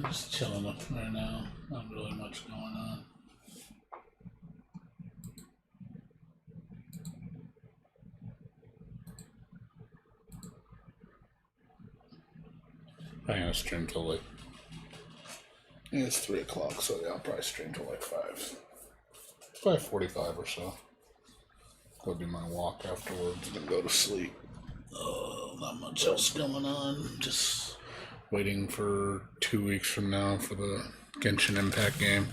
Just chilling up right now. Not really much going on. I'm gonna stream till like it's 3 o'clock, so yeah, I'll probably stream till like 5:45 or so. Go do my walk afterwards, then go to sleep. Not much else going on. Just waiting for 2 weeks from now for the Genshin Impact game.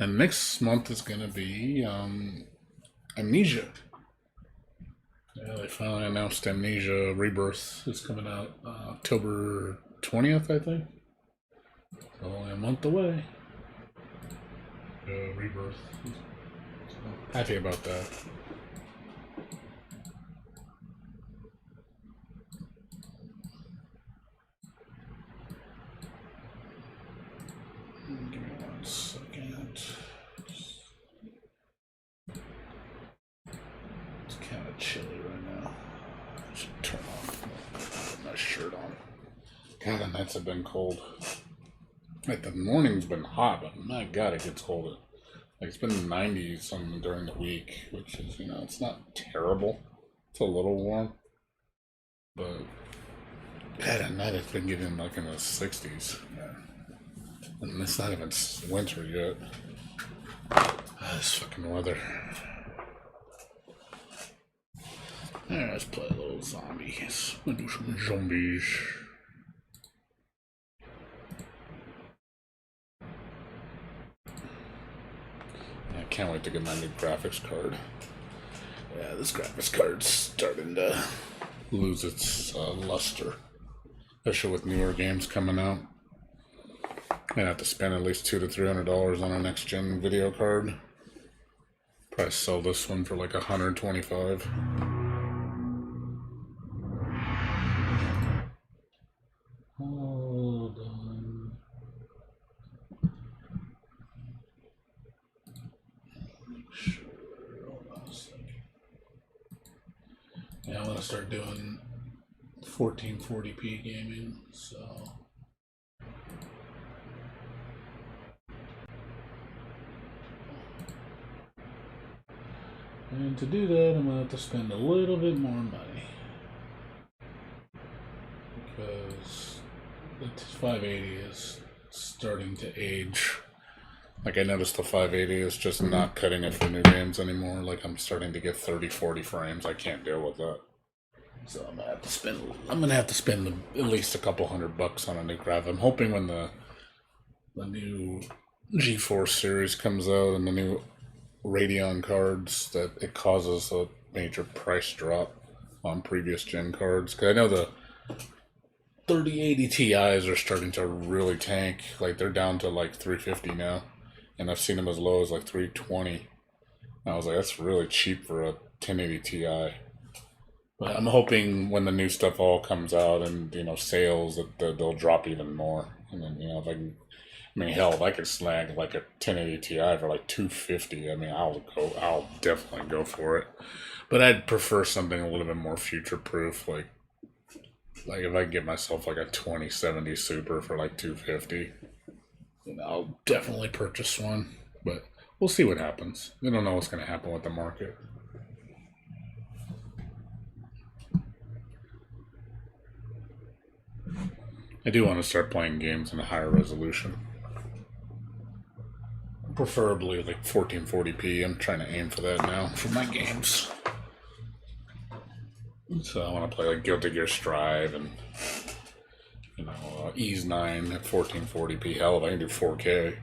And next month is gonna be Amnesia. Yeah, they finally announced Amnesia Rebirth is coming out October 20th, I think. Only a month away. Rebirth. So happy about that. Give me 1 second. It's kind of chilly right now. I should turn off my shirt on. God, the nights have been cold. Like the morning's been hot, but my God, it gets colder. Like it's been 90s something during the week, which is, it's not terrible. It's a little warm, but God, at night it's been getting like in the 60s. Yeah. And it's not even winter yet. This fucking weather. Alright, let's play a little zombies. We'll do some zombies. I can't wait to get my new graphics card. Yeah, this graphics card's starting to lose its luster. Especially with newer games coming out. I have to spend at least $200 to $300 on a next gen video card. Probably sell this one for like $125. Hold on. Make sure. Hold on a second. Yeah, I'm gonna start doing 1440p gaming, so. And to do that, I'm gonna have to spend a little bit more money. Because the 580 is starting to age. Like I noticed the 580 is just not cutting it for new games anymore. Like I'm starting to get 30, 40 frames. I can't deal with that. So I'm gonna have to spend at least a couple $100 on a new graph. I'm hoping when the new GeForce series comes out and the new Radeon cards that it causes a major price drop on previous gen cards. Because I know the 3080 Ti's are starting to really tank. Like they're down to like 350 now, and I've seen them as low as like 320. And I was like, that's really cheap for a 1080 Ti. But I'm hoping when the new stuff all comes out and sales that they'll drop even more. And then if I can. I mean, hell, if I could snag like a 1080 Ti for like $250, I mean, I'll definitely go for it. But I'd prefer something a little bit more future-proof, like if I get myself like a 2070 Super for like $250, then I'll definitely purchase one. But we'll see what happens. We don't know what's going to happen with the market. I do want to start playing games in a higher resolution. Preferably like 1440p. I'm trying to aim for that now for my games. So I want to play like Guilty Gear Strive and Ys 9 at 1440p. Hell, if I can do 4K.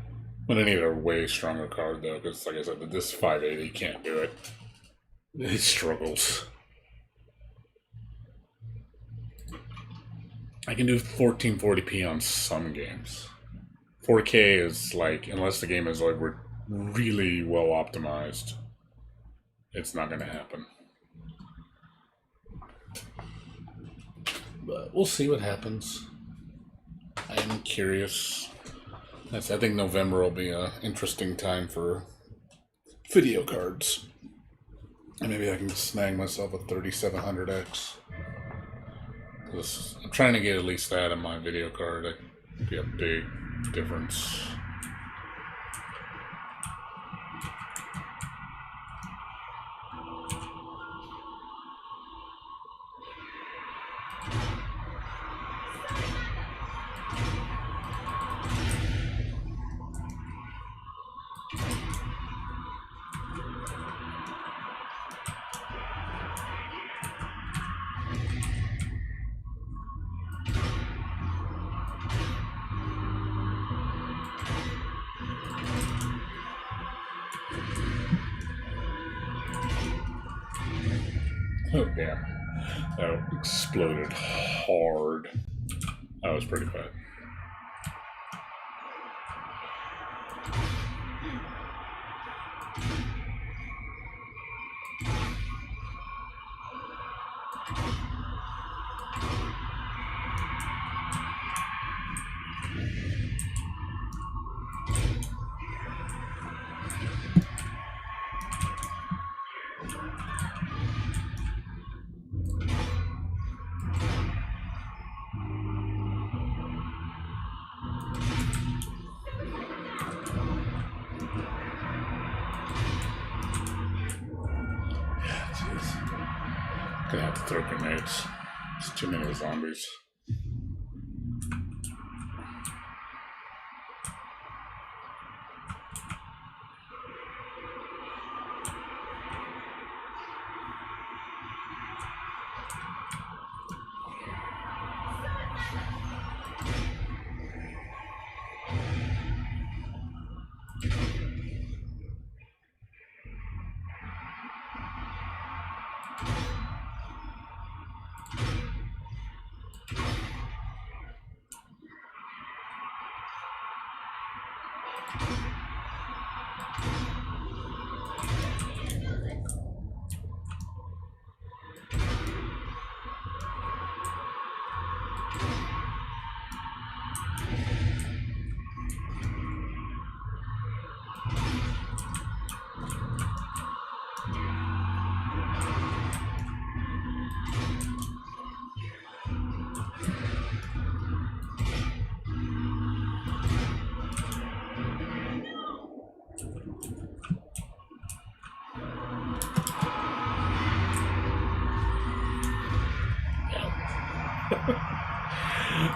But I need a way stronger card though, because like I said, this 580 can't do it. It struggles. I can do 1440p on some games. 4K is like, unless the game is like really well optimized, it's not going to happen. But we'll see what happens. I am curious. I think November will be an interesting time for video cards. And maybe I can snag myself a 3700X. Because I'm trying to get at least that in my video card. That would be a big difference. Oh damn. That exploded hard. That was pretty bad. Gonna have to throw grenades. There's too many zombies.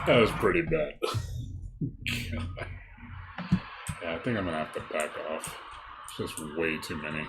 That was pretty bad. Yeah, I think I'm gonna have to back off. It's just way too many.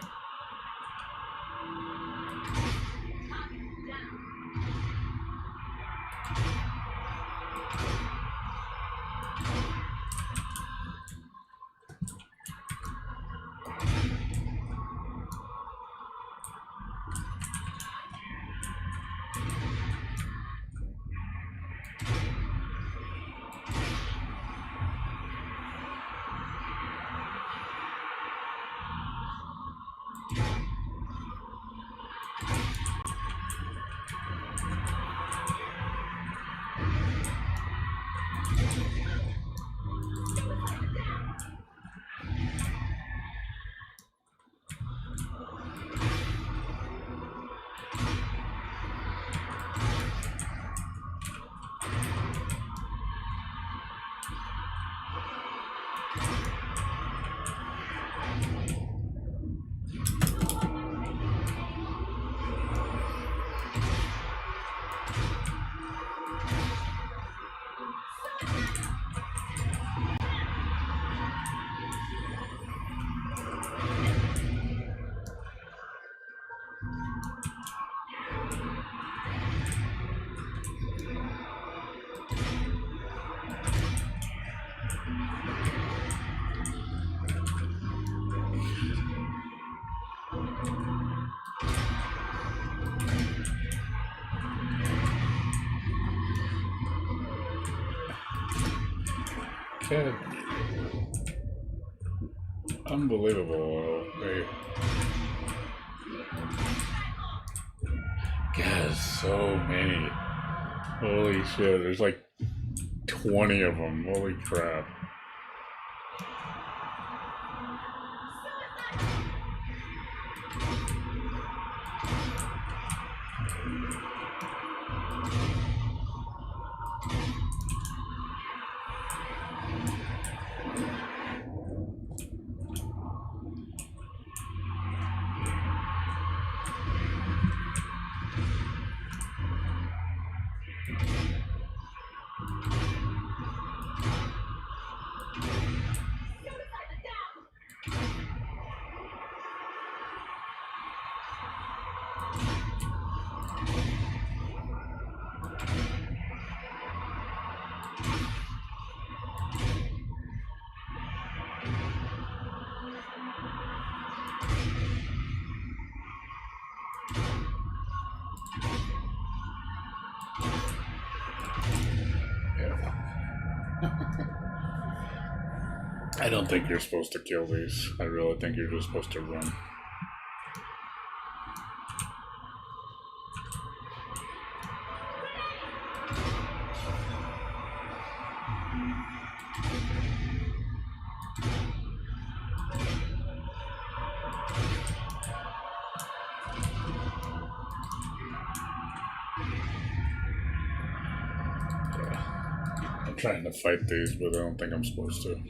Okay. Unbelievable. God, so many. Holy shit, there's like 20 of them. Holy crap. I don't think you're supposed to kill these. I really think you're just supposed to run. I'm trying to fight these, but I don't think I'm supposed to.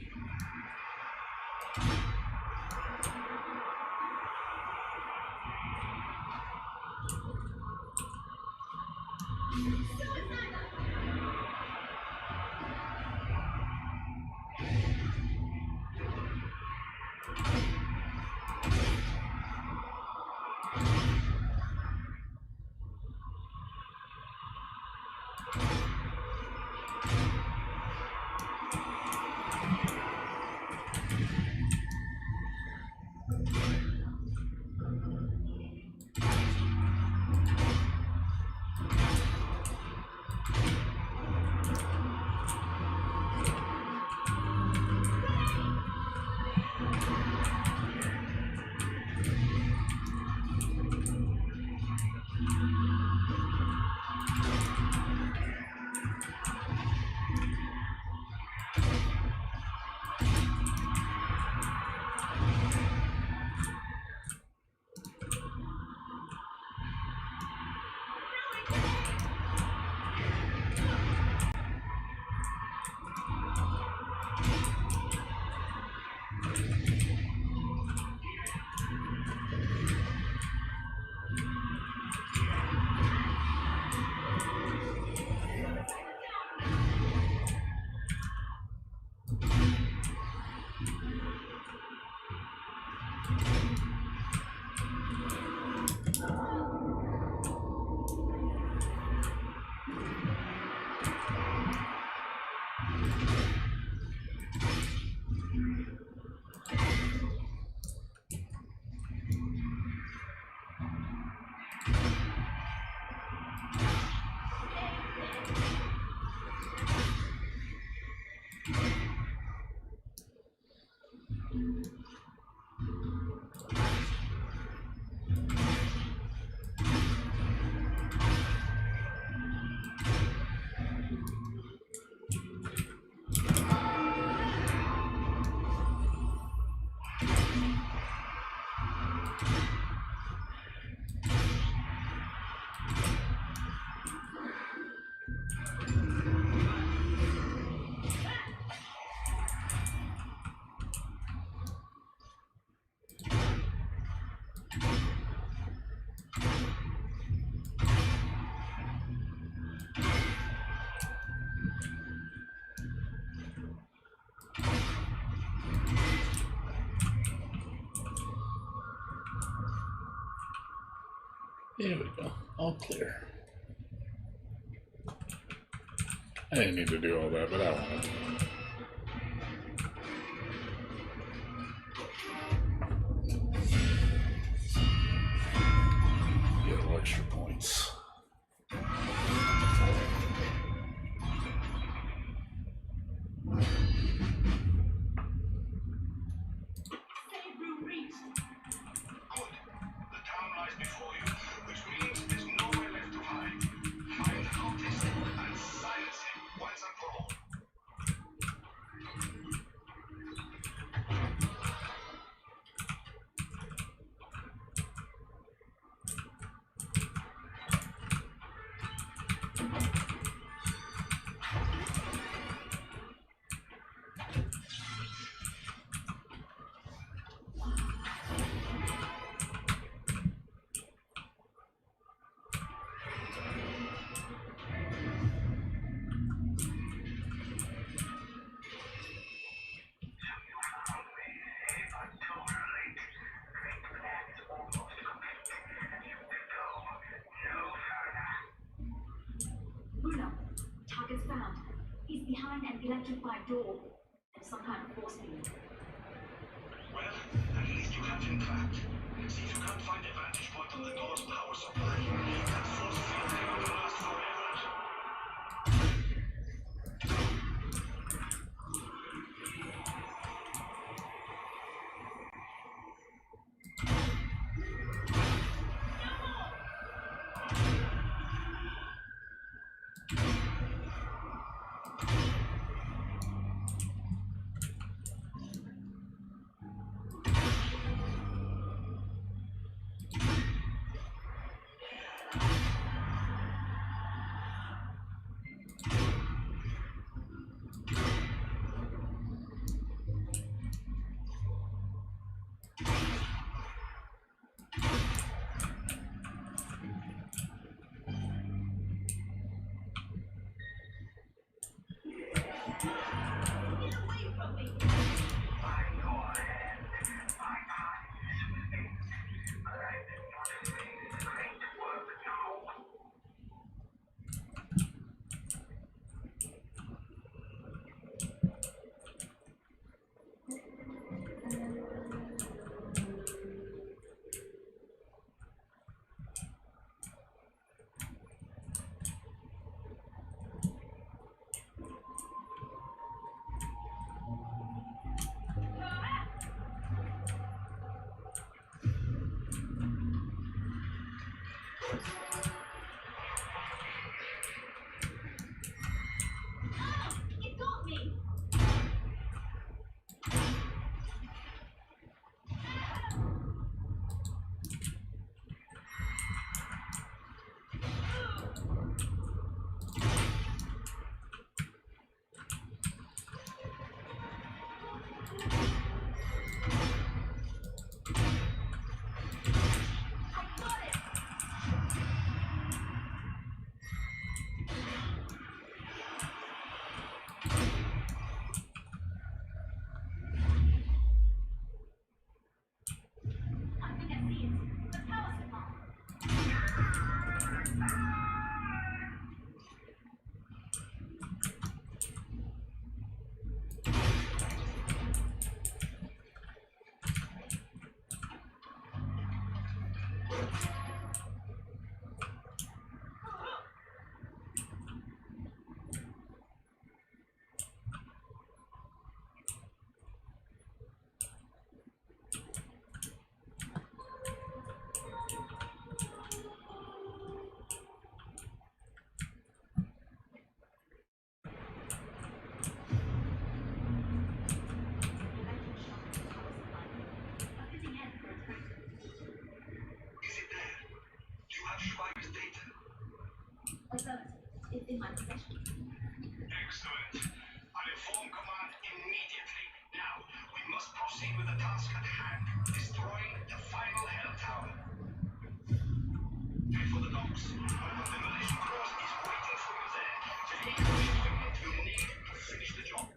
There we go. All clear. I didn't need to do all that, but I wanted to. Get extra points. behind an electrified door. There's some kind of force field. Well, at least you have him trapped. See if you can't find a vantage point on the door's power supply. That force field thing will last forever. It got me! I got it! I think I see it. The power supply. Is it there? Do you have Schweiger's data? Affirmative. It's in my possession. Excellent. I'll inform command immediately. Now, we must proceed with the task at hand, destroying the final Hell Tower. Head for the docks. The demolition force is waiting for you there. Take the equipment you need to finish the job.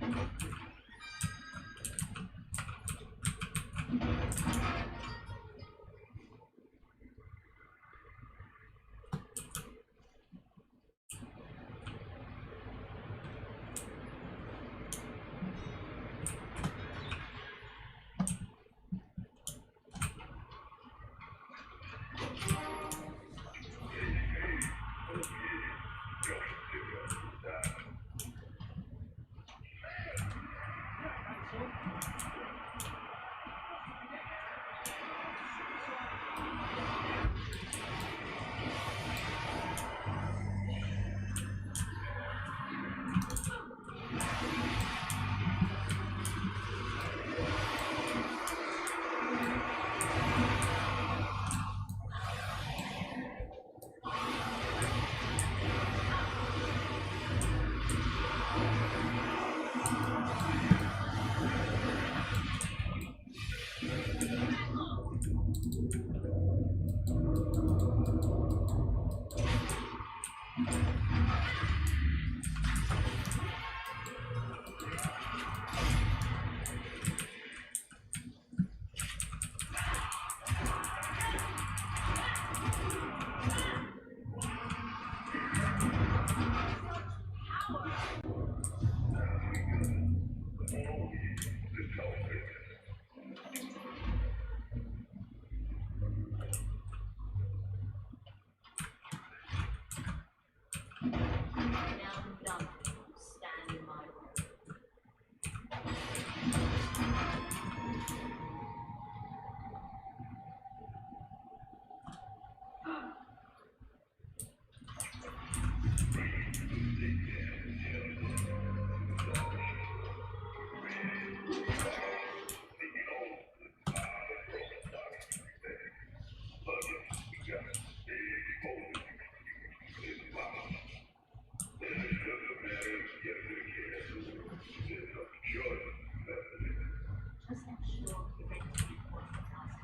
Now done. Stand in my way. Just ensure you bring the people to the task.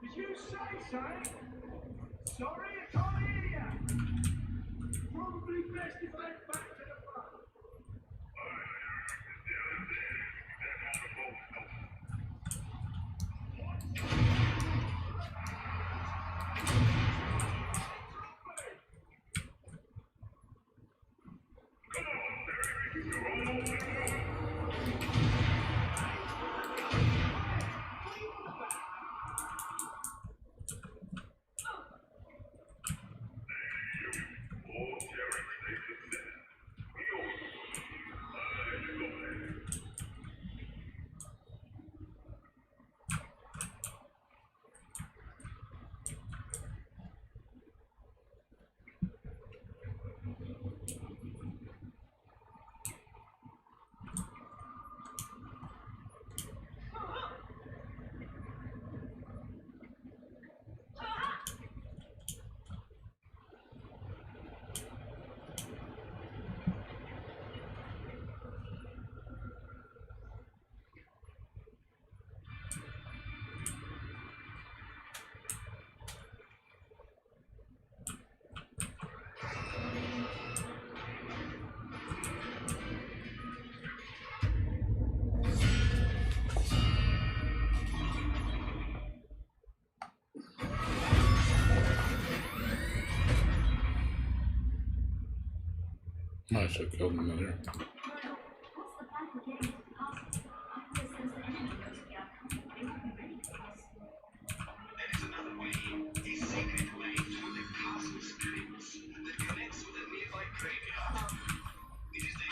Did you say something? Sorry, I can't hear you. Probably best if I head back to the front. I should kill him there. What's the plan for getting to the castle? I can sense the enemy going to be outnumbered. They won't be ready for us. There is another way, a secret way through the castle's crypts that connects with a nearby graveyard. It is the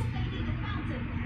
Activating the fountain.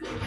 Damn it.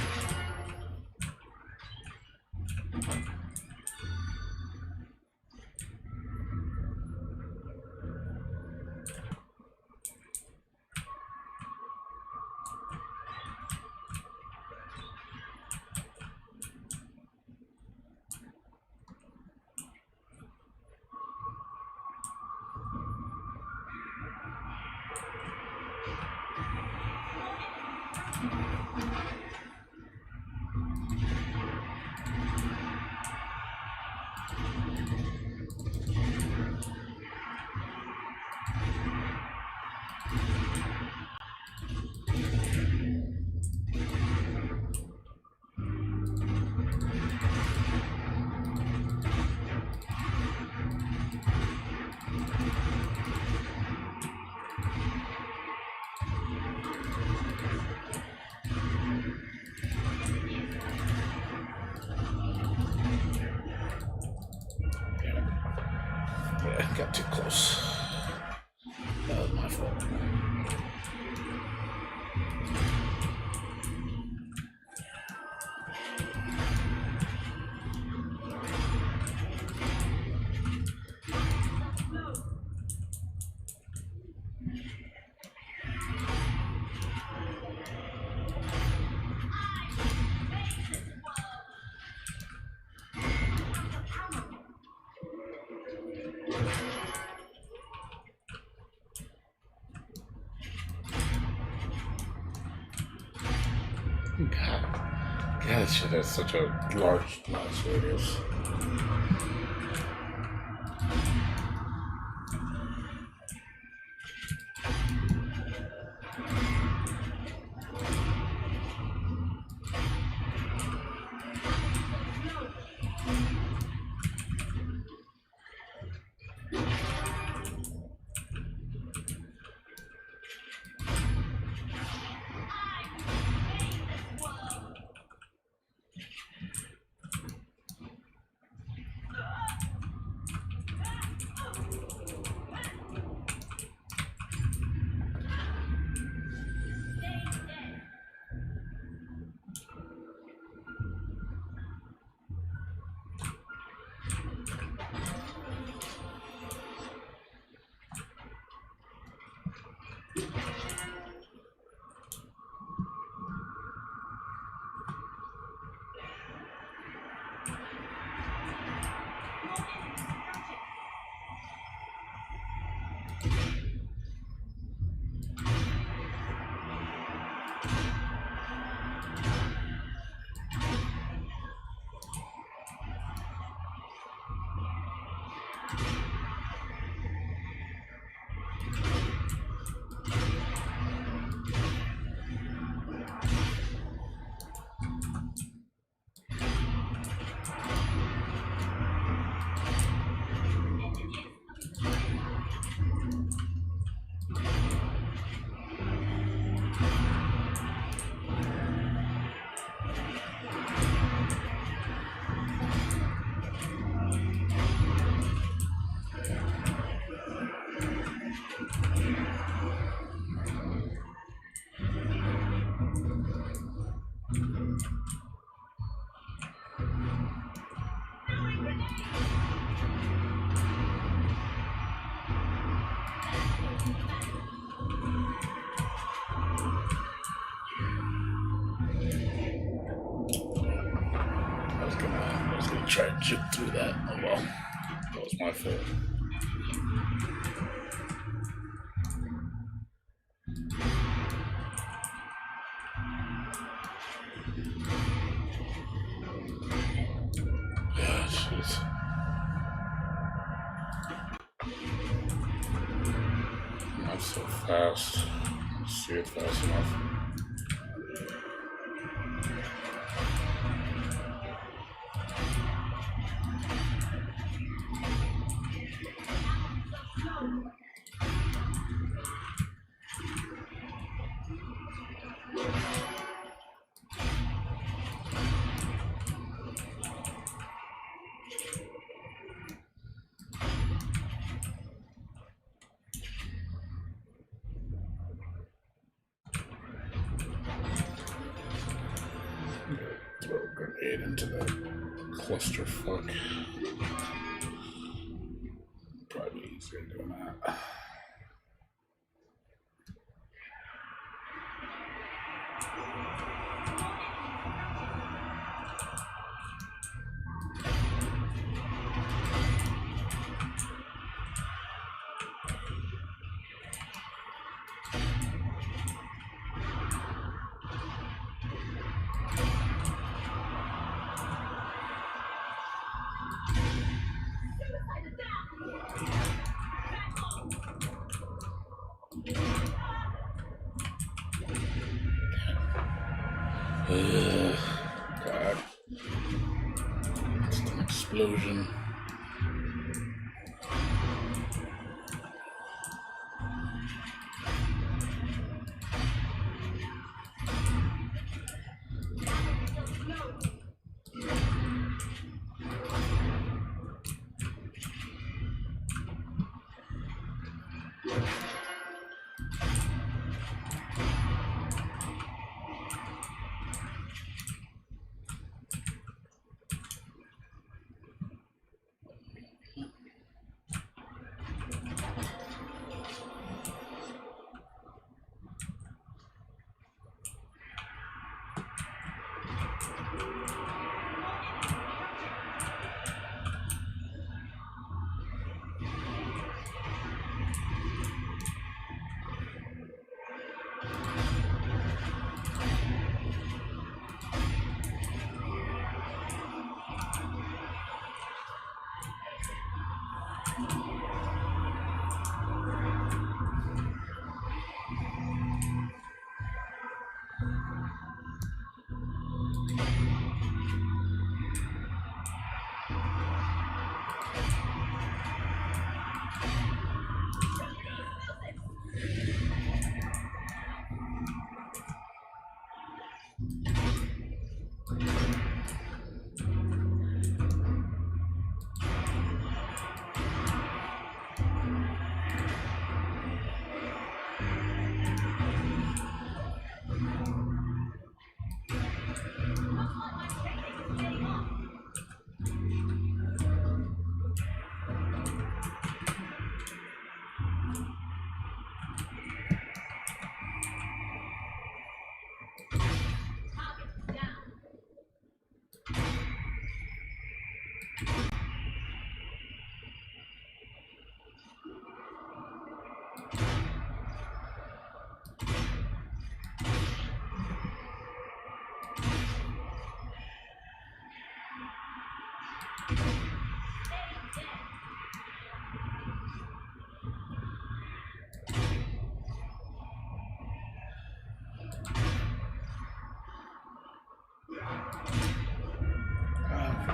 Yeah, got too close. That was my fault. God, that shit has such a large blast radius. I was gonna try and chip through that. Oh well, that was my fault. Yeah, jeez. Not so fast. Let's see it fast enough. straight into that clusterfuck. Probably easier doing that. God. It's an explosion.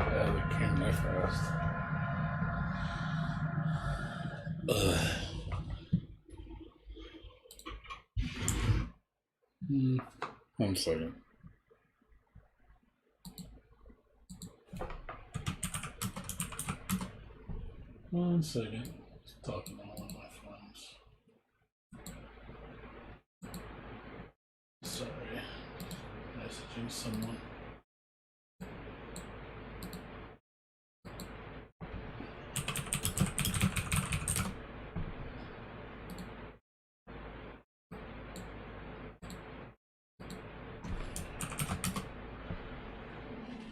Yeah, they came that fast. Ugh. 1 second. One second. Just talking to one of my friends. Sorry. Messaging someone.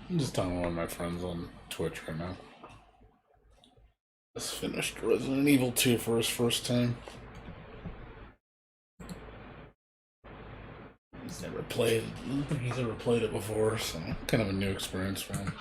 I'm just talking to one of my friends on Twitch right now. Just finished Resident Evil 2 for his first time. He's never played. I don't think he's ever played it before, so kind of a new experience for him.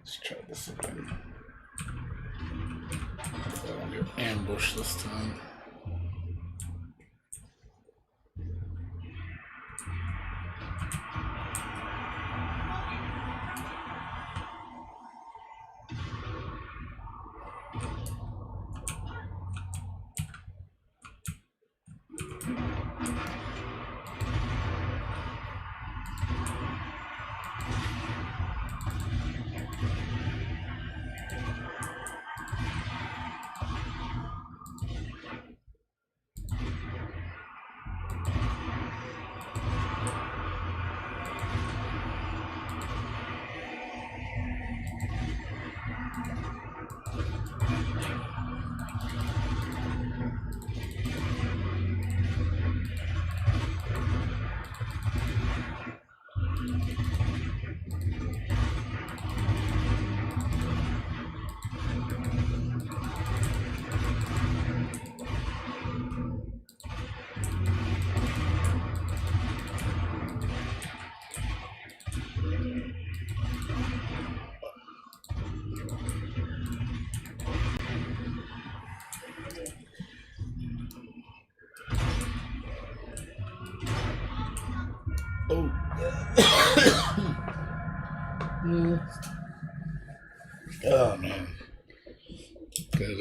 Let's try this again. Hopefully I won't get ambushed this time.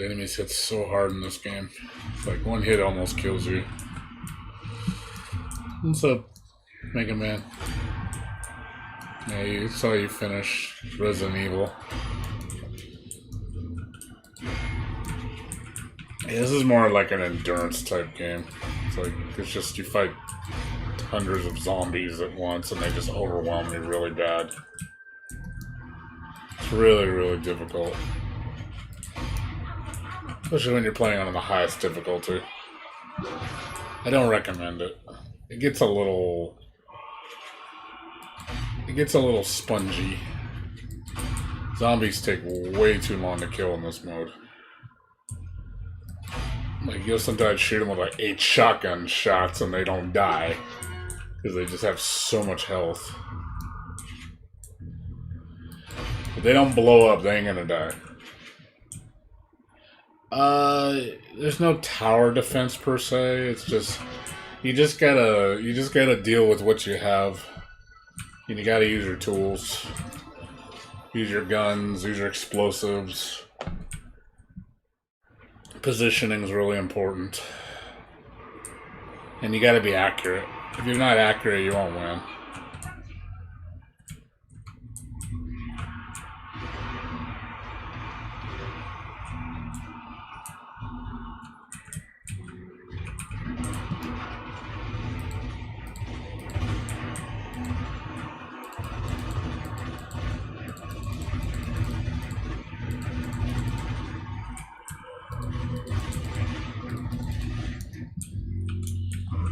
enemies hit so hard in this game. It's like one hit almost kills you. What's up, Mega Man? Yeah, you saw you finish Resident Evil. Yeah, this is more like an endurance type game. It's like, it's just you fight hundreds of zombies at once and they just overwhelm you really bad. It's really, really difficult. Especially when you're playing on the highest difficulty. I don't recommend it. It gets a little spongy. Zombies take way too long to kill in this mode. Like, you'll sometimes shoot them with like 8 shotgun shots and they don't die. Because they just have so much health. If they don't blow up, they ain't gonna die. There's no tower defense per se. It's just you just gotta deal with what you have. And you gotta use your tools. Use your guns, use your explosives. Positioning is really important. And you gotta be accurate. If you're not accurate, you won't win.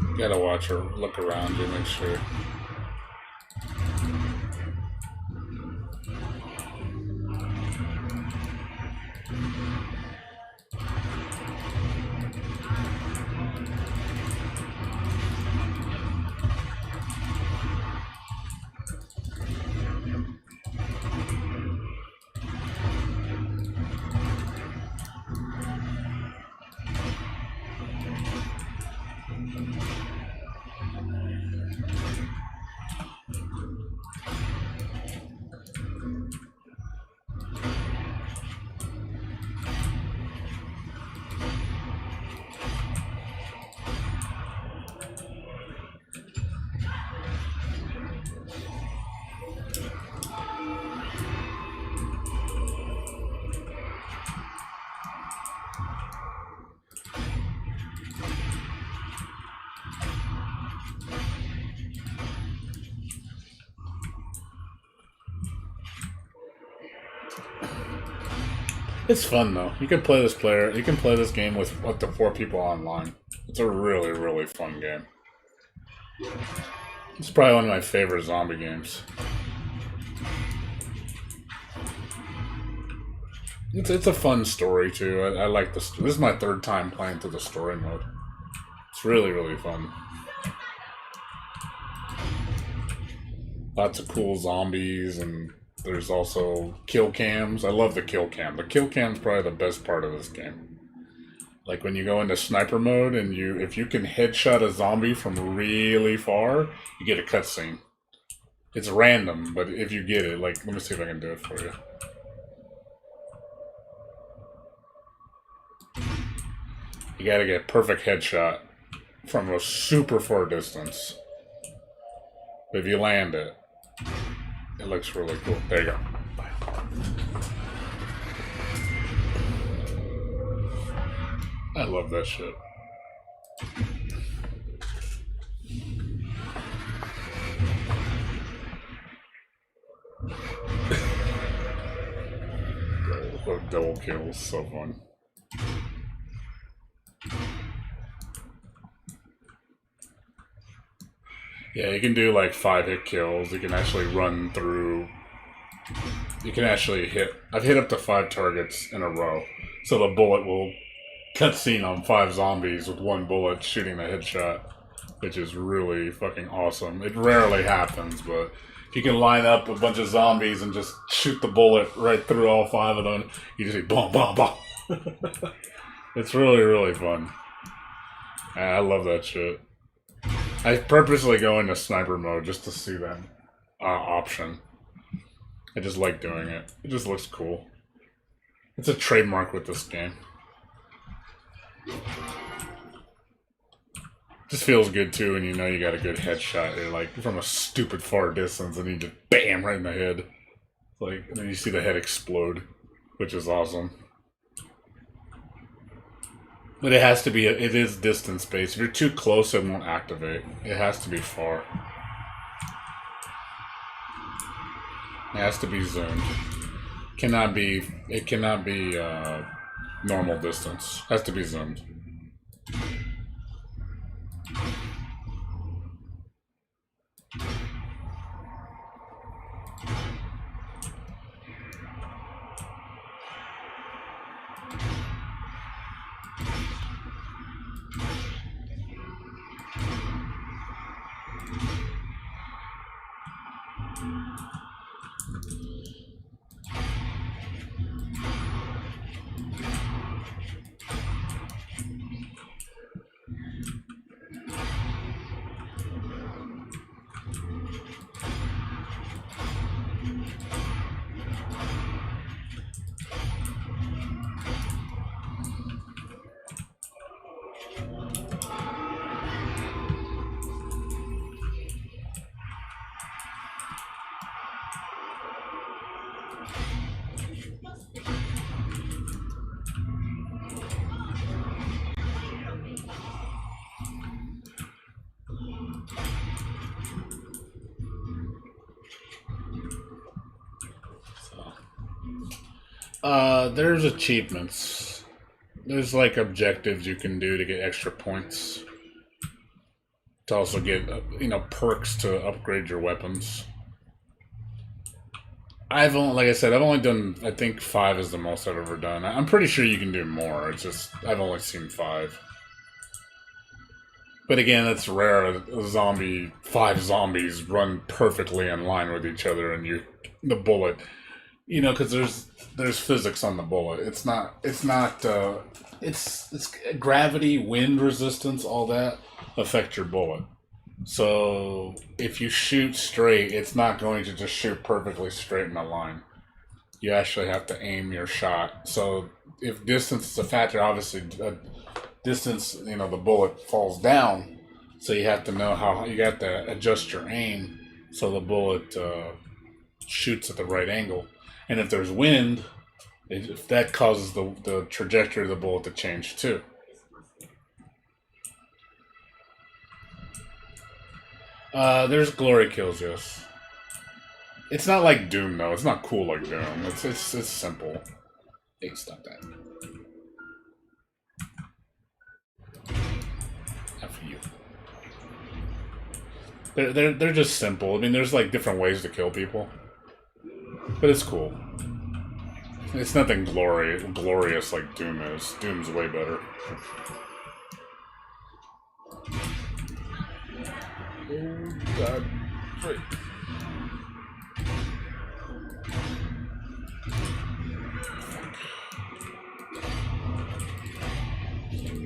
You gotta watch her look around you, make sure. It's fun though. You can play this game with up to 4 people online. It's a really, really fun game. It's probably one of my favorite zombie games. It's a fun story too. I like this. This is my 3rd time playing through the story mode. It's really, really fun. Lots of cool zombies, and there's also kill cams. I love the kill cam. The kill cam's probably the best part of this game. Like when you go into sniper mode and if you can headshot a zombie from really far, you get a cutscene. It's random, but if you get it, like, let me see if I can do it for you. You gotta get perfect headshot from a super far distance. But if you land it, it looks really cool. There you go. I love that shit. Double kills, so fun. Yeah, you can do like 5-hit kills. You can actually run through. You can actually hit. I've hit up to 5 targets in a row. So the bullet will cutscene on 5 zombies with 1 bullet shooting the headshot, which is really fucking awesome. It rarely happens, but if you can line up a bunch of zombies and just shoot the bullet right through all 5 of them, you just say boom, boom, boom. It's really, really fun. And I love that shit. I purposely go into sniper mode just to see that option. I just like doing it. It just looks cool. It's a trademark with this game. Just feels good too, and you know you got a good headshot. You're like from a stupid far distance, and you just bam right in the head. Like, and then you see the head explode, which is awesome. But it has to be. It is distance based. If you're too close, it won't activate. It has to be far. It has to be zoomed. Cannot be. It cannot be normal distance. Has to be zoomed. There's achievements. There's like objectives you can do to get extra points. To also get, perks to upgrade your weapons. Like I said, I've only done, I think 5 is the most I've ever done. I'm pretty sure you can do more. It's just, I've only seen 5. But again, that's rare. 5 zombies run perfectly in line with each other, and the bullet, because there's physics on the bullet. It's gravity, wind resistance, all that affect your bullet. So if you shoot straight, it's not going to just shoot perfectly straight in a line. You actually have to aim your shot. So if distance is a factor, obviously distance, the bullet falls down. So you have to know how you got to adjust your aim so the bullet shoots at the right angle. And if there's wind, if that causes the trajectory of the bullet to change too. There's glory kills, yes. It's not like Doom though. It's not cool like Doom. It's simple. Hey, stop that. Not for you. They're just simple. I mean, there's like different ways to kill people, but it's cool. It's nothing glorious like Doom is. Doom's way better. Oh God! Wait.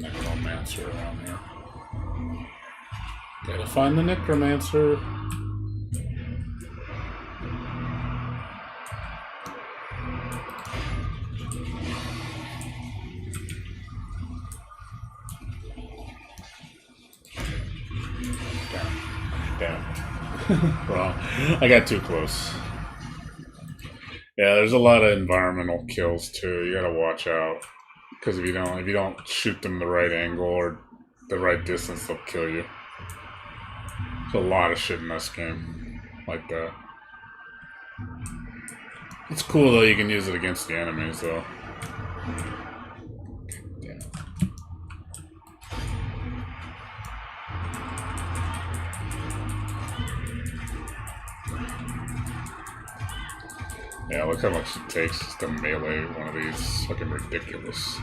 Necromancer around here. Gotta find the Necromancer. Damn. Wrong. I got too close. Yeah, there's a lot of environmental kills too. You gotta watch out. Because if you don't shoot them the right angle or the right distance, they'll kill you. There's a lot of shit in this game like that. It's cool though, you can use it against the enemies though. Yeah, look how much it takes just to melee one of these. It's fucking ridiculous.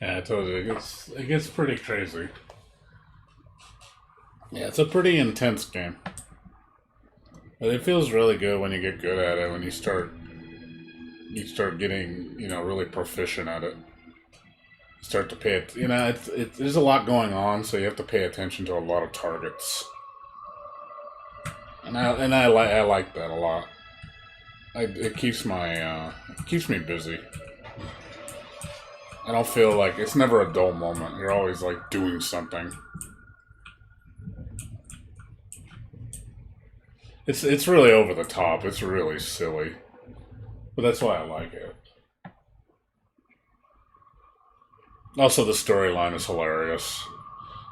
Yeah, I told you it gets pretty crazy. Yeah, it's a pretty intense game, but it feels really good when you get good at it. When you start getting really proficient at it. Start to pay it. There's a lot going on, so you have to pay attention to a lot of targets, and I like that a lot. It keeps me busy. I don't feel like it's never a dull moment. You're always like doing something. It's really over the top. It's really silly, but that's why I like it. Also, the storyline is hilarious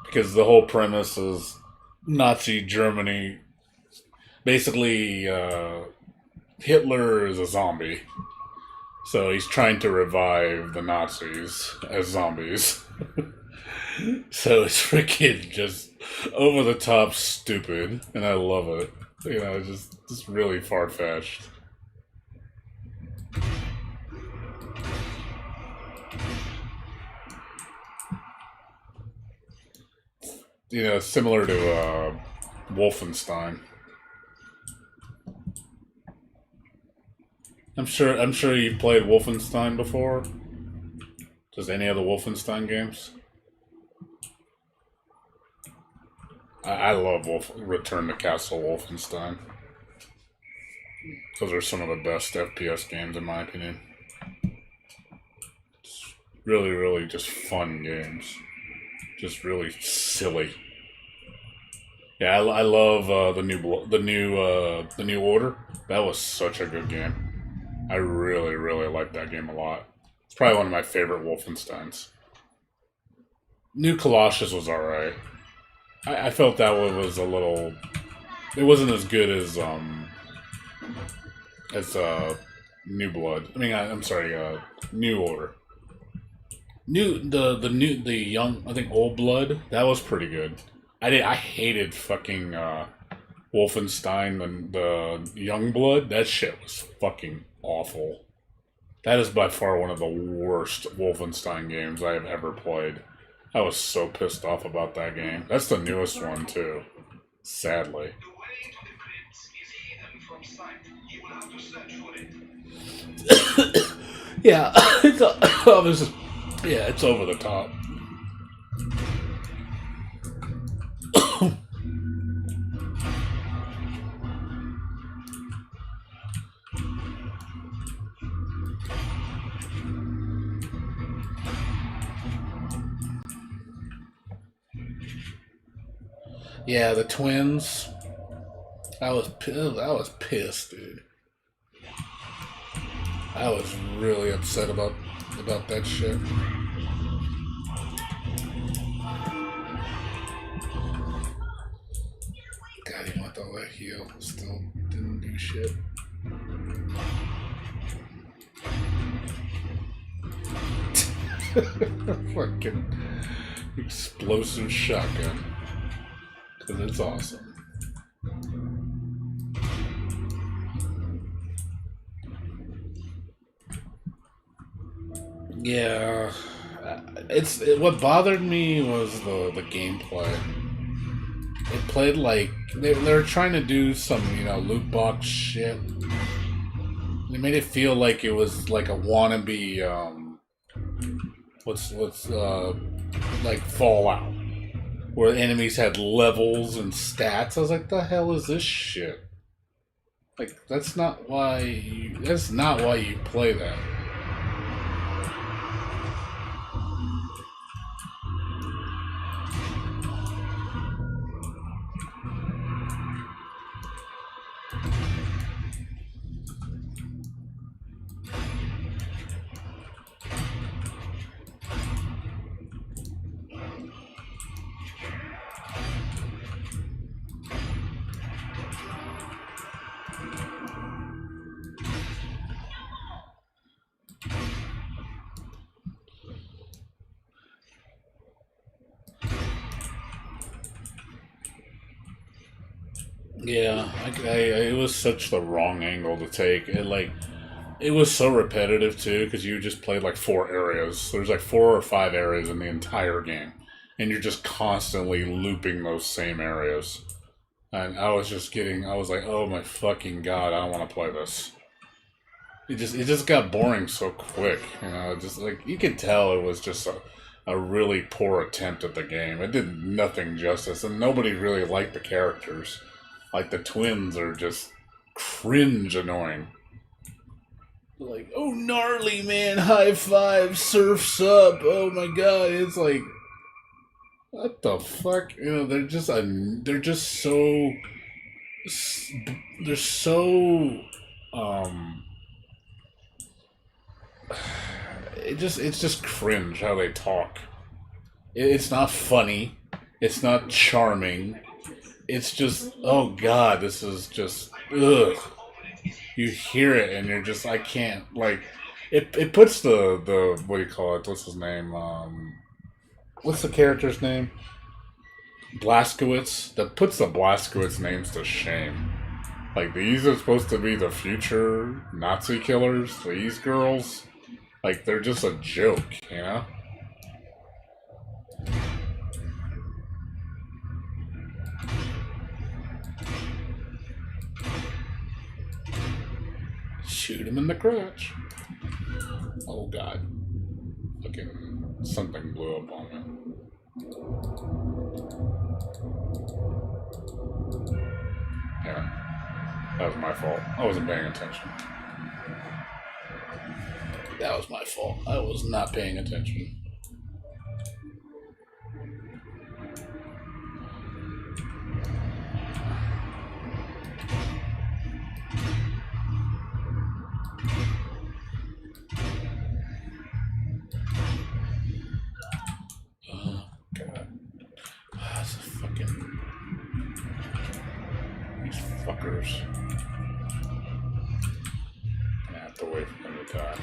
because the whole premise is Nazi Germany. Basically, Hitler is a zombie, so he's trying to revive the Nazis as zombies. So it's freaking just over the top stupid, and I love it. Just really far fetched. Similar to Wolfenstein. I'm sure you've played Wolfenstein before. Just any of the Wolfenstein games. I love Return to Castle Wolfenstein. Those are some of the best FPS games in my opinion. It's really, really just fun games. Just really silly. Yeah, I love the new Order. That was such a good game. I really, really like that game a lot. It's probably one of my favorite Wolfensteins. New Colossus was alright. I felt that one was a little. It wasn't as good as New Blood. I'm sorry, New Order. The young, I think, Old Blood. That was pretty good. I hated fucking Wolfenstein and the Young Blood. That shit was fucking awful. That is by far one of the worst Wolfenstein games I have ever played. I was so pissed off about that game. That's the newest one too. Sadly. The way to the crypts is hidden from sight. You will have to search for it. Yeah, it's over the top. Yeah, the twins. I was pissed, dude. I was really upset about that shit. God, he went all that heel. Still didn't do shit. Fucking explosive shotgun. Because it's awesome. Yeah, what bothered me was the gameplay. It played like they were trying to do some loot box shit. They made it feel like it was like a wannabe what's like Fallout, where enemies had levels and stats. I was like, the hell is this shit? Like that's not why you play that. Yeah, it was such the wrong angle to take. It was so repetitive too, because you just played like 4 areas. There's like 4 or 5 areas in the entire game, and you're just constantly looping those same areas. And I was just getting, I was like, oh my fucking god, I don't want to play this. It just got boring so quick, you know. Just like you could tell, it was just a really poor attempt at the game. It did nothing justice, and nobody really liked the characters. Like the twins are just cringe annoying. Like, oh gnarly man, high five, surfs up. Oh my god, it's like, what the fuck? You know, they're just so, they're so, it's just cringe how they talk. It's not funny. It's not charming. It's just, oh god, this is just, ugh. You hear it and you're just, I can't, like, it puts the what do you call it? What's his name? What's the character's name? Blazkowicz. That puts the Blazkowicz names to shame. Like, these are supposed to be the future Nazi killers. These girls, like, they're just a joke, you know? Shoot him in the crotch. Oh god. Fucking something blew up on me. Yeah. That was my fault. I wasn't paying attention. That was my fault. I was not paying attention. Fuckers. I have to wait for them to die.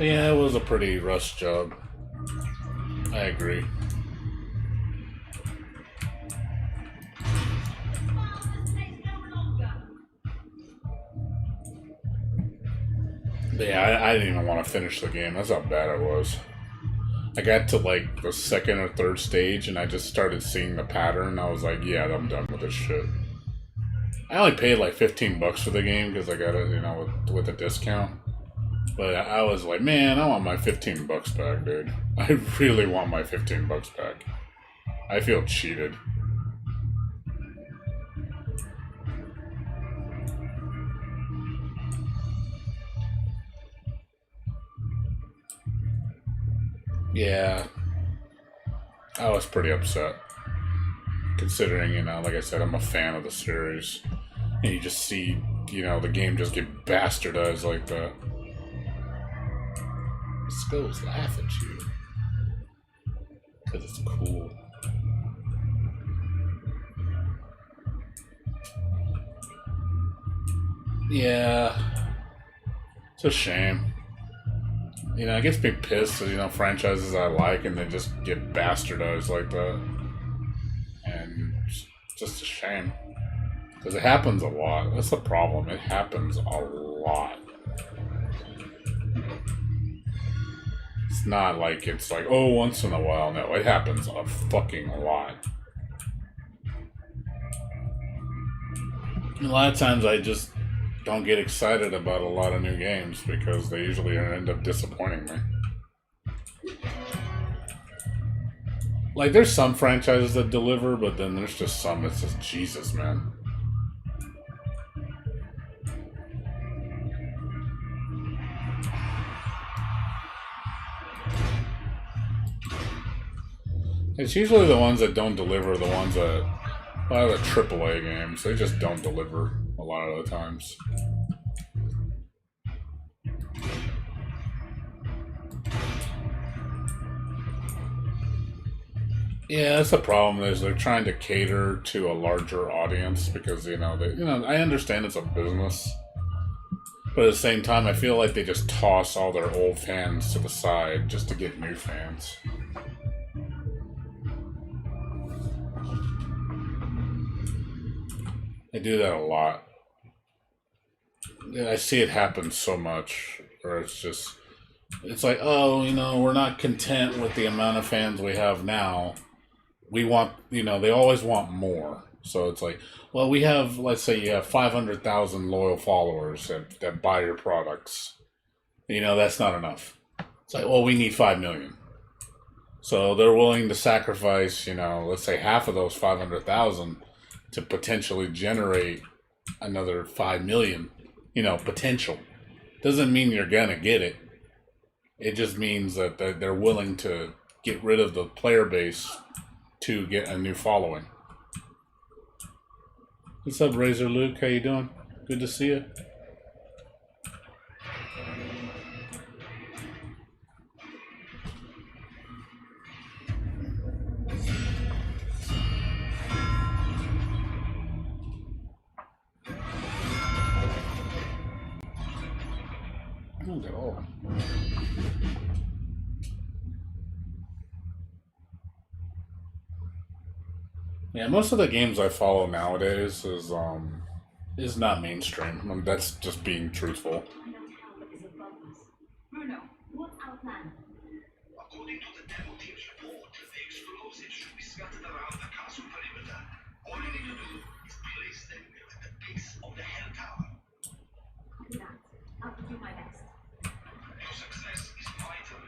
Yeah, it was a pretty rushed job. I agree. But yeah, I didn't even want to finish the game. That's how bad it was. I got to like the second or third stage and I just started seeing the pattern. I was like, yeah, I'm done with this shit. I only paid like $15 for the game because I got it, you know, with a discount. But I was like, man, I want my $15 back, dude. I really want my $15 back. I feel cheated. Yeah. I was pretty upset. Considering, you know, like I said, I'm a fan of the series. And you just see, you know, the game just get bastardized like that. Skulls laugh at you. Because it's cool. Yeah. It's a shame. You know, it gets me pissed, you know, franchises I like and they just get bastardized like that. And it's just a shame. Because it happens a lot. That's the problem. It happens a lot. It's not like it's like, oh, once in a while. No, it happens a fucking lot. A lot of times I just don't get excited about a lot of new games because they usually end up disappointing me. Like, there's some franchises that deliver, but then there's just some that's just Jesus, man. It's usually the ones that don't deliver, the ones that, a lot of the AAA games, they just don't deliver a lot of the times. Yeah, that's the problem. Is they're trying to cater to a larger audience because I understand it's a business, but at the same time, I feel like they just toss all their old fans to the side just to get new fans. They do that a lot. I see it happen so much, where it's like, oh, we're not content with the amount of fans we have now. We want, they always want more. So it's like, well, we have, let's say you have 500,000 loyal followers that buy your products. That's not enough. It's like, well, we need 5 million. So they're willing to sacrifice, let's say half of those 500,000 to potentially generate another 5 million, potential. Doesn't mean you're going to get it. It just means that they're willing to get rid of the player base to get a new following. What's up, Razor Luke? How you doing? Good to see you. Look at all. Yeah, most of the games I follow nowadays is not mainstream. I mean, that's just being truthful. Find out how what is above us. Bruno, what's our plan? According to the demo team's report, the explosives should be scattered around the castle perimeter. All you need to do is place them at the base of the Hell Tower. Copy that. I'll do my best. Your success is vital.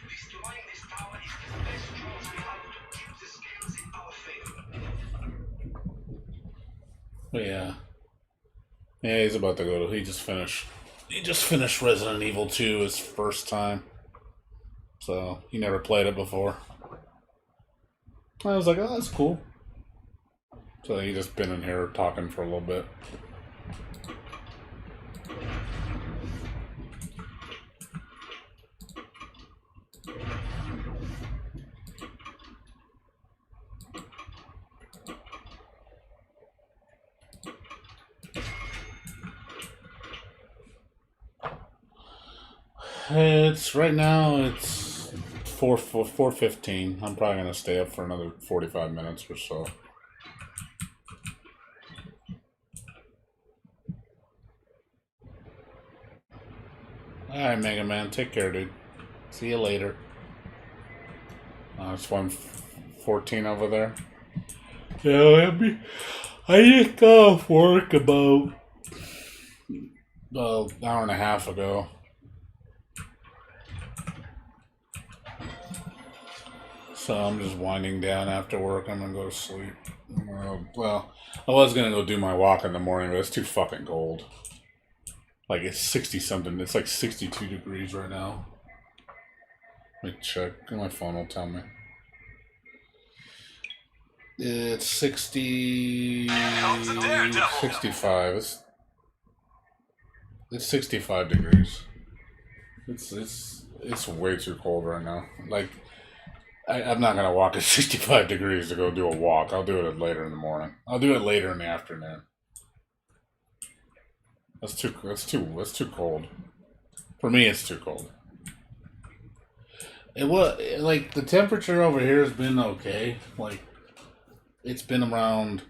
Destroying this tower is the best chance we have to tip the scales in our favor. But yeah, he's about to go. He just finished Resident Evil 2 his first time. So he never played it before. I was like, oh, that's cool. So he just been in here talking for a little bit. It's right now. It's 4:15. I'm probably gonna stay up for another 45 minutes or so. All right, Mega Man. Take care, dude. See you later. It's 1:14 over there. Yeah, I just got off work about an hour and a half ago. So I'm just winding down after work. I'm gonna go to sleep. Well, I was gonna go do my walk in the morning, but it's too fucking cold. Like it's 60 something. It's like 62 degrees right now. Let me check. My phone will tell me. It's 60, 65. It's 65 degrees. It's way too cold right now. Like I'm not gonna walk at 65 degrees to go do a walk. I'll do it later in the morning. I'll do it later in the afternoon. That's too cold. For me, it's too cold. It was like the temperature over here has been okay. Like it's been around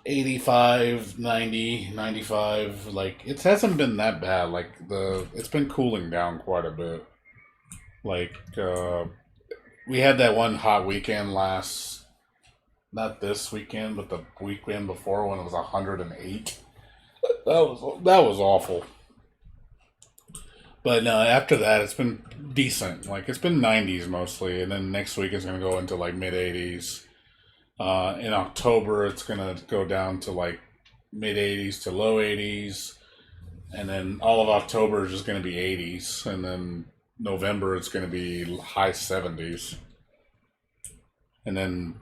85, 90, 95. Like it hasn't been that bad. Like it's been cooling down quite a bit. Like we had that one hot weekend not this weekend, but the weekend before when it was 108. That was awful. But no, after that it's been decent. Like it's been 90s mostly, and then next week it's gonna go into like mid 80s. In October, it's gonna go down to like mid 80s to low 80s, and then all of October is just gonna be 80s, and then November it's gonna be high 70s, and then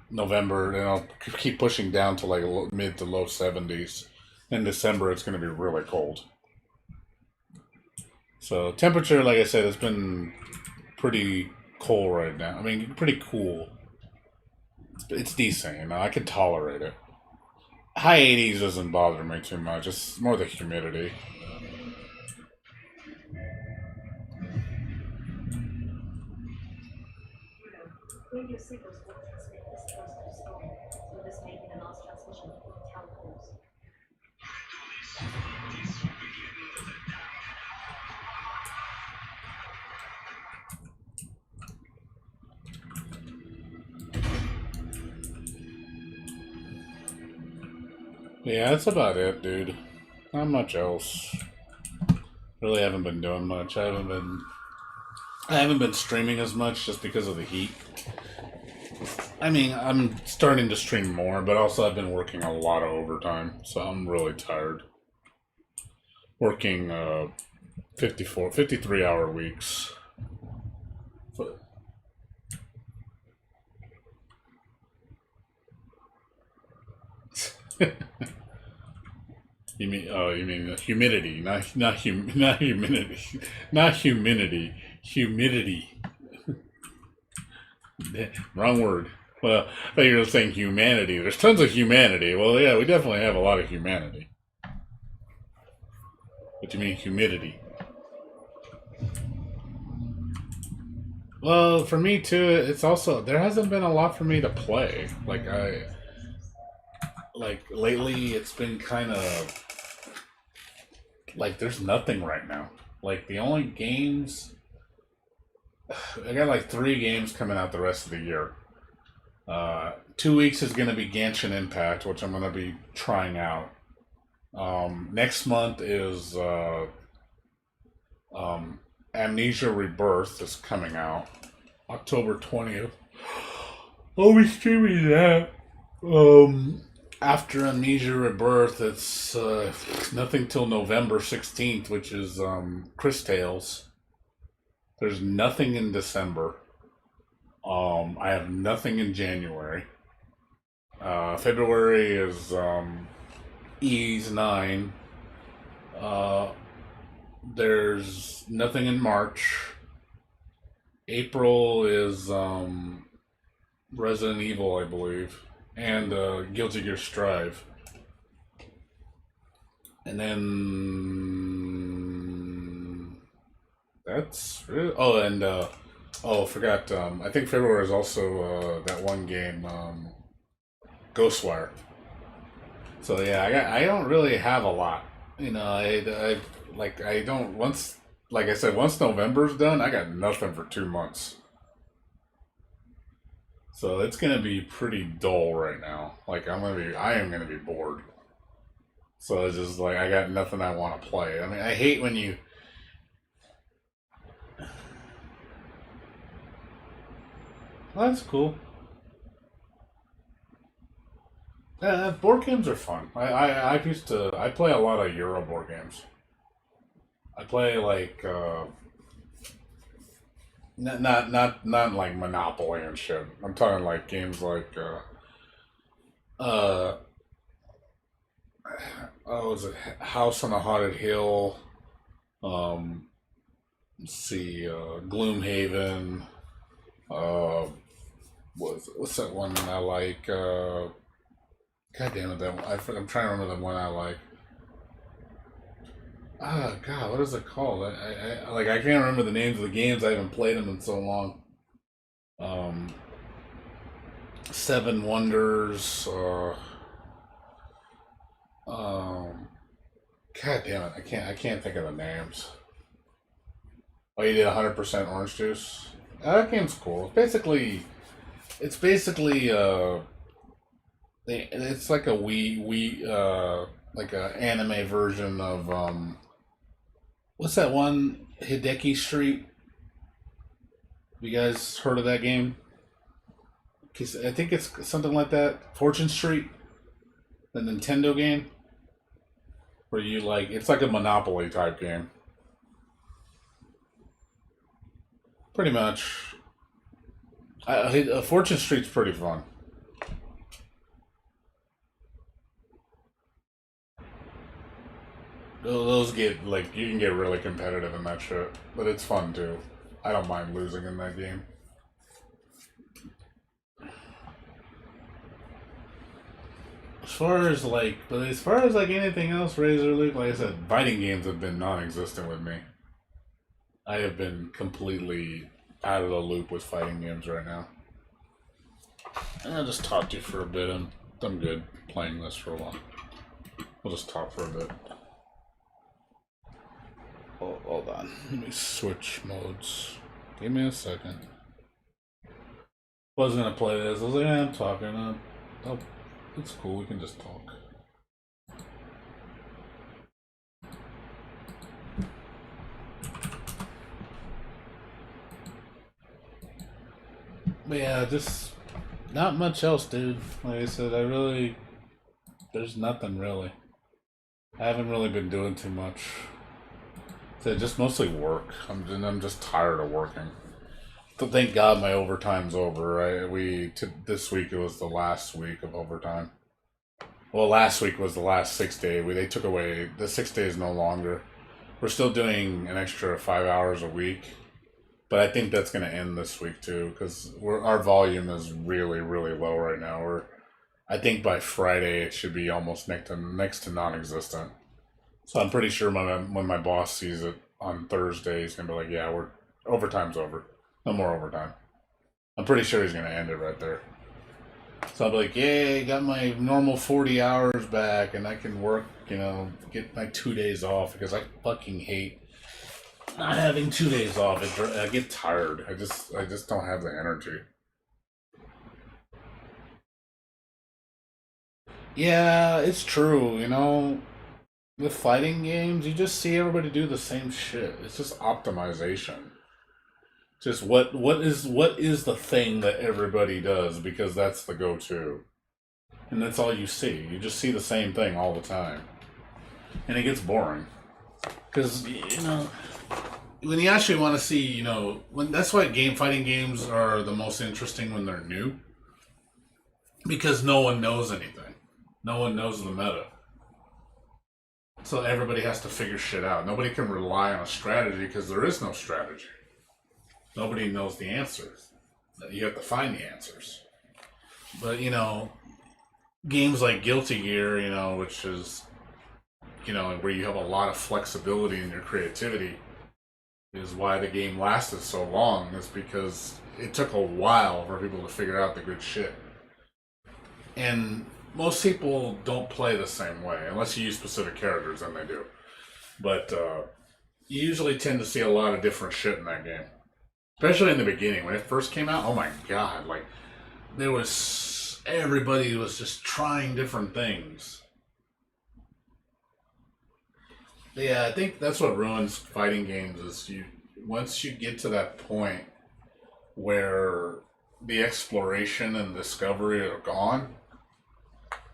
November, I'll keep pushing down to like mid to low 70s. In December, it's gonna be really cold. So temperature, like I said, has been pretty cold right now. I mean, pretty cool. It's decent, you know. I can tolerate it. High 80s doesn't bother me too much. It's more the humidity. Radio signals will transmit this close to the storm, so this may be the last transmission before the town falls. Yeah, that's about it, dude. Not much else. Really haven't been doing much. I haven't been streaming as much just because of the heat. I mean, I'm starting to stream more, but also I've been working a lot of overtime, so I'm really tired. Working 53 hour weeks. But you mean humidity, not humidity, not humidity, humidity. Wrong word. Well, I thought you were saying humanity. There's tons of humanity. Well, yeah, we definitely have a lot of humanity. But you mean humidity? Well, for me too, it's also there hasn't been a lot for me to play. Like lately, it's been kind of like there's nothing right now. Like the only games I got like 3 games coming out the rest of the year. 2 weeks is going to be Genshin Impact, which I'm going to be trying out. Next month is Amnesia Rebirth is coming out October 20th. I'll be streaming that. After Amnesia Rebirth, it's nothing till November 16th, which is Chris Tales. There's nothing in December. I have nothing in January. February is Ease 9. There's nothing in March. April is Resident Evil, I believe, and Guilty Gear Strive. And then that's really. Oh, and forgot. I think February is also that one game, Ghostwire. So yeah, I don't really have a lot. You know, I don't once. Like I said, once November's done, I got nothing for 2 months. So it's gonna be pretty dull right now. Like I am gonna be bored. So it's just like I got nothing I want to play. I mean, I hate when you. Well, that's cool. Board games are fun. I play a lot of Euro board games. I play like not like Monopoly and shit. I'm talking like games like uh oh, is it House on a Haunted Hill? Um, let's see, Gloomhaven. Uh, what's that one I like? God damn it, I'm trying to remember the one I like. Ah, God, what is it called? I can't remember the names of the games. I haven't played them in so long. Um, Seven Wonders. Um, God damn it, I can't think of the names. Oh, you did 100% orange juice. That game's cool. It's basically it's like a like a anime version of what's that one Hideki Street? You guys heard of that game? 'Cause I think it's something like that. Fortune Street, the Nintendo game, where you like it's like a Monopoly type game, pretty much. Fortune Street's pretty fun. Those get like you can get really competitive in that shit, but it's fun too. I don't mind losing in that game. But as far as like anything else, Razor League, like I said, fighting games have been non-existent with me. I have been completely out of the loop with fighting games right now. And I'll just talk to you for a bit. I'm good playing this for a while. We'll just talk for a bit. Oh, hold on. Let me switch modes. Give me a second. Wasn't gonna play this. I was like, I'm talking. Oh, it's cool. We can just talk. But yeah, just not much else, dude. Like I said, there's nothing really. I haven't really been doing too much. So just mostly work. I'm just tired of working. So thank God my overtime's over. This week it was the last week of overtime. Well, last week was the last 6 day. They took away the 6 days no longer. We're still doing an extra 5 hours a week, but I think that's going to end this week too because our volume is really really low right now. I think by Friday it should be almost next to non-existent. So I'm pretty sure when my boss sees it on Thursday, he's gonna be like, "Yeah, we're overtime's over. No more overtime." I'm pretty sure he's gonna end it right there. So I'll be like, "Yay, got my normal 40 hours back, and I can work. Get my 2 days off because I fucking hate not having 2 days off. I get tired. I just don't have the energy." Yeah, it's true. With fighting games, you just see everybody do the same shit. It's just optimization. Just what is the thing that everybody does because that's the go-to. And that's all you see. You just see the same thing all the time. And it gets boring. Cuz when you actually want to see, when that's why fighting games are the most interesting when they're new because no one knows anything. No one knows the meta. So everybody has to figure shit out. Nobody can rely on a strategy because there is no strategy. Nobody knows the answers. You have to find the answers. But, games like Guilty Gear, which is, where you have a lot of flexibility in your creativity, is why the game lasted so long, is because it took a while for people to figure out the good shit. And most people don't play the same way, unless you use specific characters, then they do. But you usually tend to see a lot of different shit in that game. Especially in the beginning, when it first came out, oh my god, like, everybody was just trying different things. Yeah, I think that's what ruins fighting games is once you get to that point where the exploration and discovery are gone,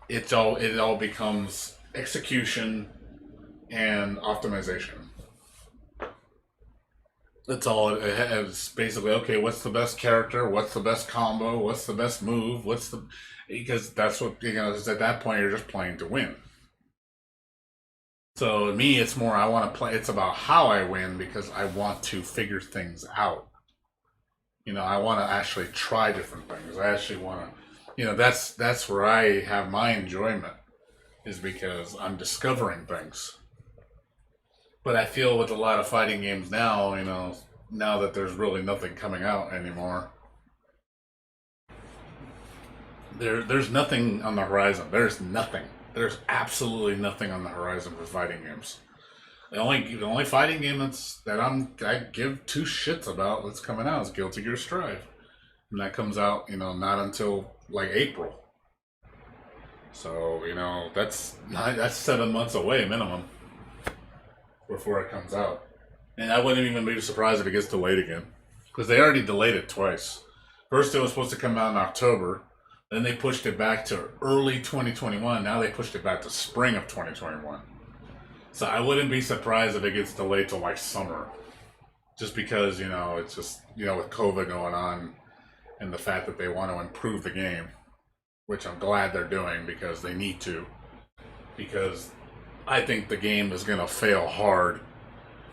it all becomes execution and optimization. That's all it has. Basically, okay, what's the best character? What's the best combo? What's the best move? Because that's what, at that point you're just playing to win. So me, it's more I want to play. It's about how I win because I want to figure things out. I want to actually try different things. I actually want to, that's where I have my enjoyment, is because I'm discovering things. But I feel with a lot of fighting games now, now that there's really nothing coming out anymore, there's nothing on the horizon. There's nothing. There's absolutely nothing on the horizon for fighting games. The only fighting game I give two shits about that's coming out is Guilty Gear Strive, and that comes out not until like April. So that's 7 months away minimum before it comes out, and I wouldn't even be surprised if it gets delayed again, because they already delayed it twice. First it was supposed to come out in October, then they pushed it back to early 2021. Now they pushed it back to spring of 2021. So I wouldn't be surprised if it gets delayed till like summer. Just because, it's just, with COVID going on and the fact that they want to improve the game, which I'm glad they're doing because they need to. Because I think the game is going to fail hard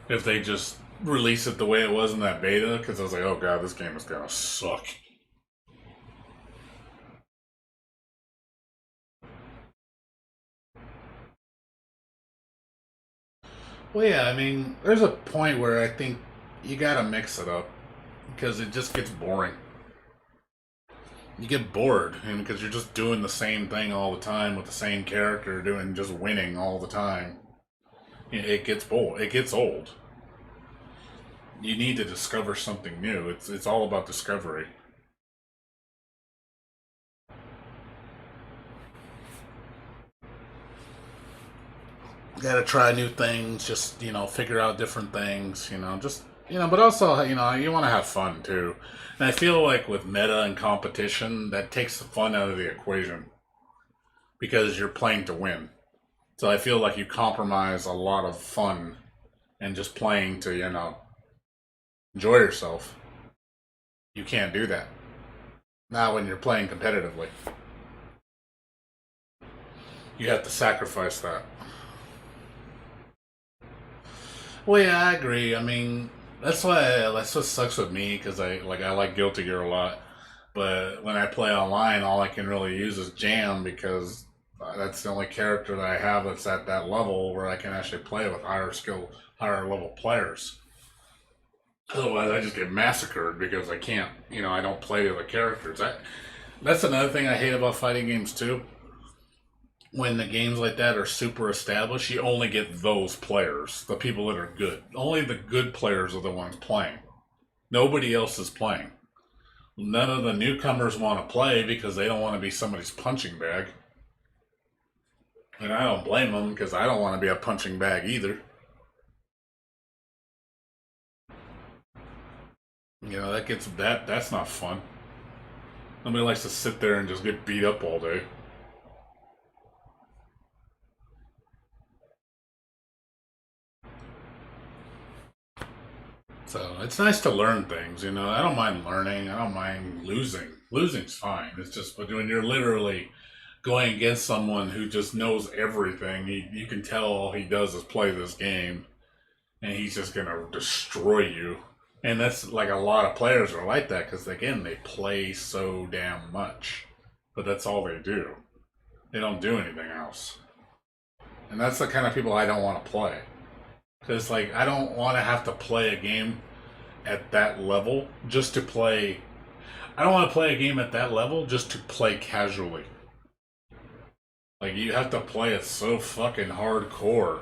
if they just release it the way it was in that beta. Because I was like, oh god, this game is going to suck. Well, yeah, I mean, there's a point where I think you gotta mix it up because it just gets boring. You get bored, and because you're just doing the same thing all the time with the same character, doing just winning all the time. It gets bold. It gets old. You need to discover something new. It's all about discovery. Gotta try new things, just, figure out different things, but also, you want to have fun too. And I feel like with meta and competition, that takes the fun out of the equation because you're playing to win. So I feel like you compromise a lot of fun and just playing to, enjoy yourself. You can't do that. Not when you're playing competitively. You have to sacrifice that. Well, yeah, I agree. I mean, that's what sucks with me because I like Guilty Gear a lot, but when I play online, all I can really use is Jam because that's the only character that I have that's at that level where I can actually play with higher level players. Otherwise, I just get massacred because I can't. I don't play the other characters. That's another thing I hate about fighting games too. When the games like that are super established, you only get those players, the people that are good. Only the good players are the ones playing. Nobody else is playing. None of the newcomers want to play because they don't want to be somebody's punching bag. And I don't blame them because I don't want to be a punching bag either. That's not fun. Nobody likes to sit there and just get beat up all day. So it's nice to learn things, I don't mind learning. I don't mind losing. Losing's fine. It's just, but when you're literally going against someone who just knows everything, you can tell all he does is play this game, and he's just gonna destroy you. And that's like a lot of players are like that because again, they play so damn much, but that's all they do. They don't do anything else, and that's the kind of people I don't want to play. Because, I don't want to have to play a game at that level just to play. I don't want to play a game at that level just to play casually. You have to play it so fucking hardcore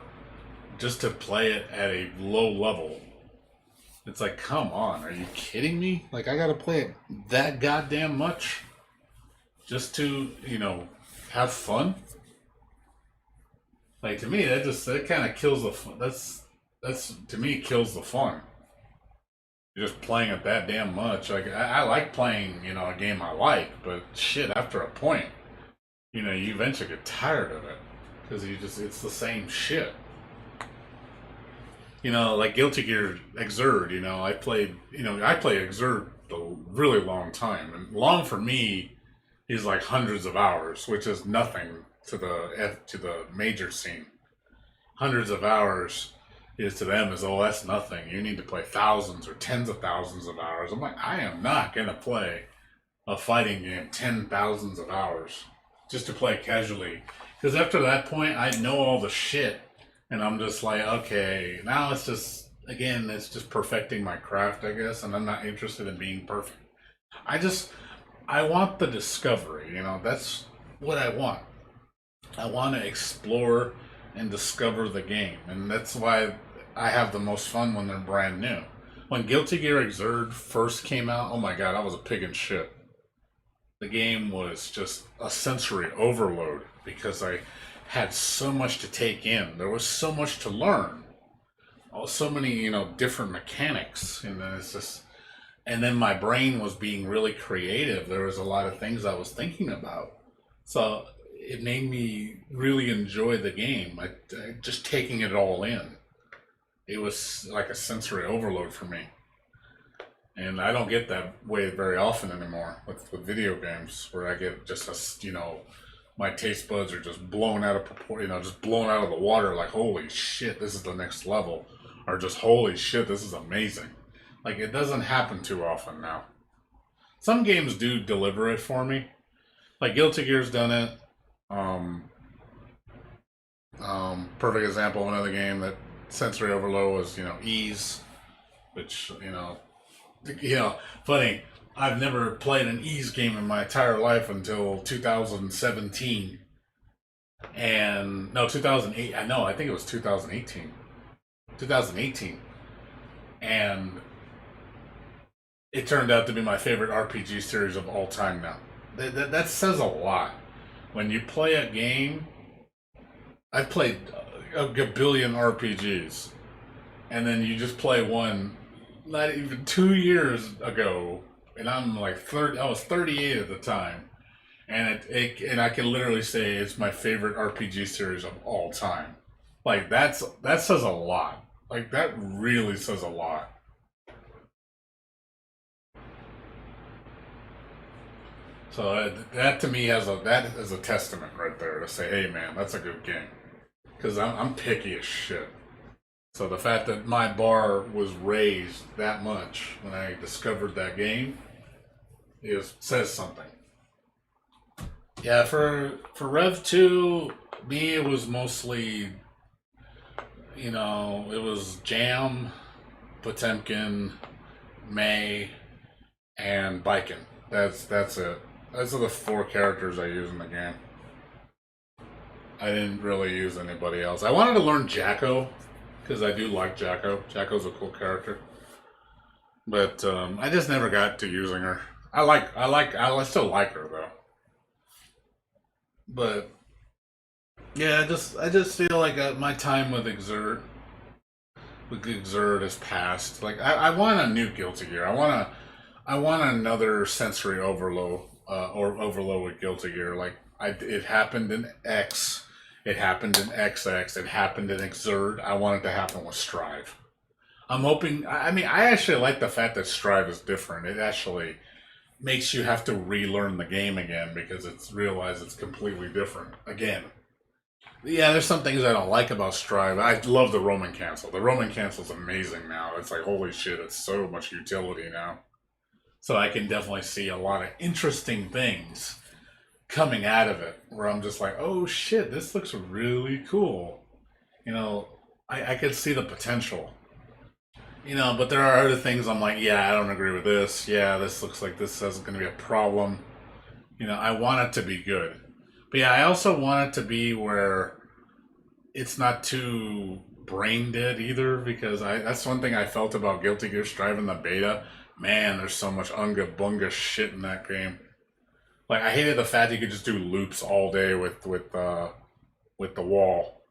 just to play it at a low level. It's like, come on, are you kidding me? I gotta play it that goddamn much just to, have fun? To me, that kind of kills the fun. That's to me kills the fun. You're just playing it that damn much. Like I like playing, a game I like, but shit, after a point, you eventually get tired of it because it's the same shit. Like Guilty Gear Xrd. I played Xrd a really long time, and long for me is like hundreds of hours, which is nothing to the major scene. Hundreds of hours is to them is, oh, that's nothing. You need to play thousands or tens of thousands of hours. I'm like, I am not gonna play a fighting game 10 thousands of hours just to play casually, because after that point I know all the shit, and I'm just like, okay, now it's just perfecting my craft, I guess, and I'm not interested in being perfect. I want the discovery, that's what I want. I want to explore and discover the game, and that's why I have the most fun when they're brand new. When Guilty Gear Xrd first came out, oh my god, I was a pig in shit. The game was just a sensory overload because I had so much to take in. There was so much to learn. Oh, so many, different mechanics, and then and then my brain was being really creative. There was a lot of things I was thinking about. So it made me really enjoy the game. Just taking it all in. It was like a sensory overload for me. And I don't get that way very often anymore with video games, where I get just my taste buds are just blown out of proportion, just blown out of the water, like, holy shit, this is the next level. Or just, holy shit, this is amazing. Like, it doesn't happen too often now. Some games do deliver it for me. Like, Guilty Gear's done it. Perfect example of another game that sensory overload was, Ease, which, funny. I've never played an Ease game in my entire life until 2017. And, no, 2008. I think it was 2018. 2018. And it turned out to be my favorite RPG series of all time now. That says a lot. When you play a game, I've played a billion RPGs, and then you just play one not even 2 years ago, and I'm like 30. I was 38 at the time, and and I can literally say it's my favorite RPG series of all time. Like that says a lot. Like that really says a lot. So that to me that is a testament right there to say, hey man, that's a good game. Because I'm picky as shit. So the fact that my bar was raised that much when I discovered that game says something. Yeah, for Rev 2, me it was mostly, it was Jam, Potemkin, May, and Biken. That's it. Those are the 4 characters I use in the game. I didn't really use anybody else. I wanted to learn Jacko, because I do like Jacko. Jacko's a cool character. But I just never got to using her. I still like her though. But yeah, I just feel like my time with Xrd has passed. Like I want a new Guilty Gear. I want another sensory overload or overload with Guilty Gear. Like it happened in X, it happened in XX, it happened in Xrd. I want it to happen with Strive. I'm hoping. I mean, I actually like the fact that Strive is different. It actually makes you have to relearn the game again because it's realized it's completely different again. Yeah, there's some things I don't like about Strive. I love the Roman cancel. The Roman cancel is amazing now. It's like, holy shit, it's so much utility now. So I can definitely see a lot of interesting things coming out of it where I'm just like, oh shit, this looks really cool. I could see the potential. But there are other things I'm like, yeah, I don't agree with this. Yeah, this looks like this is going to be a problem. I want it to be good. But yeah, I also want it to be where it's not too brain dead either, because that's one thing I felt about Guilty Gear Strive in the beta. Man, there's so much unga bunga shit in that game. Like, I hated the fact you could just do loops all day with the wall,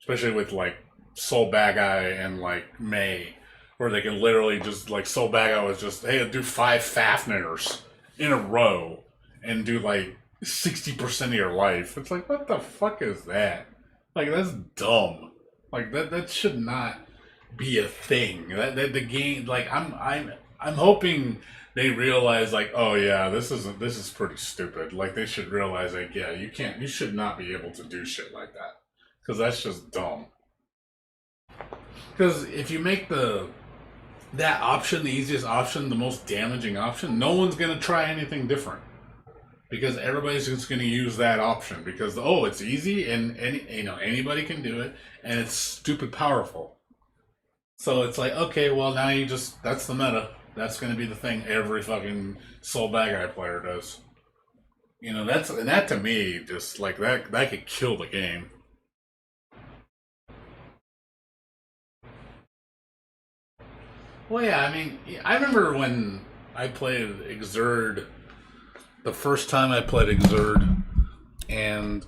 especially with like Soul Bad Guy and like May, where they can literally just like Soul Baga was just hey do 5 Fafners in a row and do like 60% of your life. It's like what the fuck is that? Like that's dumb. Like that should not be a thing. That the game like I'm hoping they realize like oh yeah this is pretty stupid. Like they should realize like yeah you should not be able to do shit like that because that's just dumb. Because if you make that option the easiest option, the most damaging option, no one's gonna try anything different because everybody's just gonna use that option because oh it's easy and anybody can do it and it's stupid powerful. So it's like okay well now you just that's the meta. That's gonna be the thing every fucking Soul Bagai player does. That to me just like that could kill the game. Well, yeah, I mean, I remember when I played Exurd, the first time I played Exurd, and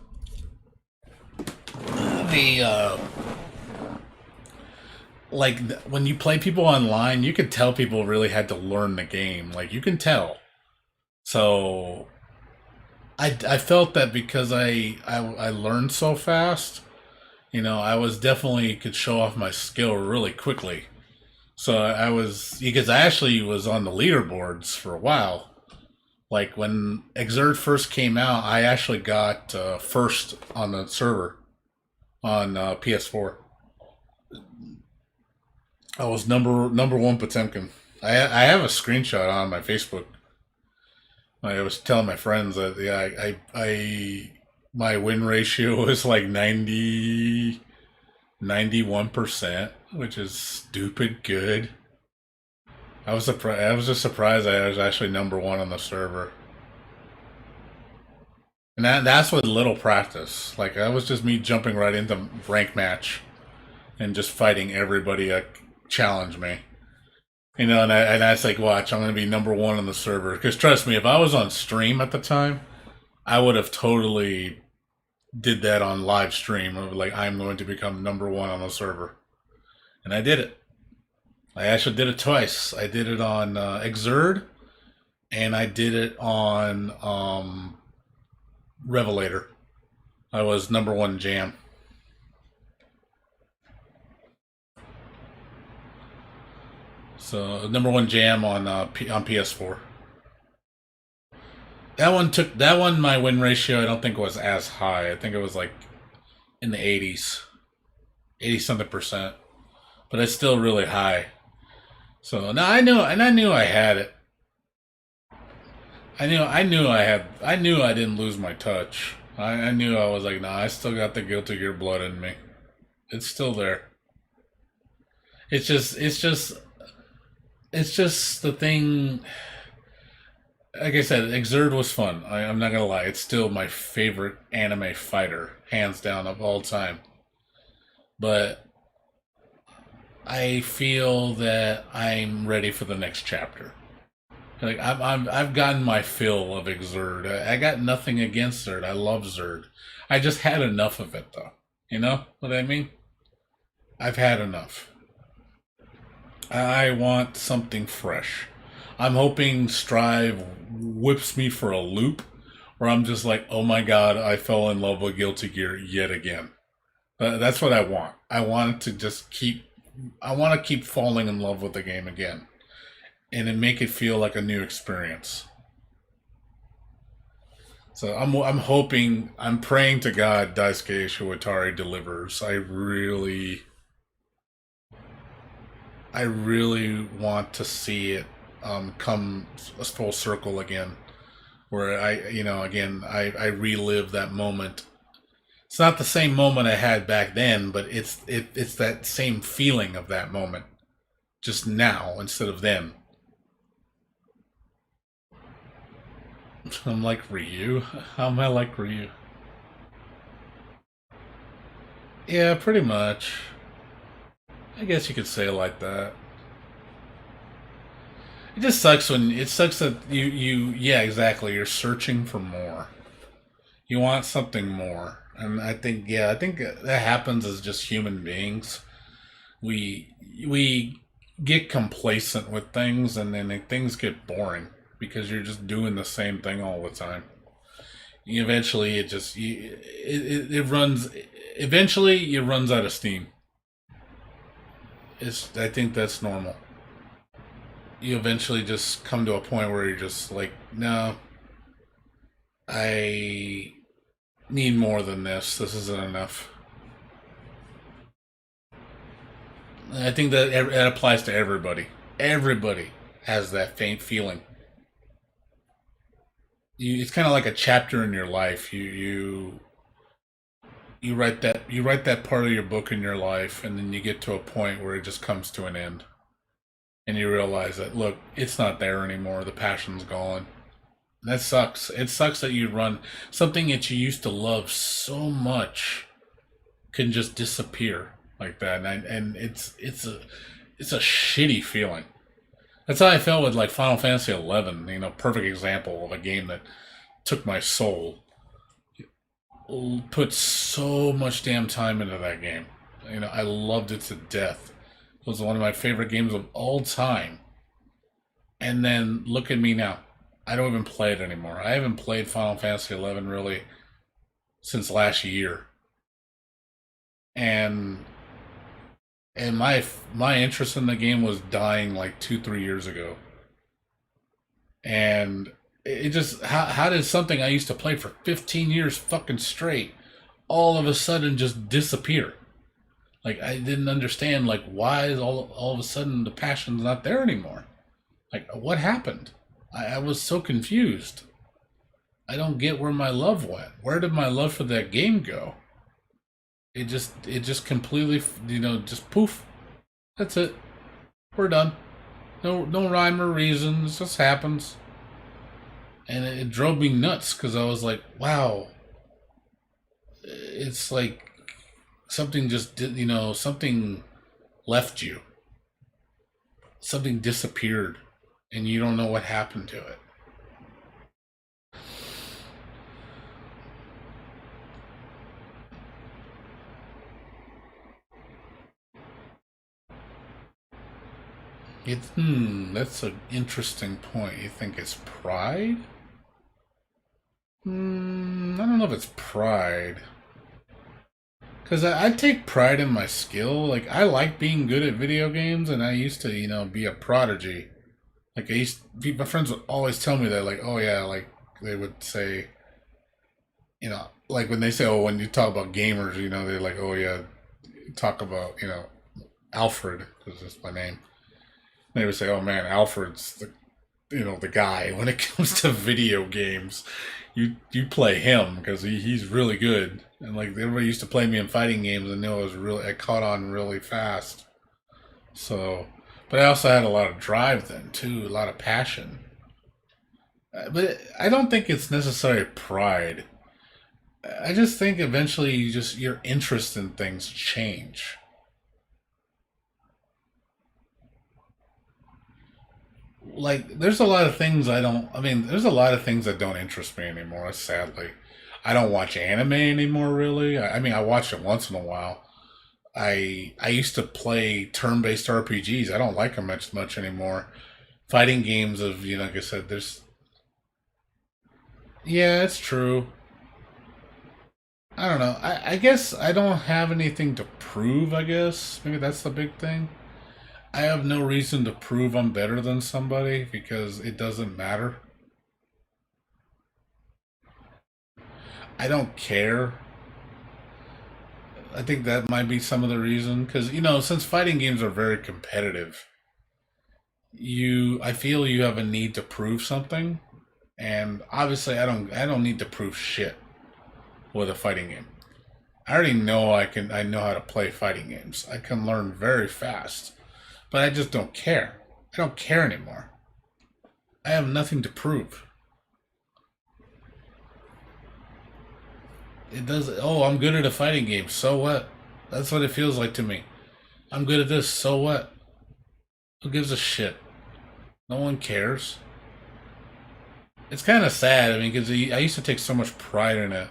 the, when you play people online, you could tell people really had to learn the game. Like, you can tell. So, I felt that because I learned so fast, I was definitely could show off my skill really quickly. So I was because I actually was on the leaderboards for a while. Like when Exurd first came out, I actually got first on the server on PS4. I was number one Potemkin. I have a screenshot on my Facebook. I was telling my friends that yeah I my win ratio was like 91%, which is stupid good. I was surprised. I was just surprised I was actually number one on the server, and that's with little practice. Like that was just me jumping right into rank match and just fighting everybody that challenged me. And that's like, watch, I'm gonna be number one on the server. Because trust me, if I was on stream at the time, I would have totally did that on live stream of like I'm going to become number one on the server, and I did it. I actually did it twice. I did it on Exurd, and I did it on Revelator. I was number one jam. So number one jam on PS4. That one. My win ratio I don't think was as high. I think it was like in the 80s, 80 something percent, but it's still really high. So now I knew I had it. I knew I didn't lose my touch. I knew I was like, nah, I still got the Guilty Gear blood in me. It's still there. It's just the thing. Like I said, Exurd was fun. I'm not gonna lie. It's still my favorite anime fighter, hands down, of all time. But I feel that I'm ready for the next chapter. Like I've gotten my fill of Exurd. I got nothing against Zerd. I love Zerd. I just had enough of it, though. You know what I mean? I've had enough. I want something fresh. I'm hoping Strive whips me for a loop where I'm just like, oh my god, I fell in love with Guilty Gear yet again. That's what I want. I want to keep falling in love with the game again. And then make it feel like a new experience. So I'm hoping, I'm praying to God Daisuke Ishiwatari delivers. I really want to see it come full circle again, where I relive that moment. It's not the same moment I had back then, but it's that same feeling of that moment, just now instead of then. I'm like Ryu. How am I like Ryu? Yeah, pretty much. I guess you could say it like that. It sucks that yeah, exactly, you're searching for more. You want something more. And I think that happens as just human beings. We get complacent with things, and then things get boring because you're just doing the same thing all the time. Eventually, it runs. Eventually, it runs out of steam. I think that's normal. You eventually just come to a point where you're just like, no, I need more than this. This isn't enough. I think that applies to everybody. Everybody has that faint feeling. It's kind of like a chapter in your life. You write that part of your book in your life, and then you get to a point where it just comes to an end, and you realize that, look, it's not there anymore. The passion's gone. And that sucks. It sucks that you run something that you used to love so much can just disappear like that, and it's a shitty feeling. That's how I felt with like Final Fantasy 11. You know, perfect example of a game that took my soul. Put so much damn time into that game. You know, I loved it to death. It was one of my favorite games of all time. And then look at me now. I don't even play it anymore. I haven't played Final Fantasy 11 really since last year. And my interest in the game was dying like 2-3 years ago. And it just how did something I used to play for 15 years fucking straight all of a sudden just disappear? Like, I didn't understand, like, why is all of a sudden the passion's not there anymore? Like, what happened? I was so confused. I don't get where my love went. Where did my love for that game go? It just completely, just poof. That's it. We're done. No rhyme or reason. It just happens. And it drove me nuts because I was like, wow. It's like something just did, something left you. Something disappeared and you don't know what happened to it. That's an interesting point. You think it's pride? I don't know if it's pride. Because I take pride in my skill. Like, I like being good at video games, and I used to, be a prodigy. Like, my friends would always tell me that, like, oh yeah, like, they would say, like when they say, oh, when you talk about gamers, they're like, oh yeah, talk about, Alfred, because that's my name. They would say, "Oh man, Alfred's the guy when it comes to video games. You play him because he's really good." And like everybody used to play me in fighting games, and I caught on really fast. So, but I also had a lot of drive then too, a lot of passion. But I don't think it's necessarily pride. I just think eventually your interest in things change. Like, there's a lot of things there's a lot of things that don't interest me anymore, sadly. I don't watch anime anymore, really. I watch it once in a while. I used to play turn-based RPGs. I don't like them much anymore. Fighting games like I said, yeah, it's true. I don't know. I guess I don't have anything to prove, I guess. Maybe that's the big thing. I have no reason to prove I'm better than somebody because it doesn't matter. I don't care. I think that might be some of the reason because since fighting games are very competitive, I feel you have a need to prove something, and obviously I don't need to prove shit with a fighting game. I already know I know how to play fighting games. I can learn very fast. But I just don't care. I don't care anymore. I have nothing to prove. It does. Oh, I'm good at a fighting game. So what? That's what it feels like to me. I'm good at this. So what? Who gives a shit? No one cares. It's kind of sad. Because I used to take so much pride in it,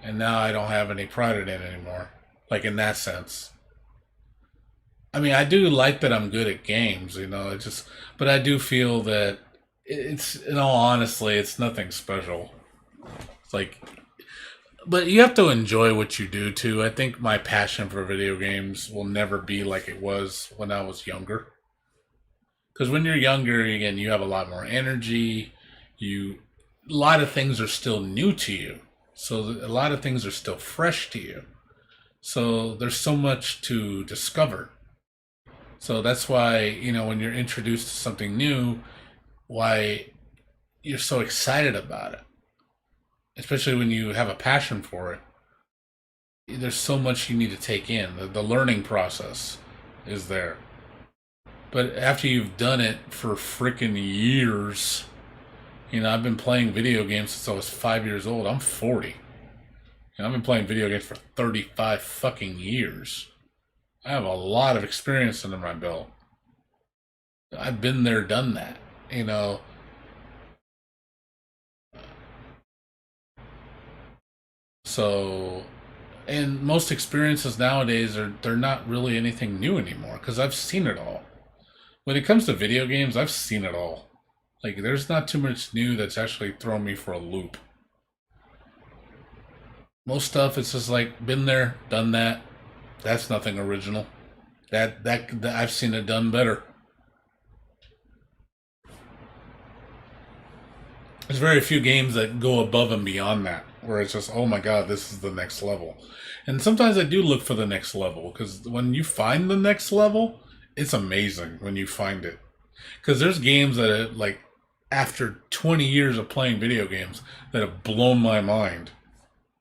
and now I don't have any pride in it anymore. Like in that sense. I mean, I do like that I'm good at games, but I do feel that it's, in all honestly, it's nothing special. It's like, but you have to enjoy what you do too. I think my passion for video games will never be like it was when I was younger. Because when you're younger, again, you have a lot more energy. A lot of things are still new to you. So a lot of things are still fresh to you. So there's so much to discover. So that's why, when you're introduced to something new, why you're so excited about it, especially when you have a passion for it. There's so much you need to take in. The learning process is there. But after you've done it for freaking years, I've been playing video games since I was 5 years old. I'm 40. And I've been playing video games for 35 fucking years. I have a lot of experience under my belt. I've been there, done that. You know, so and most experiences nowadays they're not really anything new anymore because I've seen it all. When it comes to video games, I've seen it all. Like there's not too much new that's actually thrown me for a loop. Most stuff it's just like been there, done that. That's nothing original. That I've seen it done better. There's very few games that go above and beyond that, where it's just, oh my god, this is the next level. And sometimes I do look for the next level, because when you find the next level, it's amazing when you find it. Because there's games that, like, after 20 years of playing video games, that have blown my mind.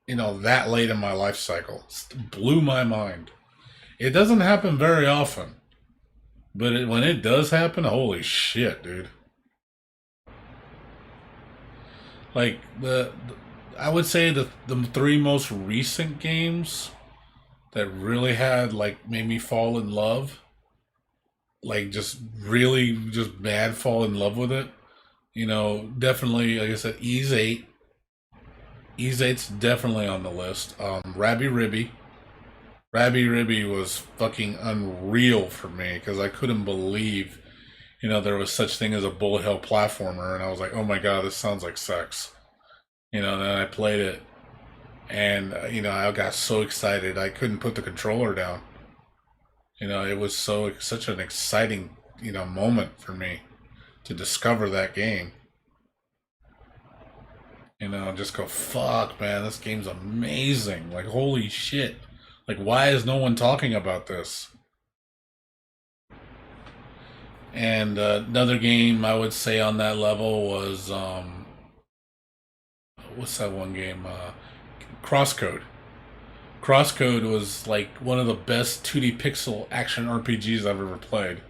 That late in my life cycle. It blew my mind. It doesn't happen very often. But when it does happen, holy shit, dude. Like I would say the three most recent games that really had like made me fall in love, like just really just bad fall in love with it. Definitely like I said, Ease 8. Ease 8's definitely on the list. Rabby Ribby. Rabby Ribby was fucking unreal for me because I couldn't believe there was such thing as a bullet hell platformer, and I was like, oh my god, this sounds like sex. And then I played it, and I got so excited I couldn't put the controller down. It was such an exciting moment for me to discover that game. Just go, fuck, man, this game's amazing. Like, holy shit. Like, why is no one talking about this? And another game I would say on that level was what's that one game? Crosscode. Crosscode was like one of the best 2D pixel action RPGs I've ever played.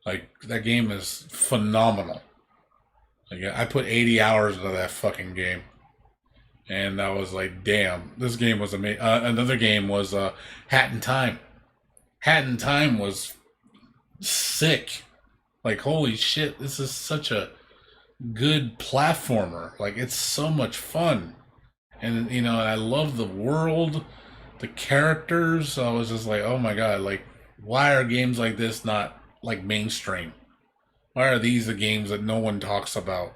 Like that game is phenomenal. Like I put 80 hours into that fucking game, and I was like, damn, this game was amazing. Another game was Hat in Time. Hat in Time was sick. Like, holy shit, this is such a good platformer. Like, it's so much fun. And, and I love the world, the characters. I was just like, oh my god, like, why are games like this not, like, mainstream? Why are these the games that no one talks about?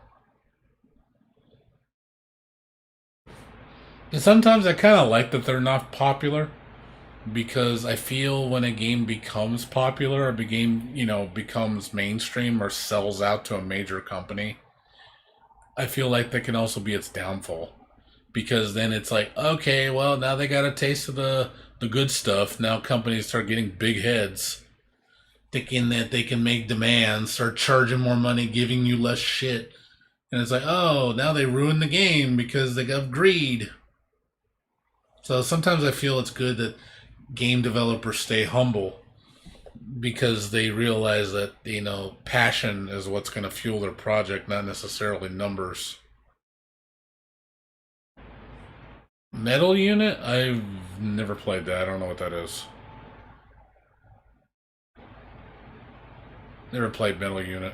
And sometimes I kind of like that they're not popular because I feel when a game becomes popular or a game, becomes mainstream or sells out to a major company, I feel like that can also be its downfall. Because then it's like, okay, well, now they got a taste of the good stuff. Now companies start getting big heads, thinking that they can make demands, start charging more money, giving you less shit. And it's like, oh, now they ruined the game because they got greed. So sometimes I feel it's good that game developers stay humble because they realize that passion is what's going to fuel their project, not necessarily numbers. Metal Unit, I've never played that. I don't know what that is. Never played Metal Unit.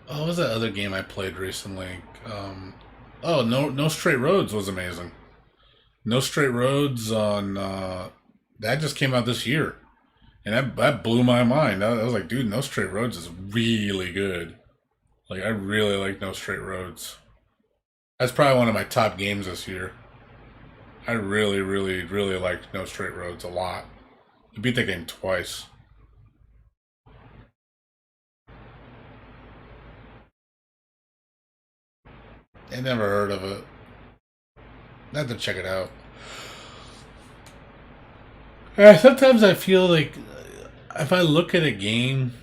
Oh, what was that other game I played recently? Oh, no straight roads was amazing. No straight roads on that just came out this year, and that blew my mind. I was like, dude, no straight roads is really good. Like I really like no straight roads. That's probably one of my top games this year. I really, really, really liked No Straight Roads a lot. I beat that game twice. I never heard of it. I have to check it out. Sometimes I feel like if I look at a game,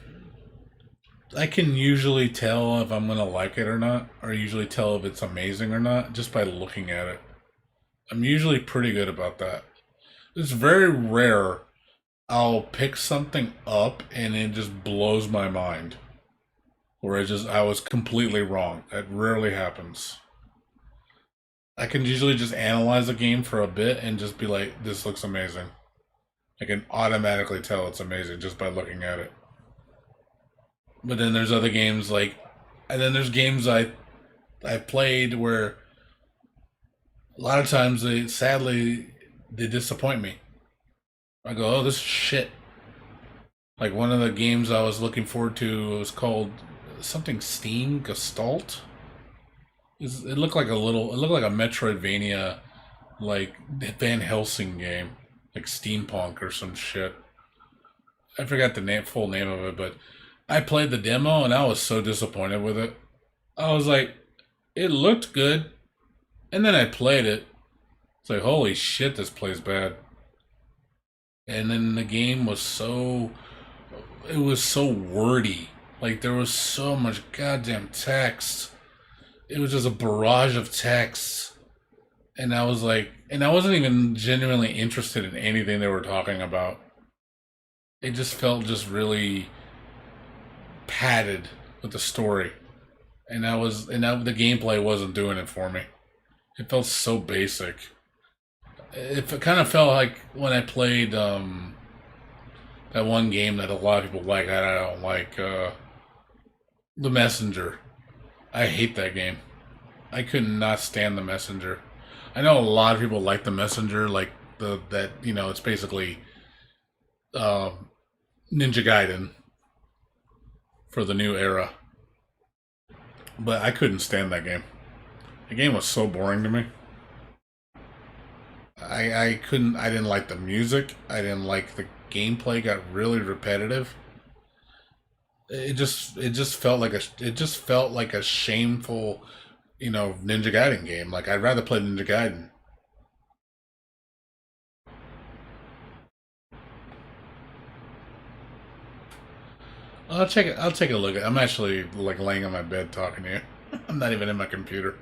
I can usually tell if I'm gonna like it or not, or usually tell if it's amazing or not just by looking at it. I'm usually pretty good about that. It's very rare I'll pick something up and it just blows my mind. Or I was completely wrong. That rarely happens. I can usually just analyze a game for a bit and just be like, this looks amazing. I can automatically tell it's amazing just by looking at it. But then there's other games like, and then there's games I've played where a lot of times they disappoint me. I go, oh, this is shit. Like one of the games I was looking forward to was called something Steam Gestalt. It looked like a Metroidvania, like Van Helsing game, like steampunk or some shit. I forgot the full name of it, but I played the demo and I was so disappointed with it. I was like, it looked good, and then I played it. It's like, holy shit, this plays bad. And then the game it was so wordy. Like there was so much goddamn text. It was just a barrage of text. And I was like, and I wasn't even genuinely interested in anything they were talking about. It just felt just really padded with the story. And the gameplay wasn't doing it for me. It felt so basic. It kind of felt like when I played that one game that a lot of people like. I don't like The Messenger. I hate that game. I could not stand The Messenger. I know a lot of people like The Messenger, like it's basically Ninja Gaiden for the new era. But I couldn't stand that game. The game was so boring to me. I couldn't. I didn't like the music. I didn't like the gameplay. Got really repetitive. It just felt like a shameful, Ninja Gaiden game. Like I'd rather play Ninja Gaiden. I'll check it. I'll take a look at. I'm actually like laying on my bed talking to you. I'm not even in my computer.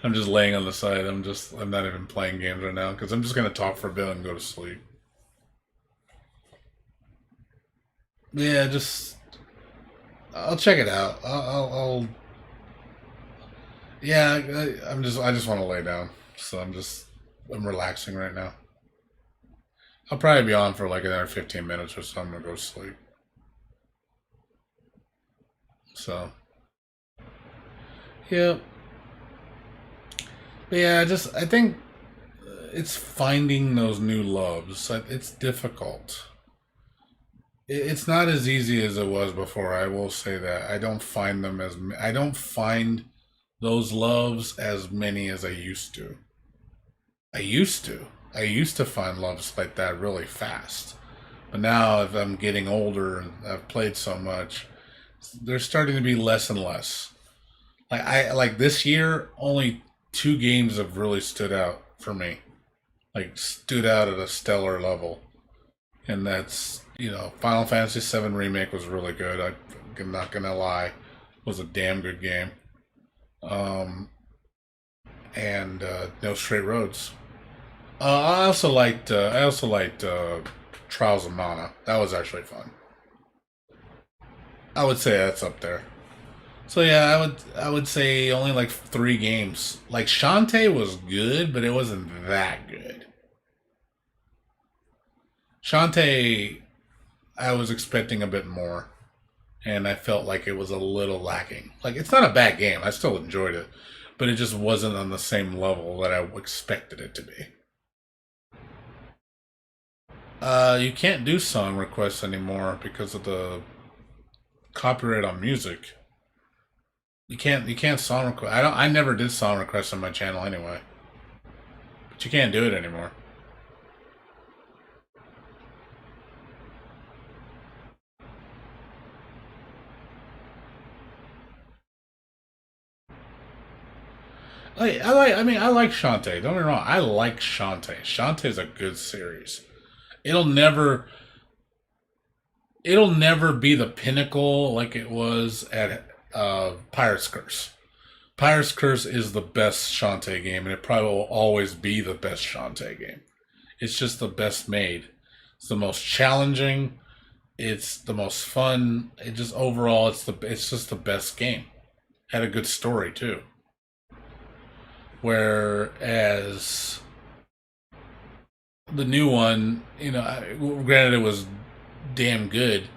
I'm just laying on the side. I'm not even playing games right now because I'm just gonna talk for a bit and go to sleep. Yeah, just I'll check it out. Yeah. I just want to lay down. So I'm relaxing right now. I'll probably be on for like another 15 minutes or so. I'm gonna go to sleep. So yeah, but yeah. I think it's finding those new loves. It's difficult. It's not as easy as it was before. I will say that I don't find those loves as many as I used to. I used to. I used to find loves like that really fast. But now, if I'm getting older and I've played so much, there's starting to be less and less. Like this year, only two games have really stood out for me. Like stood out at a stellar level, and that's Final Fantasy VII Remake was really good. I'm not gonna lie, it was a damn good game. Um, and No Straight Roads. I also liked Trials of Mana. That was actually fun. I would say that's up there. So yeah, I would say only like three games. Like Shantae was good, but it wasn't that good. Shantae, I was expecting a bit more, and I felt like it was a little lacking. Like it's not a bad game. I still enjoyed it, but it just wasn't on the same level that I expected it to be. You can't do song requests anymore because of the copyright on music. You can't song request. I never did song requests on my channel anyway. But you can't do it anymore. I like Shantae. Don't get me wrong. I like Shantae. Shantae's a good series. It'll never be the pinnacle like it was at Pirate's Curse. Pirate's Curse is the best Shantae game, and it probably will always be the best Shantae game. It's just the best made. It's the most challenging. It's the most fun. It just overall, it's just the best game. Had a good story too. Whereas the new one, granted it was damn good.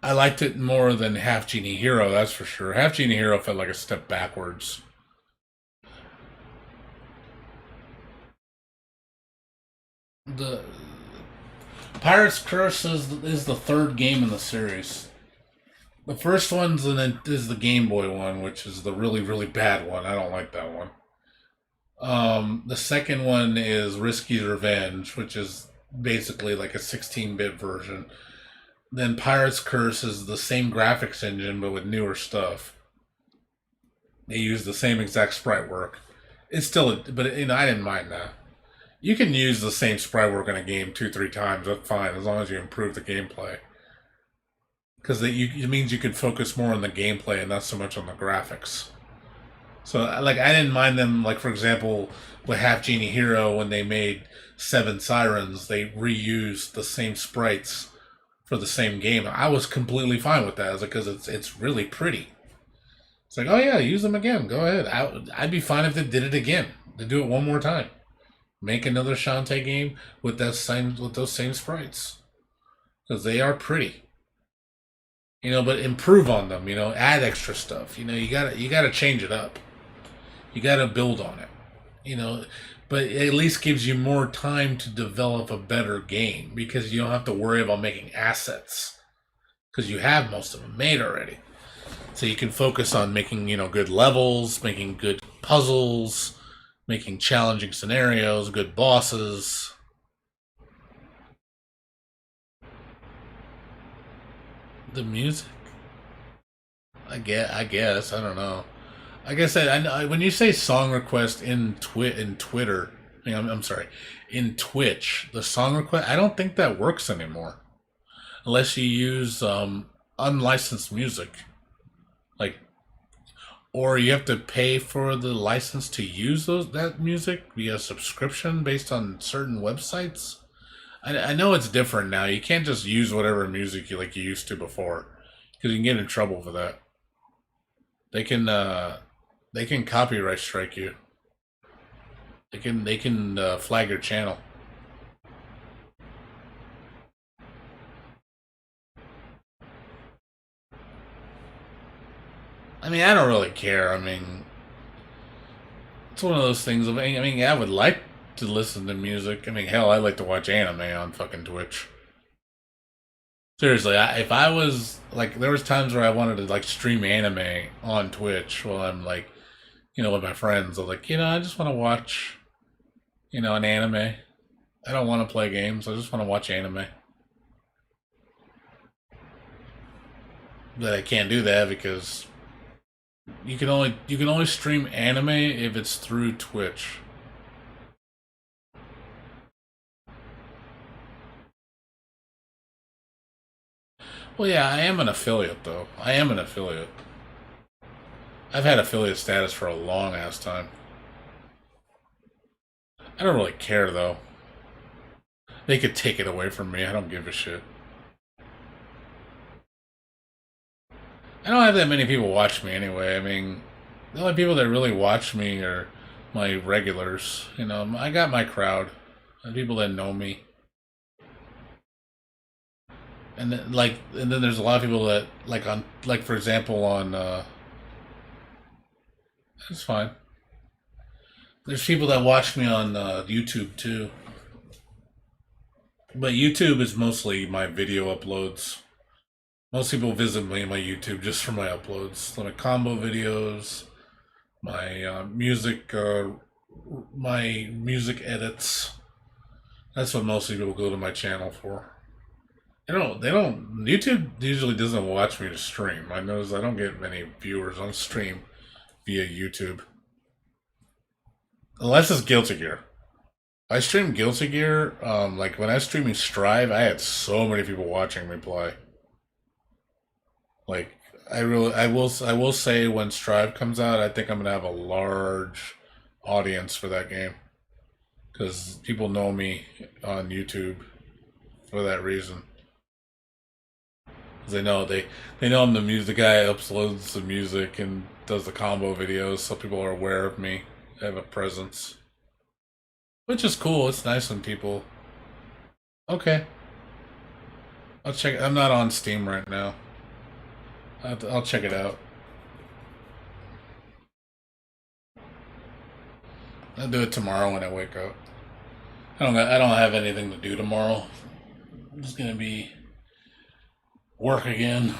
I liked it more than Half Genie Hero, that's for sure. Half Genie Hero felt like a step backwards. The Pirate's Curse is the third game in the series. The first is the Game Boy one, which is the really, really bad one. I don't like that one. The second one is Risky's Revenge, which is basically like a 16-bit version. Then Pirate's Curse is the same graphics engine, but with newer stuff. They use the same exact sprite work. It's still, but I didn't mind that. You can use the same sprite work in a game 2-3 times. That's fine, as long as you improve the gameplay. Because it means you can focus more on the gameplay and not so much on the graphics. So, I didn't mind them, for example, with Half Genie Hero, when they made Seven Sirens, they reused the same sprites for the same game. I was completely fine with that, because it's really pretty. It's like, oh yeah, use them again. Go ahead. I'd be fine if they did it again. They do it one more time. Make another Shantae game with those same sprites, because they are pretty. But improve on them. Add extra stuff. You gotta change it up. You got to build on it, but it at least gives you more time to develop a better game, because you don't have to worry about making assets, because you have most of them made already. So you can focus on making, good levels, making good puzzles, making challenging scenarios, good bosses. The music? I guess. I don't know. Like I said, when you say song request in Twitter, I'm sorry, in Twitch, the song request, I don't think that works anymore, unless you use unlicensed music, or you have to pay for the license to use that music via subscription based on certain websites. I know it's different now. You can't just use whatever music you used to before, because you can get in trouble for that. They can copyright strike you. They can flag your channel. I don't really care. It's one of those things. I would like to listen to music. Hell, I like to watch anime on fucking Twitch. Seriously, if I was there was times where I wanted to stream anime on Twitch while I'm with my friends. I'm I just want to watch, an anime. I don't want to play games. I just want to watch anime. But I can't do that because you can only stream anime if it's through Twitch. Well, yeah, I am an affiliate, though. I am an affiliate. I've had affiliate status for a long ass time. I don't really care, though. They could take it away from me. I don't give a shit. I don't have that many people watch me anyway. The only people that really watch me are my regulars. I got my crowd. The people that know me. And then there's a lot of people that for example on it's fine. There's people that watch me on YouTube too, but YouTube is mostly my video uploads. Most people visit me on my YouTube just for my uploads, so my combo videos, my my music edits. That's what most people go to my channel for. They don't. YouTube usually doesn't watch me to stream. I notice I don't get many viewers on stream via YouTube, unless it's Guilty Gear. I stream Guilty Gear. Like when I was streaming Strive, I had so many people watching me play. Like I will say when Strive comes out, I think I'm gonna have a large audience for that game because people know me on YouTube for that reason. 'Cause they know I'm the guy who uploads the music and does the combo videos, so people are aware of me. I have a presence, which is cool. It's nice when people. Okay, I'll check. I'm not on Steam right now. I'll check it out. I'll do it tomorrow when I wake up. I don't have anything to do tomorrow. I'm just gonna be work again.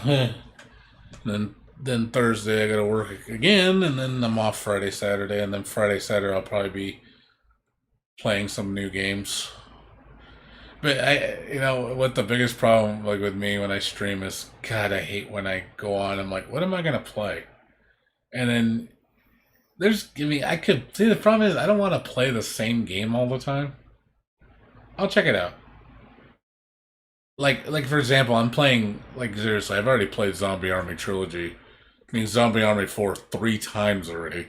then Thursday I gotta work again, and then I'm off Friday, Saturday, and then Friday, Saturday I'll probably be playing some new games. But what the biggest problem like with me when I stream is, God, I hate when I go on. I'm like, what am I gonna play? And then I could see the problem is I don't want to play the same game all the time. I'll check it out. Like for example, I'm playing like seriously. I've already played Zombie Army Trilogy. I mean Zombie Army 4 3 times already.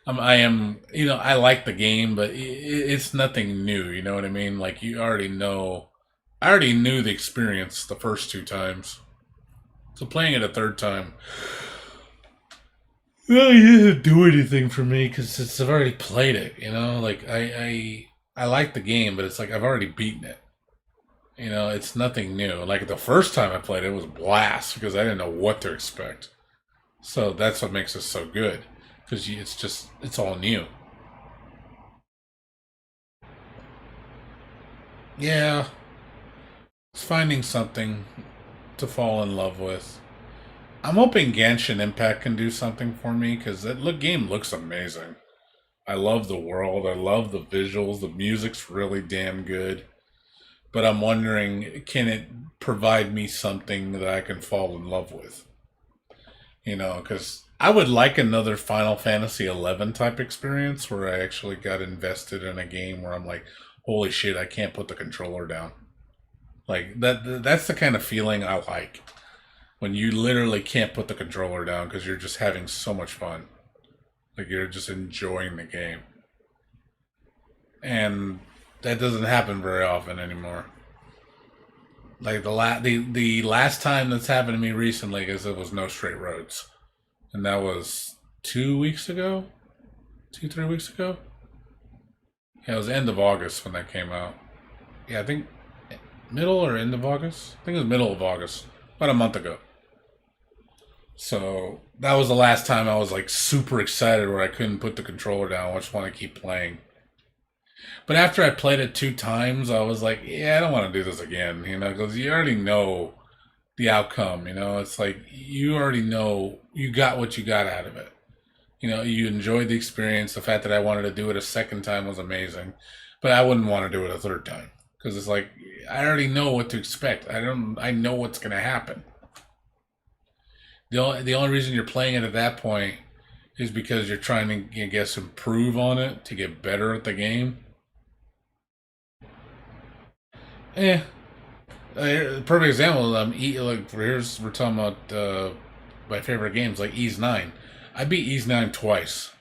I am, I like the game, but it's nothing new. You know what I mean? Like you already know. I already knew the experience the first 2 times, so playing it a third time, well, it doesn't do anything for me because I've already played it. Like I like the game, but it's like I've already beaten it. It's nothing new. Like the first time I played it, it was a blast because I didn't know what to expect. So that's what makes it so good because it's all new. Yeah, it's finding something to fall in love with. I'm hoping Genshin Impact can do something for me because game looks amazing. I love the world. I love the visuals. The music's really damn good. But I'm wondering, can it provide me something that I can fall in love with? Because I would like another Final Fantasy 11 type experience where I actually got invested in a game where I'm like, holy shit, I can't put the controller down. Like that's the kind of feeling I like. When you literally can't put the controller down because you're just having so much fun. Like you're just enjoying the game. And that doesn't happen very often anymore. Like the last time that's happened to me recently is it was No Straight Roads. And that was 2 weeks ago? 3 weeks ago? Yeah, it was the end of August when that came out. Yeah, I think middle or end of August? I think it was middle of August. About a month ago. So that was the last time I was like super excited where I couldn't put the controller down. I just want to keep playing. But after I played it 2 times, I was like, yeah, I don't want to do this again, because you already know the outcome, It's like you already know you got what you got out of it. You enjoyed the experience. The fact that I wanted to do it a second time was amazing. But I wouldn't want to do it a third time because it's like I already know what to expect. I know what's going to happen. The only reason you're playing it at that point is because you're trying to, I guess, improve on it to get better at the game. Perfect example. We're talking about my favorite games like Ys 9. I beat Ys 9 twice.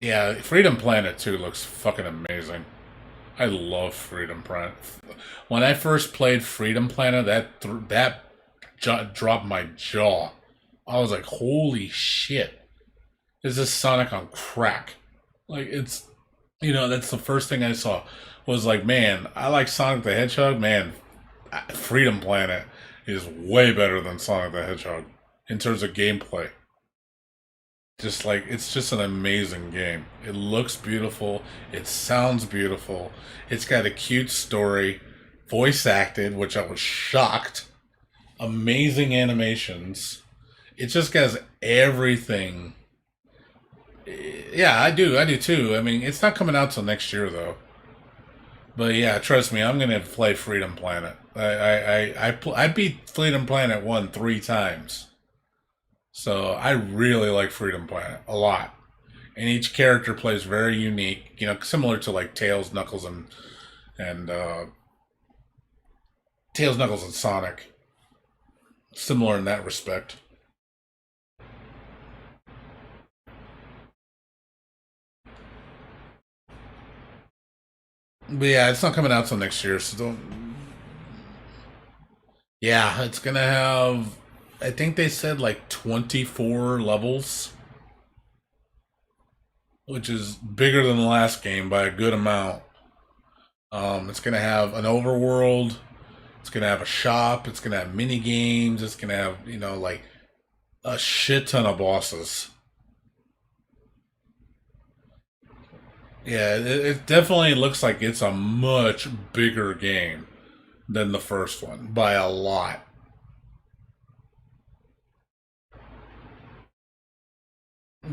Yeah, Freedom Planet 2 looks fucking amazing. I love Freedom Planet. When I first played Freedom Planet, that dropped my jaw. I was like, holy shit. Is this Sonic on crack? Like, that's the first thing I saw. Was like, man, I like Sonic the Hedgehog. Man, Freedom Planet is way better than Sonic the Hedgehog in terms of gameplay. Just like it's just an amazing game. It looks beautiful. It sounds beautiful. It's got a cute story, voice acted, which I was shocked. Amazing animations. It just has everything. Yeah, I do too. I mean, it's not coming out till next year though. But yeah, trust me, I'm gonna play Freedom Planet. I beat Freedom Planet 1 3 times. So I really like Freedom Planet a lot. And each character plays very unique, you know, similar to like Tails, Knuckles, and Tails, Knuckles, and Sonic. Similar in that respect. But yeah, it's not coming out till next year, so don't. Yeah, it's gonna have. I think they said like 24 levels, which is bigger than the last game by a good amount. It's gonna have an overworld. It's gonna have a shop. It's gonna have mini games. It's gonna have like a shit ton of bosses. Yeah, it definitely looks like it's a much bigger game than the first one by a lot.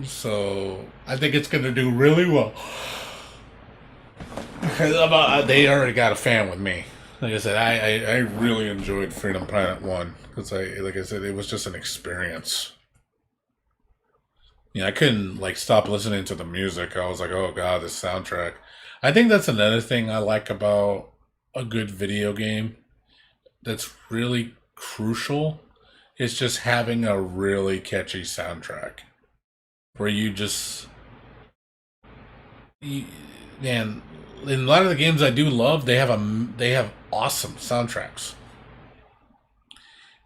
So I think it's gonna do really well. Because they already got a fan with me. Like I said, I really enjoyed Freedom Planet 1 because like I said, it was just an experience. I couldn't like stop listening to the music. I was like, oh god, this soundtrack. I think that's another thing I like about a good video game that's really crucial. Is just having a really catchy soundtrack where you just you, man, in a lot of the games I do love, they have awesome soundtracks.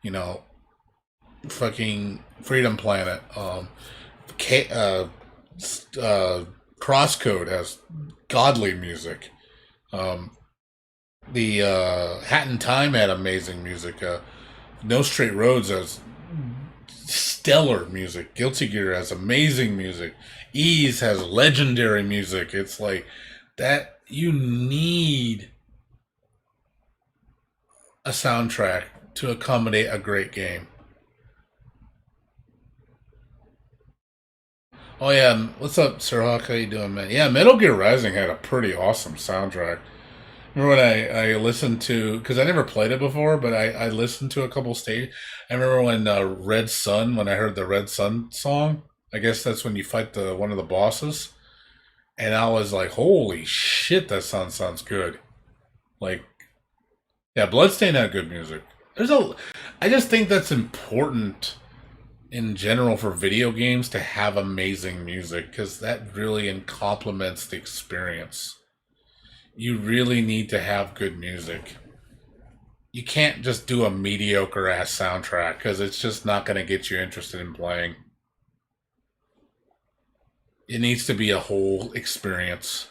You know, fucking Freedom Planet. K, Crosscode has godly music. Um, the Hat in Time had amazing music. No Straight Roads has stellar music. Guilty Gear has amazing music. Ease has legendary music. It's like that you need a soundtrack to accommodate a great game. Oh yeah, what's up, Sir Hawk? How you doing, man? Yeah, Metal Gear Rising had a pretty awesome soundtrack. Remember when I listened to because I never played it before, but I listened to a couple stage. I remember when Red Sun when I heard the Red Sun song. I guess that's when you fight the one of the bosses, and I was like, "Holy shit, that sounds good!" Like, yeah, Bloodstain had good music. I just think that's important in general for video games to have amazing music because that really complements the experience. You really need to have good music. You can't just do a mediocre ass soundtrack because it's just not going to get you interested in playing. It needs to be a whole experience.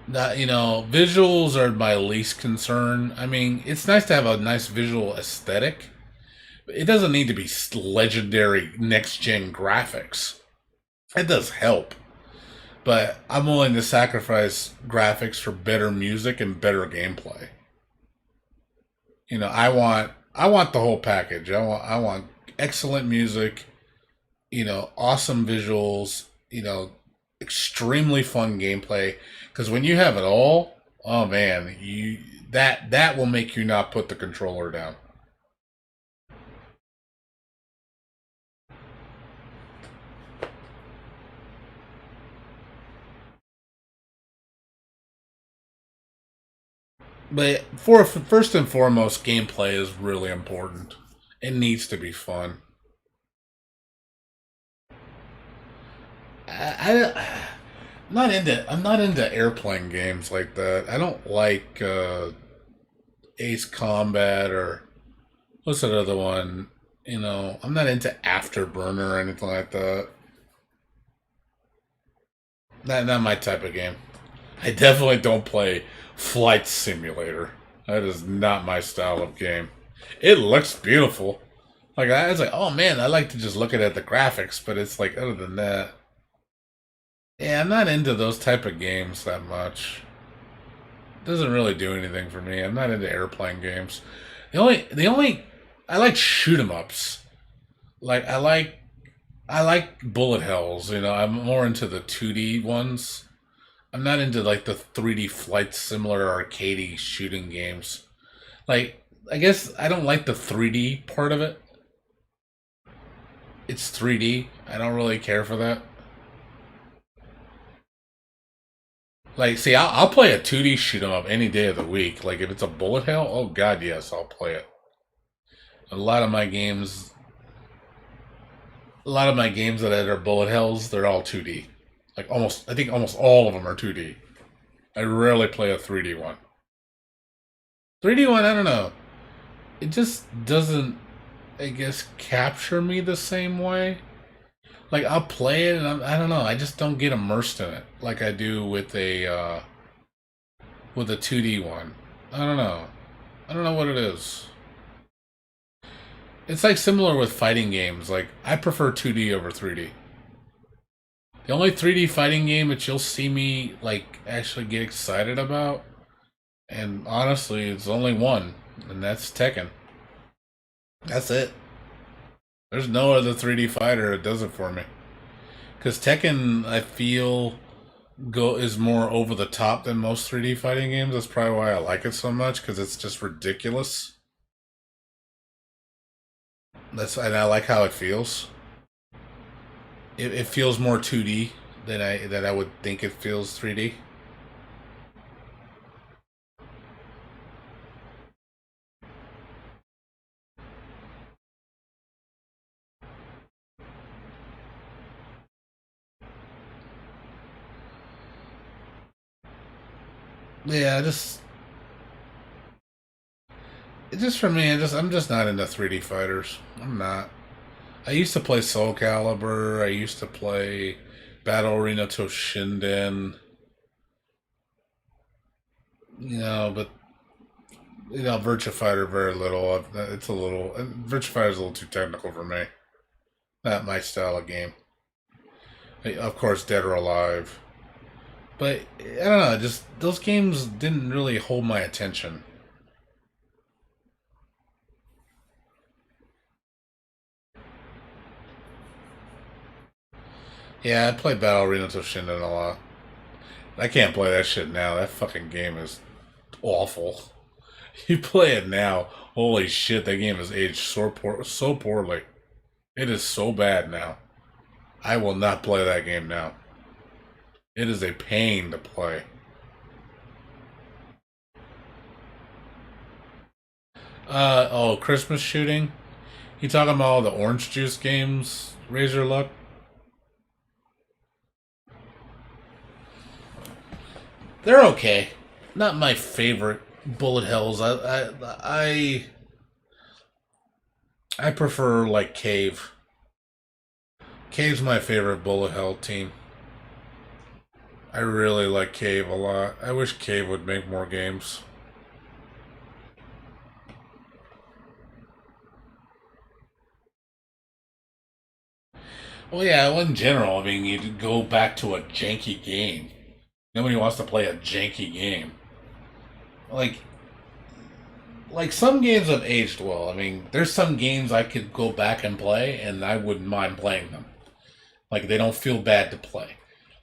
That visuals are my least concern. I mean, it's nice to have a nice visual aesthetic. But it doesn't need to be legendary next gen graphics. It does help, but I'm willing to sacrifice graphics for better music and better gameplay. I want the whole package. I want excellent music, awesome visuals, extremely fun gameplay. Because when you have it all, oh man, you that will make you not put the controller down. But for first and foremost, gameplay is really important. It needs to be fun. I'm not into airplane games like that. I don't like Ace Combat or what's that other one? I'm not into Afterburner or anything like that. Not my type of game. I definitely don't play Flight Simulator. That is not my style of game. It looks beautiful, Like I was like, oh man, I like to just look at the graphics, but it's like other than that, yeah, I'm not into those type of games that much. Doesn't really do anything for me. I'm not into airplane games. The only I like shoot 'em ups. Like I like bullet hells. You know, I'm more into the 2D ones. I'm not into like the 3D flight similar arcadey shooting games. Like I guess I don't like the 3D part of it. It's 3D. I don't really care for that. Like, see, I'll play a 2D shoot 'em up any day of the week. Like, if it's a bullet hell, oh god, yes, I'll play it. A lot of my games, a lot of my games that are bullet hells, they're all 2D. Like almost, I think almost all of them are 2D. I rarely play a 3D one. 3D one, I don't know. It just doesn't, I guess, capture me the same way. Like I'll play it, and I don't know. I just don't get immersed in it like I do with a 2D one. I don't know. I don't know what it is. It's like similar with fighting games. Like I prefer 2D over 3D. The only 3D fighting game that you'll see me like actually get excited about, and honestly, it's only one, and that's Tekken. That's it. There's no other 3D fighter that does it for me. Because Tekken, I feel, go is more over the top than most 3D fighting games. That's probably why I like it so much, because it's just ridiculous. And I like how it feels. It feels more 2D than I would think it feels 3D. Yeah, just for me, I'm just not into 3D fighters. I'm not. I used to play Soul Calibur. I used to play Battle Arena Toshinden. But Virtua Fighter very little. It's a little Virtua Fighter's a little too technical for me. Not my style of game. Of course, Dead or Alive. But I don't know. Just those games didn't really hold my attention. Yeah, I played Battle Arena Toshinden a lot. I can't play that shit now. That fucking game is awful. You play it now, holy shit, that game has aged so poorly. It is so bad now. I will not play that game now. It is a pain to play. Oh, Christmas shooting? You talking about all the orange juice games, Razor Luck? They're okay. Not my favorite bullet hells. I prefer like Cave. Cave's my favorite bullet hell team. I really like Cave a lot. I wish Cave would make more games. Well, yeah, well, in general, I mean, you go back to a janky game. Nobody wants to play a janky game. Like, like some games have aged well. I mean, there's some games I could go back and play, and I wouldn't mind playing them. Like, they don't feel bad to play.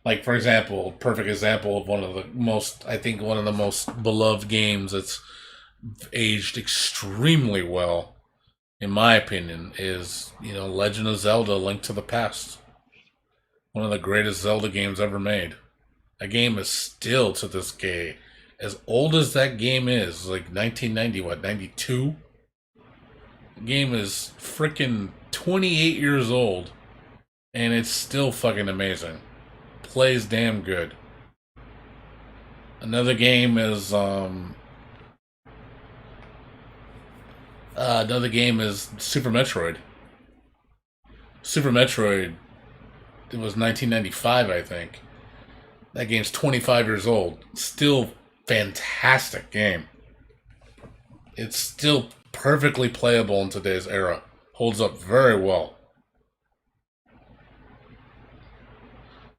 Like, for example, perfect example of I think one of the most beloved games that's aged extremely well, in my opinion, is, Legend of Zelda: Link to the Past. One of the greatest Zelda games ever made. That game is still to this day, as old as that game is, like 1990, what, 92? The game is freaking 28 years old, and it's still fucking amazing. Plays damn good. Another game is Super Metroid. Super Metroid, it was 1995, I think. That game's 25 years old. Still fantastic game. It's still perfectly playable in today's era. Holds up very well.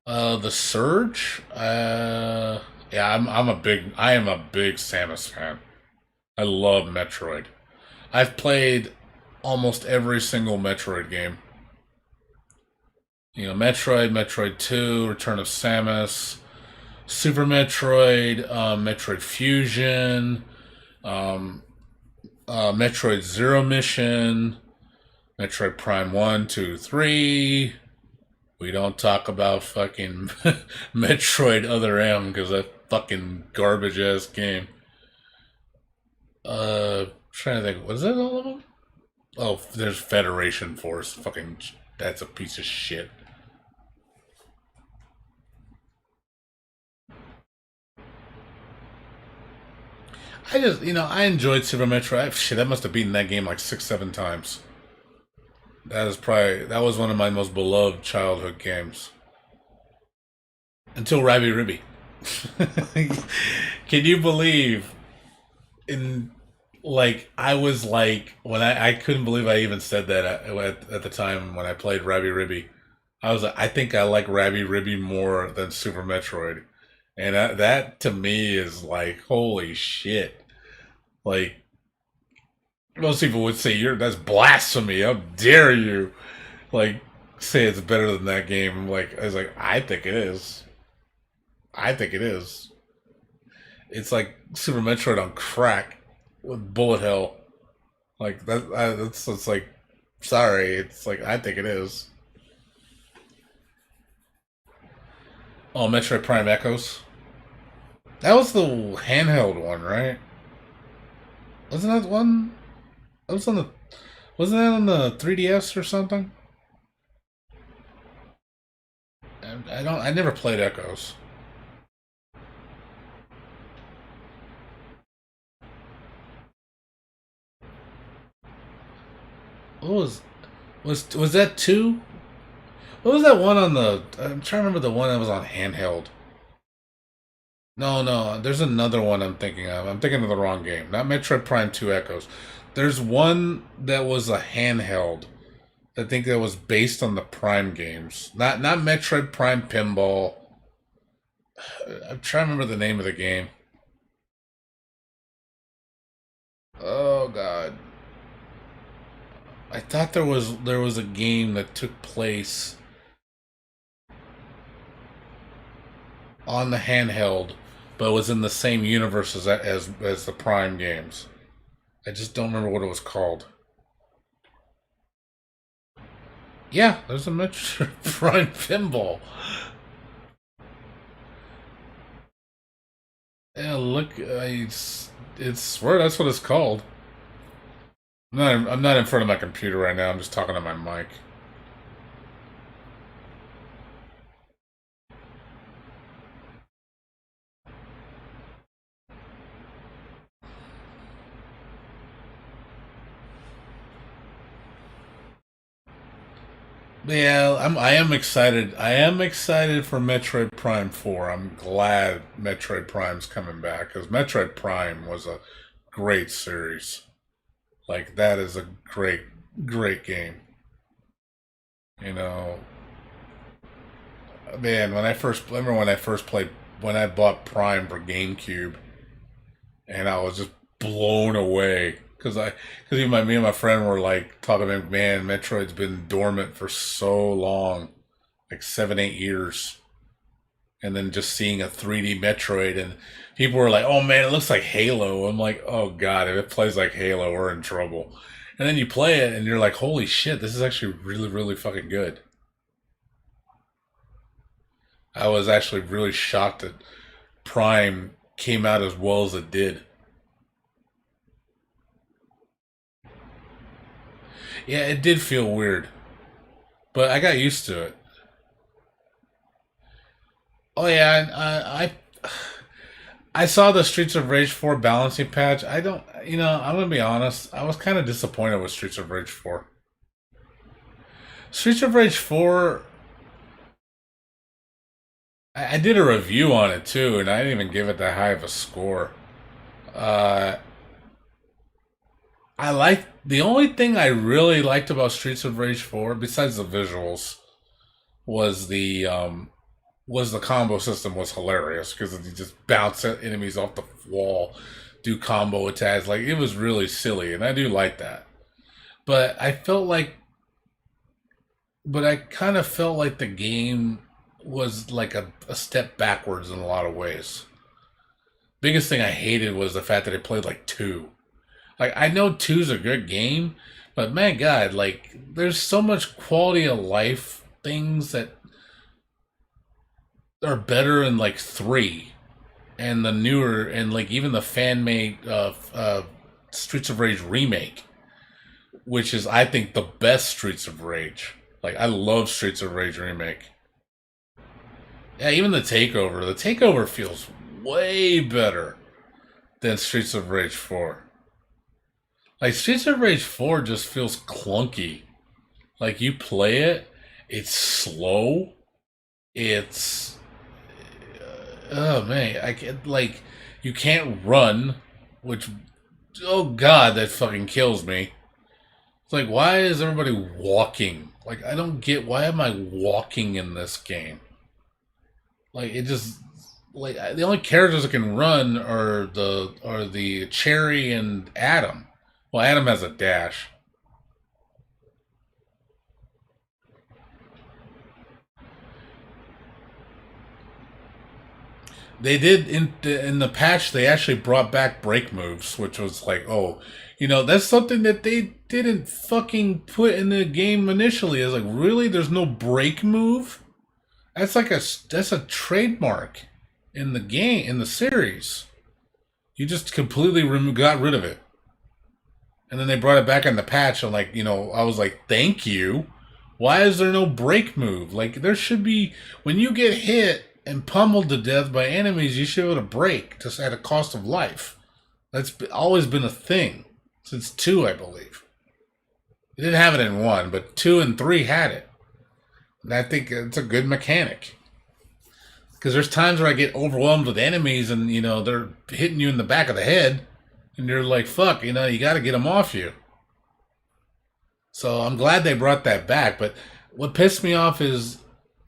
The Surge. Yeah, I am a big Samus fan. I love Metroid. I've played almost every single Metroid game. You know, Metroid, Metroid 2, Return of Samus, Super Metroid, Metroid Fusion, um, Metroid Zero Mission, Metroid Prime 1, 2, 3. We don't talk about fucking Metroid Other M because that fucking garbage ass game. Trying to think, was that all of them? Oh, there's Federation Force. Fucking, that's a piece of shit. I enjoyed Super Metroid. Shit, I must have beaten that game like 6, 7 times. That was one of my most beloved childhood games. Until Rabi Ribi. Can you believe in I was like when I couldn't believe I even said that at the time when I played Rabi Ribi. I was like, I think I like Rabi Ribi more than Super Metroid. And that to me is like holy shit. Like most people would say that's blasphemy. How dare you? Like say it's better than that game. I was like, I think it is. I think it is. It's like Super Metroid on crack with bullet hell. Like that's it's like sorry. It's like I think it is. Oh, Metroid Prime Echoes. That was the handheld one, right? Wasn't that one? That was on the. Wasn't that on the 3DS or something? I don't. I never played Echoes. What was that two? What was that one on the? I'm trying to remember the one that was on handheld. No, no, there's another one I'm thinking of. I'm thinking of the wrong game. Not Metroid Prime 2 Echoes. There's one that was a handheld. I think that was based on the Prime games. Not Metroid Prime Pinball. I'm trying to remember the name of the game. Oh god. I thought there was a game that took place on the handheld, but was in the same universe as the Prime games. I just don't remember what it was called. Yeah, there's a Metroid Prime Pinball. Yeah, look, it's swear that's what it's called. I'm not in front of my computer right now. I'm just talking to my mic. Yeah, I am excited. I am excited for Metroid Prime 4. I'm glad Metroid Prime's coming back because Metroid Prime was a great series. Like that is a great game. You know, man, when I first played when I bought Prime for GameCube, and I was just blown away because me and my friend were like talking about, man, Metroid's been dormant for so long, like 7 8 years, and then just seeing a 3D Metroid, and people were like, oh man, it looks like Halo. I'm like, oh god, if it plays like Halo, we're in trouble. And then you play it, and you're like, holy shit, this is actually really fucking good. I was actually really shocked that Prime came out as well as it did. Yeah, it did feel weird, but I got used to it. Oh yeah, I saw the Streets of Rage 4 balancing patch. I don't, I'm gonna be honest. I was kind of disappointed with Streets of Rage 4. Streets of Rage 4. I did a review on it too, and I didn't even give it that high of a score. Uh, I like the only thing I really liked about Streets of Rage 4, besides the visuals, was the combo system was hilarious because you just bounce enemies off the wall, do combo attacks. Like it was really silly, and I do like that. But I felt like, but I kind of felt like the game was like a step backwards in a lot of ways. Biggest thing I hated was the fact that it played like two. Like I know two's a good game, but man, God, like there's so much quality of life things that are better in like three, and the newer and like even the fan made Streets of Rage remake, which is I think the best Streets of Rage. Like I love Streets of Rage remake. Yeah, even the takeover. The takeover feels way better than Streets of Rage 4. Like Streets of Rage 4 just feels clunky. Like you play it, it's slow. It's oh man, I can't like you can't run, which oh god, that fucking kills me. It's like why is everybody walking? Like I don't get why am I walking in this game? Like it just like the only characters that can run are the Cherry and Adam. Well, Adam has a dash. They did in the patch. They actually brought back break moves, which was like, oh, that's something that they didn't fucking put in the game initially. It's like, really, there's no break move. That's a trademark in the game in the series. You just completely got rid of it, and then they brought it back in the patch. And I was like, thank you. Why is there no break move? Like there should be when you get hit and pummeled to death by enemies, you should be able to break just at a cost of life. That's always been a thing since 2, I believe. They didn't have it in 1, but 2 and 3 had it. And I think it's a good mechanic. Because there's times where I get overwhelmed with enemies and, they're hitting you in the back of the head. And you're like, fuck, you got to get them off you. So I'm glad they brought that back. But what pissed me off is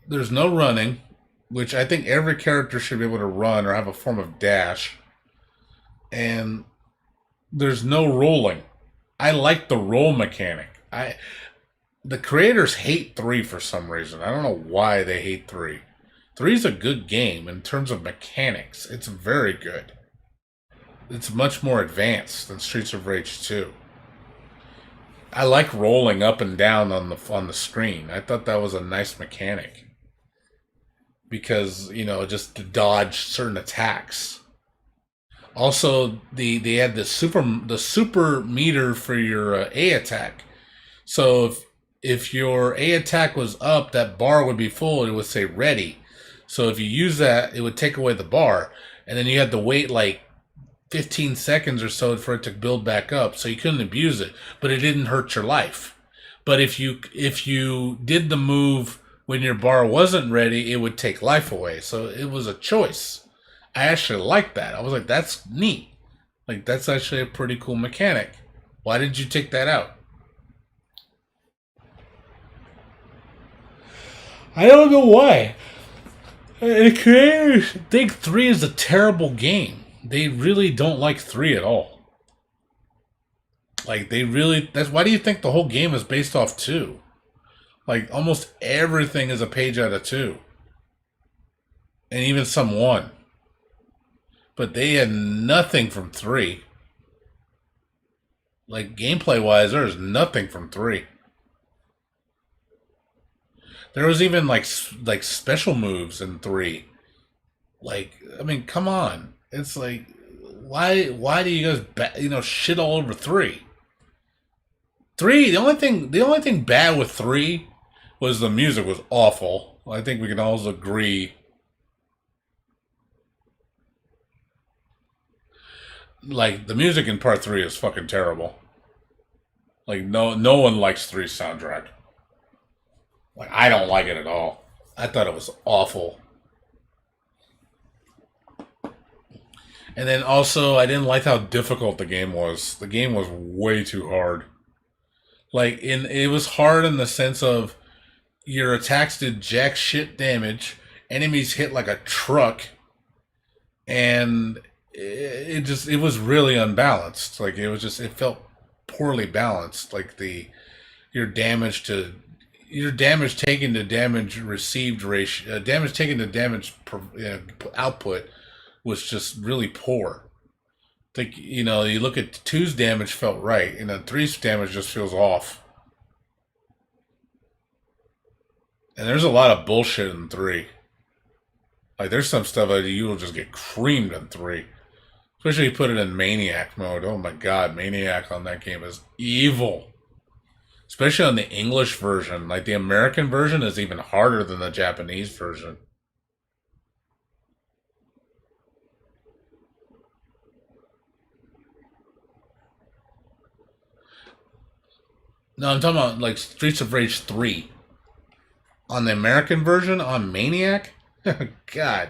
there's no running, which I think every character should be able to run or have a form of dash. And there's no rolling. I like the roll mechanic. The creators hate 3 for some reason. I don't know why they hate 3. 3 is a good game in terms of mechanics. It's very good. It's much more advanced than Streets of Rage 2. I like rolling up and down on the screen. I thought that was a nice mechanic. Because, just to dodge certain attacks. Also, they had the super meter for your A attack. So if your A attack was up, that bar would be full. It would say ready. So if you use that, it would take away the bar, and then you had to wait like 15 seconds or so for it to build back up. So you couldn't abuse it, but it didn't hurt your life. But if you did the move when your bar wasn't ready, it would take life away. So it was a choice. I actually liked that. I was like, that's neat. Like that's actually a pretty cool mechanic. Why did you take that out? I don't know why. The creators think 3 is a terrible game. They really don't like 3 at all. Like that's why do you think the whole game is based off 2? Like almost everything is a page out of 2. And even some 1. But they had nothing from 3. Like gameplay wise, there's nothing from 3. There was even like special moves in 3. Like, I mean, come on. It's like, why do you guys shit all over 3? 3. The only thing bad with 3 was the music was awful. I think we can all agree. Like the music in part 3 is fucking terrible. Like no one likes 3's soundtrack. Like, I don't like it at all. I thought it was awful. And then also, I didn't like how difficult the game was. The game was way too hard. Like, it was hard in the sense of your attacks did jack shit damage. Enemies hit like a truck, and it was really unbalanced. Like it felt poorly balanced. Like the your damage to your damage taken to damage received ratio, damage taken to damage output was just really poor. Like you look at two's damage felt right, and then three's damage just feels off. And there's a lot of bullshit in three. Like there's some stuff that you will just get creamed in three. Especially you put it in Maniac mode. Oh my god, Maniac on that game is evil. Especially on the English version. Like the American version is even harder than the Japanese version. No, I'm talking about like Streets of Rage 3. On the American version, on Maniac, God,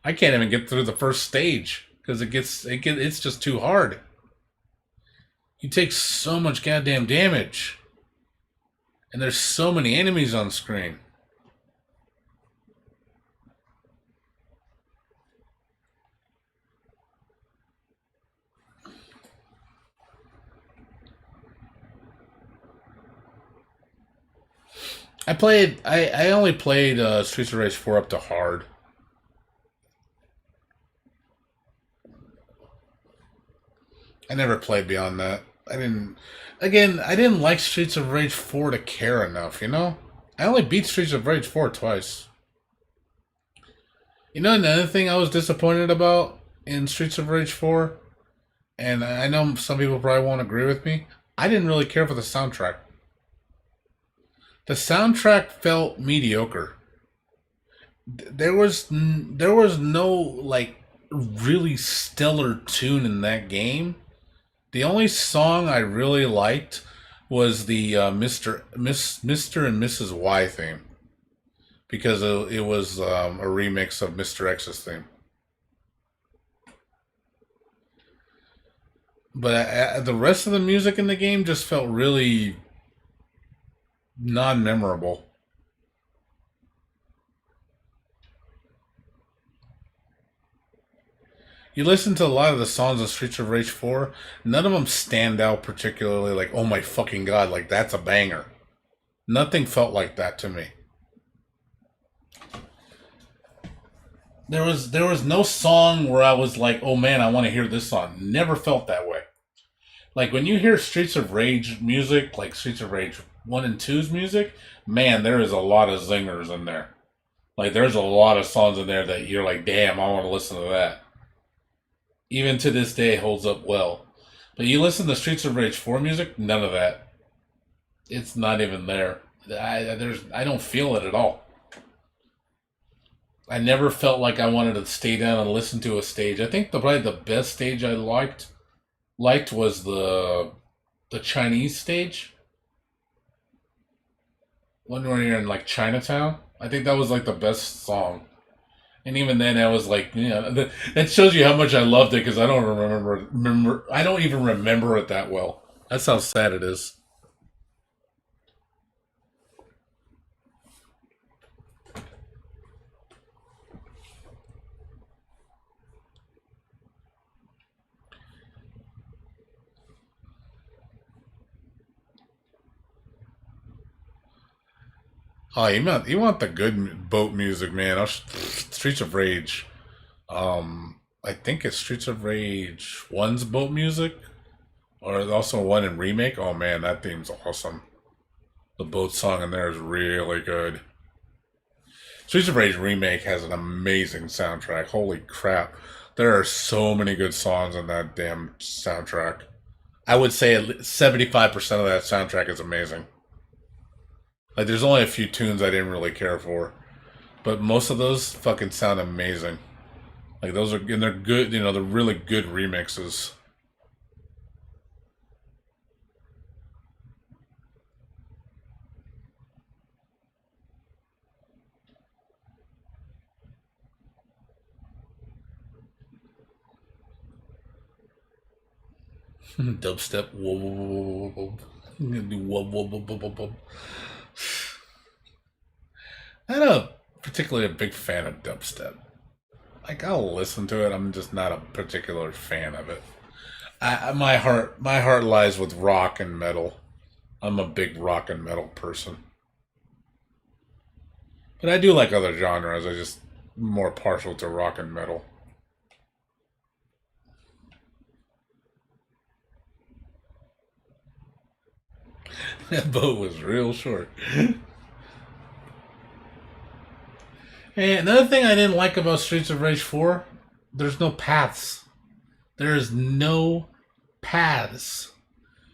I can't even get through the first stage because it's just too hard. You take so much goddamn damage, and there's so many enemies on screen. I only played Streets of Rage 4 up to hard. I never played beyond that. I didn't like Streets of Rage 4 to care enough, you know? I only beat Streets of Rage 4 twice. You know another thing I was disappointed about in Streets of Rage 4? And I know some people probably won't agree with me. I didn't really care for the soundtrack. The soundtrack felt mediocre. There was no like really stellar tune in that game. The only song I really liked was the Mr. and Mrs. Y theme because it was a remix of Mr. X's theme. But the rest of the music in the game just felt really non-memorable. You listen to a lot of the songs of Streets of Rage 4, none of them stand out particularly like, oh my fucking god, like that's a banger. Nothing felt like that to me. There was no song where I was like, oh man, I want to hear this song. Never felt that way. Like when you hear Streets of Rage music, like Streets of Rage 1 and two's music, man, there is a lot of zingers in there. Like there's a lot of songs in there that you're like, damn, I want to listen to that. Even to this day holds up well. But you listen to Streets of Rage 4 music, none of that. It's not even there. I don't feel it at all. I never felt like I wanted to stay down and listen to a stage. I think probably the best stage I liked was the Chinese stage. When you're in like Chinatown. I think that was like the best song. And even then, I was like, that shows you how much I loved it because I don't remember. I don't even remember it that well. That's how sad it is. Oh, you want the good boat music, man? Streets of Rage. I think it's Streets of Rage one's boat music, or also one in remake. Oh man, that theme's awesome. The boat song in there is really good. Streets of Rage remake has an amazing soundtrack. Holy crap, there are so many good songs in that damn soundtrack. I would say 75% of that soundtrack is amazing. Like, there's only a few tunes I didn't really care for, but most of those fucking sound amazing. Like those are, and they're good. They're really good remixes. Dubstep. Whoa, whoa, whoa, whoa, whoa. I'm gonna do whoa, whoa, whoa, whoa, whoa, whoa. Not a particularly a big fan of dubstep. Like I'll listen to it. I'm just not a particular fan of it. My heart lies with rock and metal. I'm a big rock and metal person. But I do like other genres. I just more partial to rock and metal. That boat was real short. And another thing I didn't like about Streets of Rage 4, there's no paths. There is no paths.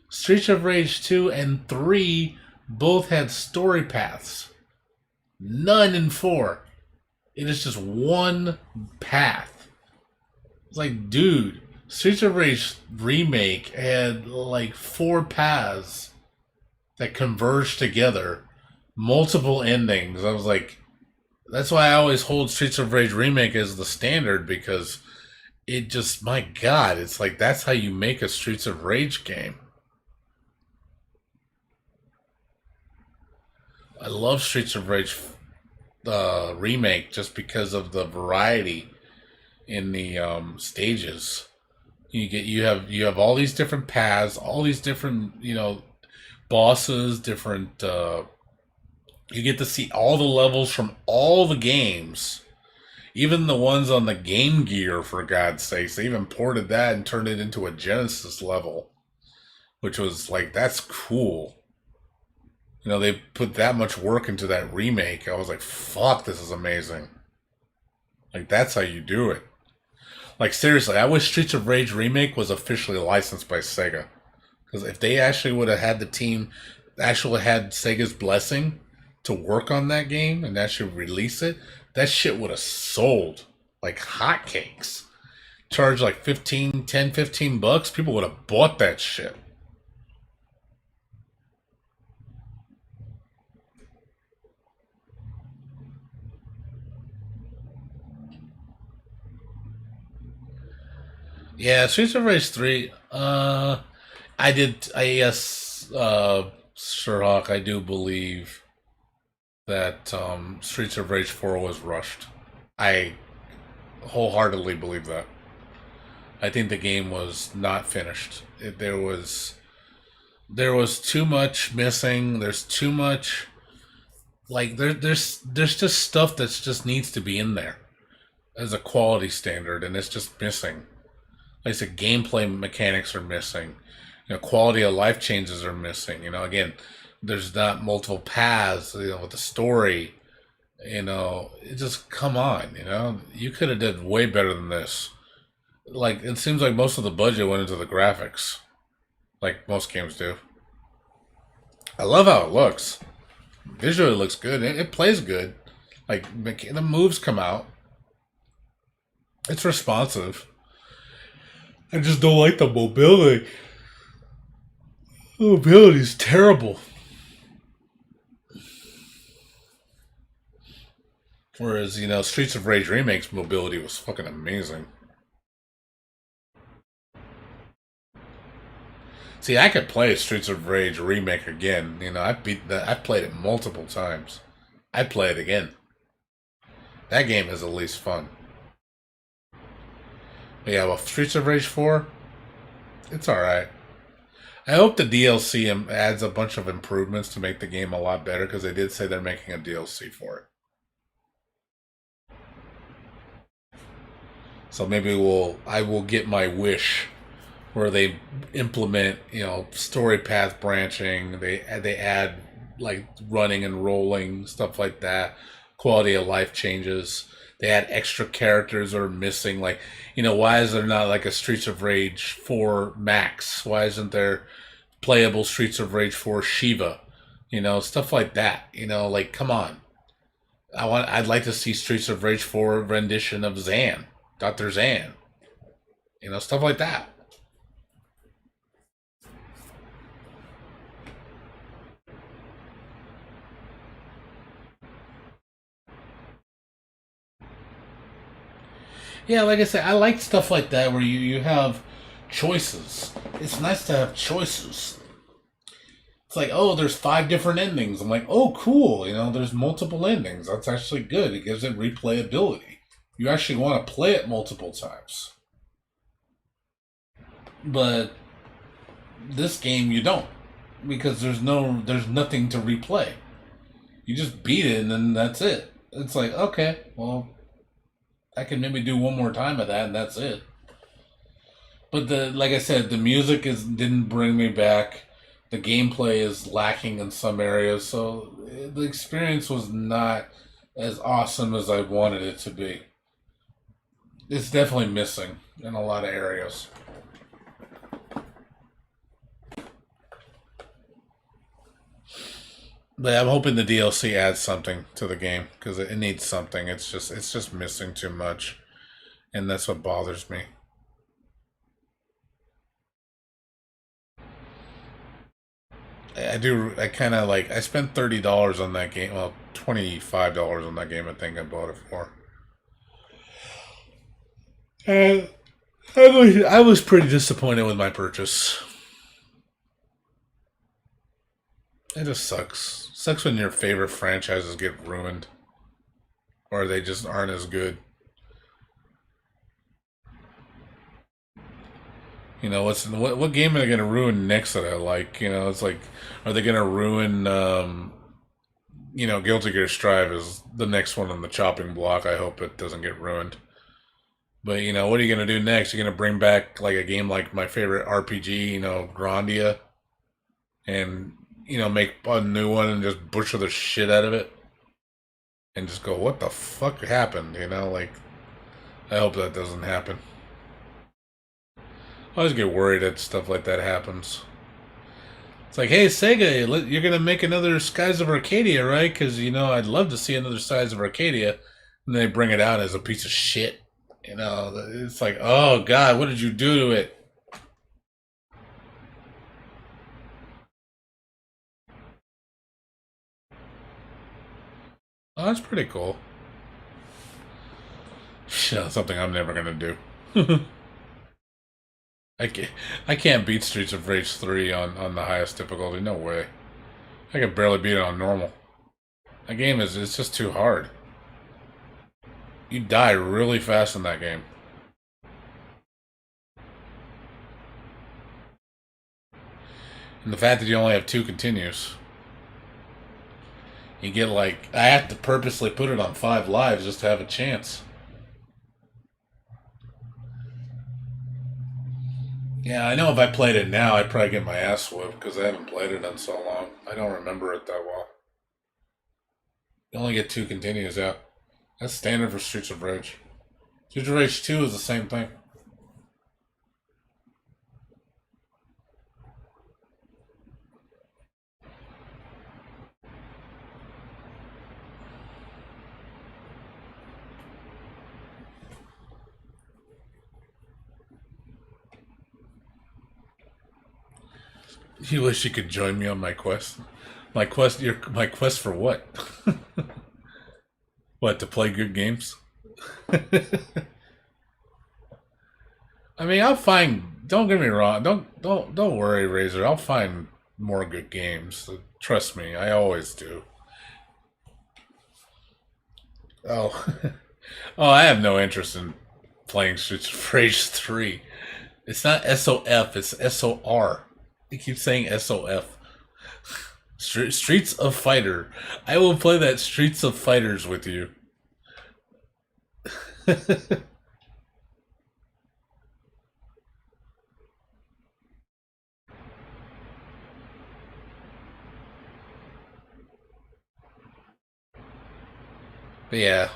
Streets of Rage 2 and 3 both had story paths. None in 4. It is just one path. It's like, dude, Streets of Rage remake had like 4 paths that converged together, multiple endings. I was like, that's why I always hold Streets of Rage remake as the standard because it just, my God, it's like that's how you make a Streets of Rage game. I love Streets of Rage remake just because of the variety in the stages. You have all these different paths, all these different bosses, different. You get to see all the levels from all the games, even the ones on the Game Gear. For God's sakes, they even ported that and turned it into a Genesis level, which was like that's cool. They put that much work into that remake. I was like, fuck, this is amazing. Like, that's how you do it. Like, seriously, I wish Streets of Rage remake was officially licensed by Sega. Because if they actually would have had the team, actually had Sega's blessing to work on that game and actually release it, that shit would have sold like hotcakes. Charged like 15 bucks, people would have bought that shit. Yeah, Streets of Rage 3, yes, Sherlock, I do believe that Streets of Rage 4 was rushed. I wholeheartedly believe that. I think the game was not finished. There was too much missing. There's too much like there's just stuff that's just needs to be in there as a quality standard, and it's just missing. Like I said, gameplay mechanics are missing. Quality of life changes are missing. Again, there's not multiple paths. With the story. It just come on. You could have did way better than this. Like it seems like most of the budget went into the graphics, like most games do. I love how it looks. Visually, it looks good. It plays good. Like the moves come out. It's responsive. I just don't like the mobility. The mobility is terrible. Whereas, Streets of Rage Remake's mobility was fucking amazing. See, I could play Streets of Rage Remake again. I've played it multiple times. I'd play it again. That game is at least fun. But yeah, well, Streets of Rage 4, it's alright. I hope the DLC adds a bunch of improvements to make the game a lot better, because they did say they're making a DLC for it. So maybe I will get my wish where they implement, story path branching. They add like running and rolling, stuff like that. Quality of life changes. They add extra characters that are missing. Like, why is there not like a Streets of Rage 4 Max? Why isn't there playable Streets of Rage 4 Shiva? Stuff like that. Like, come on. I'd like to see Streets of Rage 4 rendition of Zan, Dr. Zan. Stuff like that. Yeah, like I said, I like stuff like that where you have choices. It's nice to have choices. It's like, oh, there's 5 different endings. I'm like, oh, cool. You know, there's multiple endings. That's actually good. It gives it replayability. You actually want to play it multiple times. But this game, you don't, because there's nothing to replay. You just beat it and then that's it. It's like, okay, well, I can maybe do one more time of that and that's it. But like I said, the music didn't bring me back. The gameplay is lacking in some areas, so the experience was not as awesome as I wanted it to be. It's definitely missing in a lot of areas. But I'm hoping the DLC adds something to the game because it needs something. It's just missing too much, and that's what bothers me. I kind of like. I spent $30 on that game. Well, $25 on that game. I think I bought it for. And I was pretty disappointed with my purchase. It just sucks. Sucks when your favorite franchises get ruined, or they just aren't as good. You know, what game are they gonna ruin next that I like? You know, it's like, are they gonna ruin? Guilty Gear Strive is the next one on the chopping block. I hope it doesn't get ruined. But what are you gonna do next? You're gonna bring back like a game like my favorite RPG, Grandia, and make a new one and just butcher the shit out of it, and just go, what the fuck happened? Like, I hope that doesn't happen. I always get worried that stuff like that happens. It's like, hey, Sega, you're gonna make another Skies of Arcadia, right? Because I'd love to see another Skies of Arcadia, and they bring it out as a piece of shit. It's like, oh god, what did you do to it? Oh, that's pretty cool. Something I'm never gonna do. I can't beat Streets of Rage 3 on the highest difficulty. No way. I can barely beat it on normal. That game it's just too hard. You die really fast in that game. And the fact that you only have 2 continues. You get like, I have to purposely put it on 5 lives just to have a chance. Yeah, I know if I played it now, I'd probably get my ass whooped because I haven't played it in so long. I don't remember it that well. You only get 2 continues out. That's standard for Streets of Rage. Streets of Rage 2 is the same thing. You wish you could join me on my quest. My quest for what? What, to play good games? I mean, I'll find. Don't get me wrong. Don't worry, Razor. I'll find more good games. Trust me, I always do. Oh, oh, I have no interest in playing Streets of Rage 3. It's not SOF. It's SOR. They keep saying SOF. Streets of Fighter. I will play that Streets of Fighters with you. But yeah.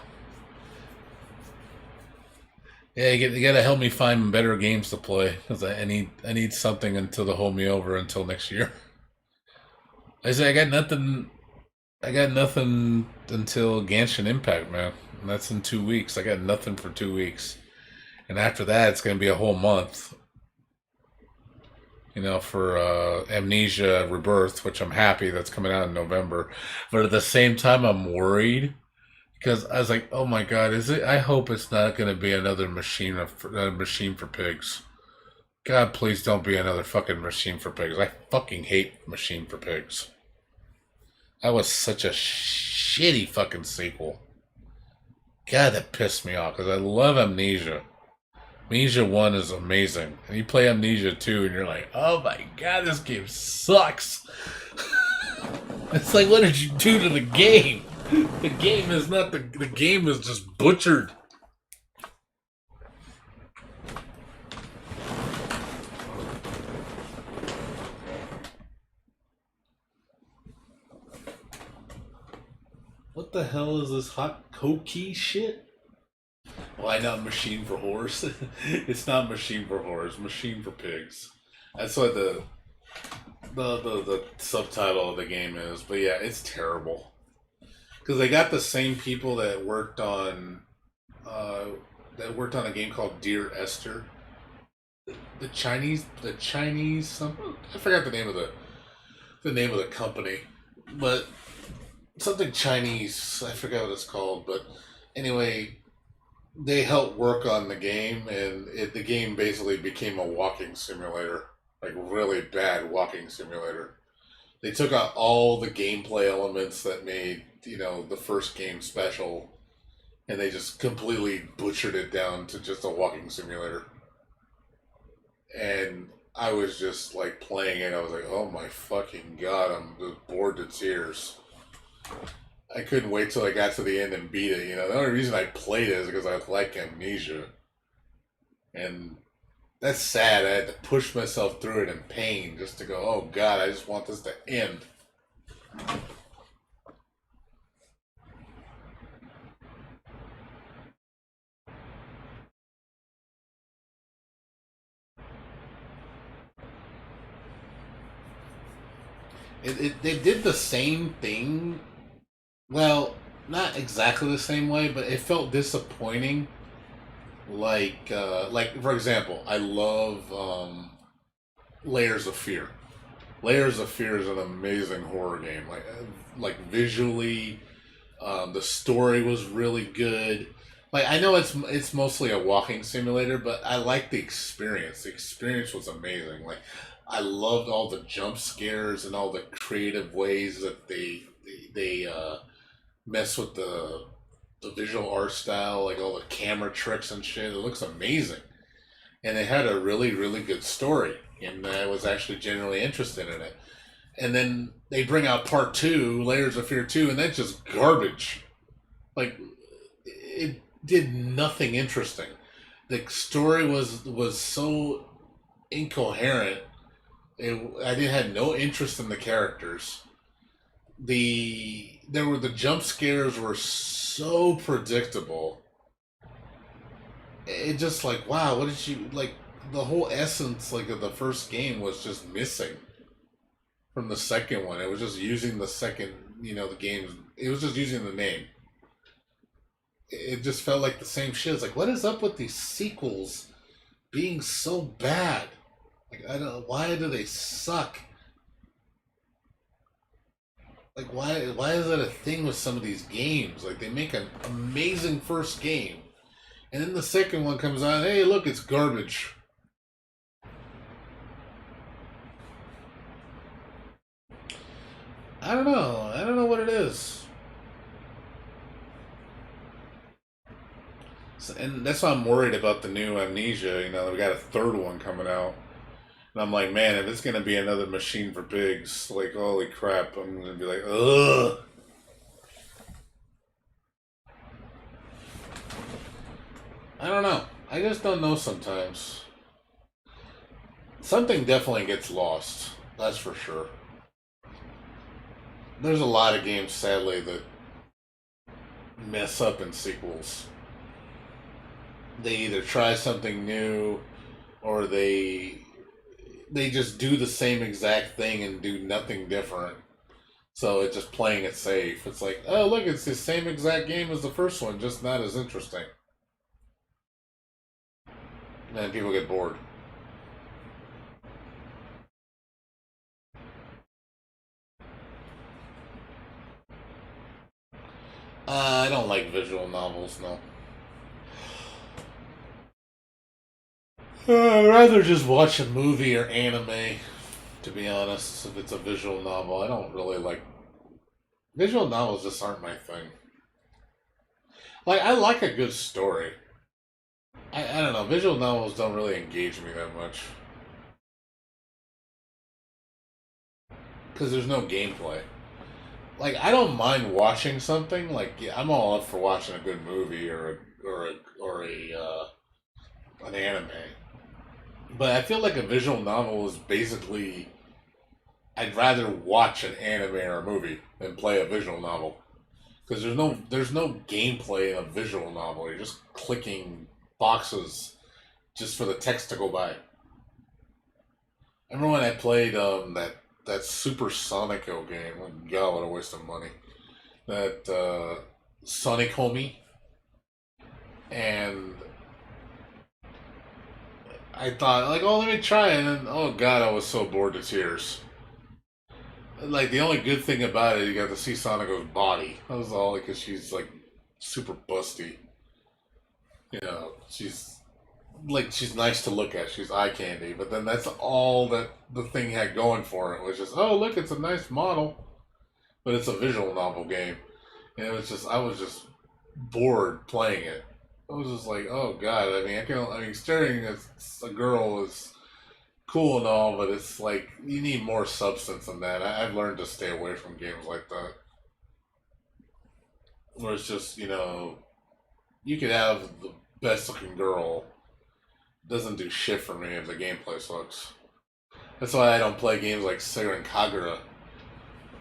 Yeah, you gotta help me find better games to play because I need something until to hold me over until next year. I say I got nothing. I got nothing until Genshin Impact, man. And that's in 2 weeks. I got nothing for 2 weeks, and after that, it's gonna be a whole month. For Amnesia Rebirth, which I'm happy that's coming out in November, but at the same time, I'm worried because I was like, oh my god, is it? I hope it's not gonna be another machine for pigs. God, please don't be another fucking Machine for Pigs. I fucking hate Machine for Pigs. That was such a shitty fucking sequel. God, that pissed me off because I love Amnesia. Amnesia 1 is amazing. And you play Amnesia 2 and you're like, oh my god, this game sucks. It's like, what did you do to the game? The game is not the game is just butchered. What the hell is this hot cookie shit? Why not Machine for Horse? It's not Machine for Horse, Machine for Pigs. That's what the subtitle of the game is. But yeah, it's terrible. Because they got the same people that worked on a game called Dear Esther. The Chinese something. I forgot the name of the company, but something Chinese. I forgot what it's called, but anyway, they helped work on the game, and the game basically became a walking simulator, like really bad walking simulator. They took out all the gameplay elements that made the first game special, and they just completely butchered it down to just a walking simulator. And I was just like playing it. I was like, oh my fucking god! I'm just bored to tears. I couldn't wait till I got to the end and beat it. The only reason I played it is because I like Amnesia. And that's sad. I had to push myself through it in pain just to go, oh god, I just want this to end. They did the same thing. Well, not exactly the same way, but it felt disappointing. Like for example, I love Layers of Fear. Layers of Fear is an amazing horror game. Like visually, the story was really good. Like I know it's mostly a walking simulator, but I like the experience. The experience was amazing. Like I loved all the jump scares and all the creative ways that they mess with the visual art style, like all the camera tricks and shit. It looks amazing, and it had a really really good story, and I was actually genuinely interested in it. And then they bring out part two, Layers of Fear 2, and that's just garbage. Like it did nothing interesting. The story was so incoherent. I didn't had no interest in the characters. The jump scares were so predictable. It just like wow, what did you like? The whole essence like of the first game was just missing from the second one. It was just using the second, the games. It was just using the name. It just felt like the same shit. It's like, what is up with these sequels being so bad? Like, I don't. Why do they suck? Like, why is that a thing with some of these games? Like, they make an amazing first game, and then the second one comes out. Hey, look, it's garbage. I don't know. I don't know what it is. And that's why I'm worried about the new Amnesia. We got a third one coming out. And I'm like, man, if it's going to be another Machine for Pigs, like, holy crap, I'm going to be like, ugh. I don't know. I just don't know sometimes. Something definitely gets lost. That's for sure. There's a lot of games, sadly, that mess up in sequels. They either try something new or they just do the same exact thing and do nothing different. So it's just playing it safe. It's like, oh look, it's the same exact game as the first one, just not as interesting. And then people get bored. I don't like visual novels, no. I'd rather just watch a movie or anime, to be honest, if it's a visual novel. I don't really like... Visual novels just aren't my thing. Like, I like a good story. I don't know, visual novels don't really engage me that much. Because there's no gameplay. Like, I don't mind watching something. Like, yeah, I'm all up for watching a good movie or an anime. But I feel like a visual novel is basically... I'd rather watch an anime or a movie than play a visual novel. Because there's no gameplay in a visual novel. You're just clicking boxes just for the text to go by. I remember when I played that Super Sonico game. Oh, God, what a waste of money. That Sonic Homie, and I thought like, oh, let me try it, and then, oh God, I was so bored to tears. Like the only good thing about it, you got to see Sonico's body. That was all because she's like super busty. You know, she's nice to look at. She's eye candy. But then that's all that the thing had going for it, was just, oh look, it's a nice model, but it's a visual novel game, and it was just I was just bored playing it. I was just like, oh God. I mean, staring at a girl is cool and all, but it's like you need more substance than that. I've learned to stay away from games like that, where it's just you could have the best looking girl, doesn't do shit for me if the gameplay sucks. That's why I don't play games like Seiren Kagura,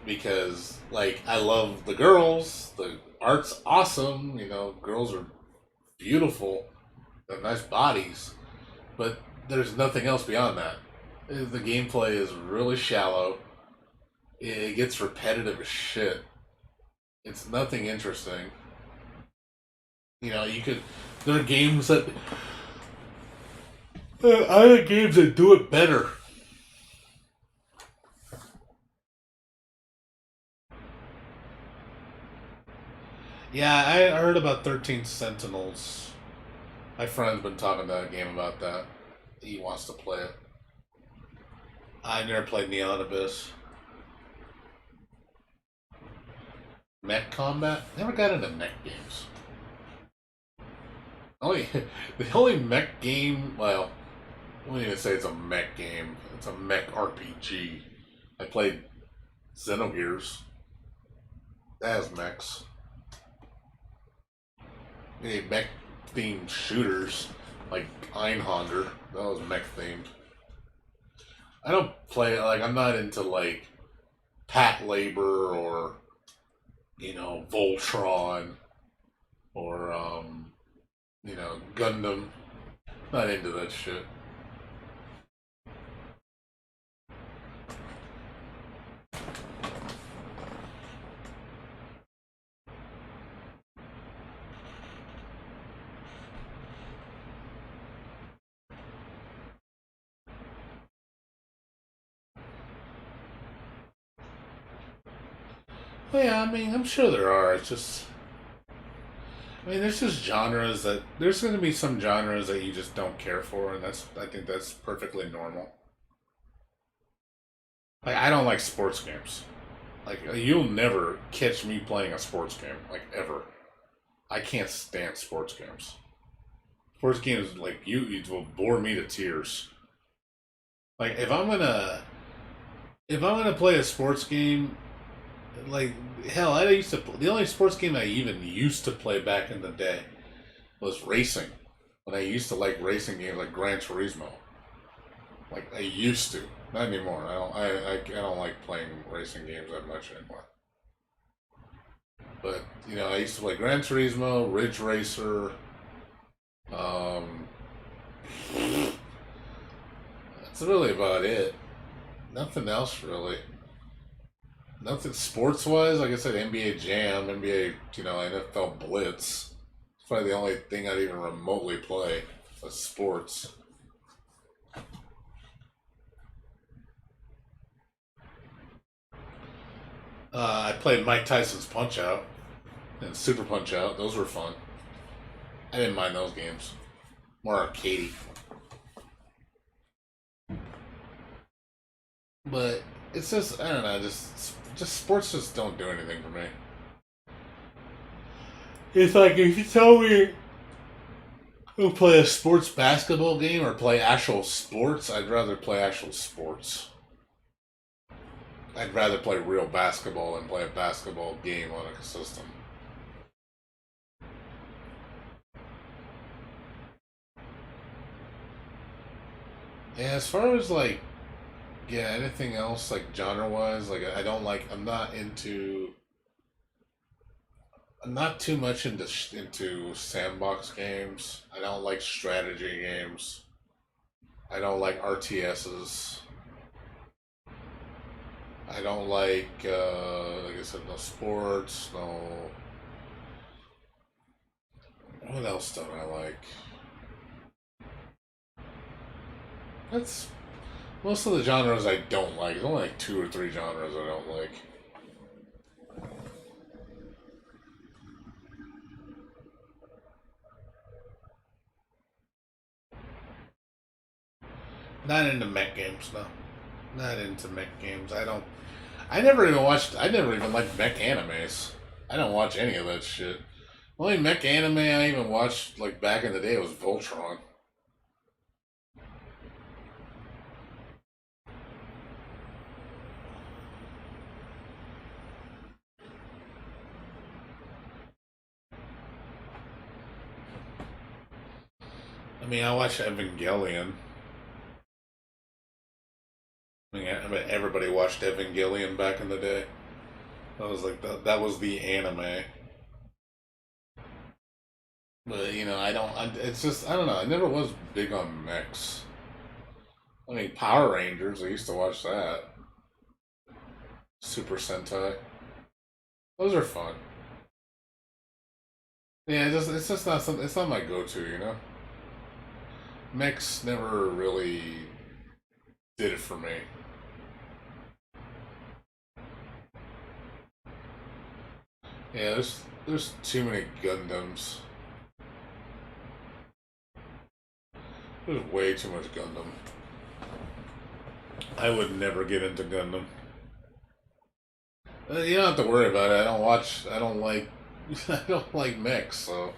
because like I love the girls, the art's awesome, girls are beautiful, they have nice bodies, but there's nothing else beyond that. The gameplay is really shallow. It gets repetitive as shit. It's nothing interesting. There are games that other games that do it better. Yeah, I heard about 13 Sentinels. My friend's been talking to that game about that. He wants to play it. I never played Neon Abyss. Mech Combat? Never got into mech games. The only mech game, well, I wouldn't even say it's a mech game. It's a mech RPG. I played Xenogears. That has mechs. Any mech themed shooters like Einhander. That was mech themed. I don't play, like, I'm not into like Pat Labor or Voltron or Gundam. Not into that shit. Well, yeah, I mean, I'm sure there are. It's just, there's just genres that there's going to be some genres that you just don't care for, and I think that's perfectly normal. Like, I don't like sports games. Like, you'll never catch me playing a sports game, like, ever. I can't stand sports games. Sports games, like, it will bore me to tears. Like, if I'm gonna play a sports game, like, hell, the only sports game I even used to play back in the day was racing. When I used to like racing games like Gran Turismo. Like, I used to. Not anymore. I don't like playing racing games that much anymore. But, I used to play Gran Turismo, Ridge Racer, um, that's really about it. Nothing else really. Nothing sports wise. Like I said, NBA Jam, NBA, NFL Blitz. It's probably the only thing I'd even remotely play as sports. I played Mike Tyson's Punch Out and Super Punch Out. Those were fun. I didn't mind those games. More arcadey. But it's just I don't know, just sports just don't do anything for me. It's like if you tell me to play a sports basketball game or play actual sports, I'd rather play actual sports. I'd rather play real basketball than play a basketball game on a system. Yeah, as far as like yeah, anything else like genre wise, like I don't like. I'm not too much into sandbox games. I don't like strategy games. I don't like RTSs. I don't like I said, no sports. No. What else don't I like? That's most of the genres I don't like. There's only like two or three genres I don't like. Not into mech games, no. Not into mech games. I don't. I never even watched. I never even liked mech animes. I don't watch any of that shit. The only mech anime I even watched like back in the day was Voltron. I mean, I watched Evangelion. I mean, everybody watched Evangelion back in the day. That was like that was the anime. But you know, I don't. It's just I don't know. I never was big on mechs. I mean, Power Rangers. I used to watch that. Super Sentai. Those are fun. Yeah, it's just not something. It's not my go-to. You know, mechs never really did it for me. Yeah, there's too many Gundams. There's way too much Gundam. I would never get into Gundam. You don't have to worry about it. I don't watch. I don't like. I don't like mechs. So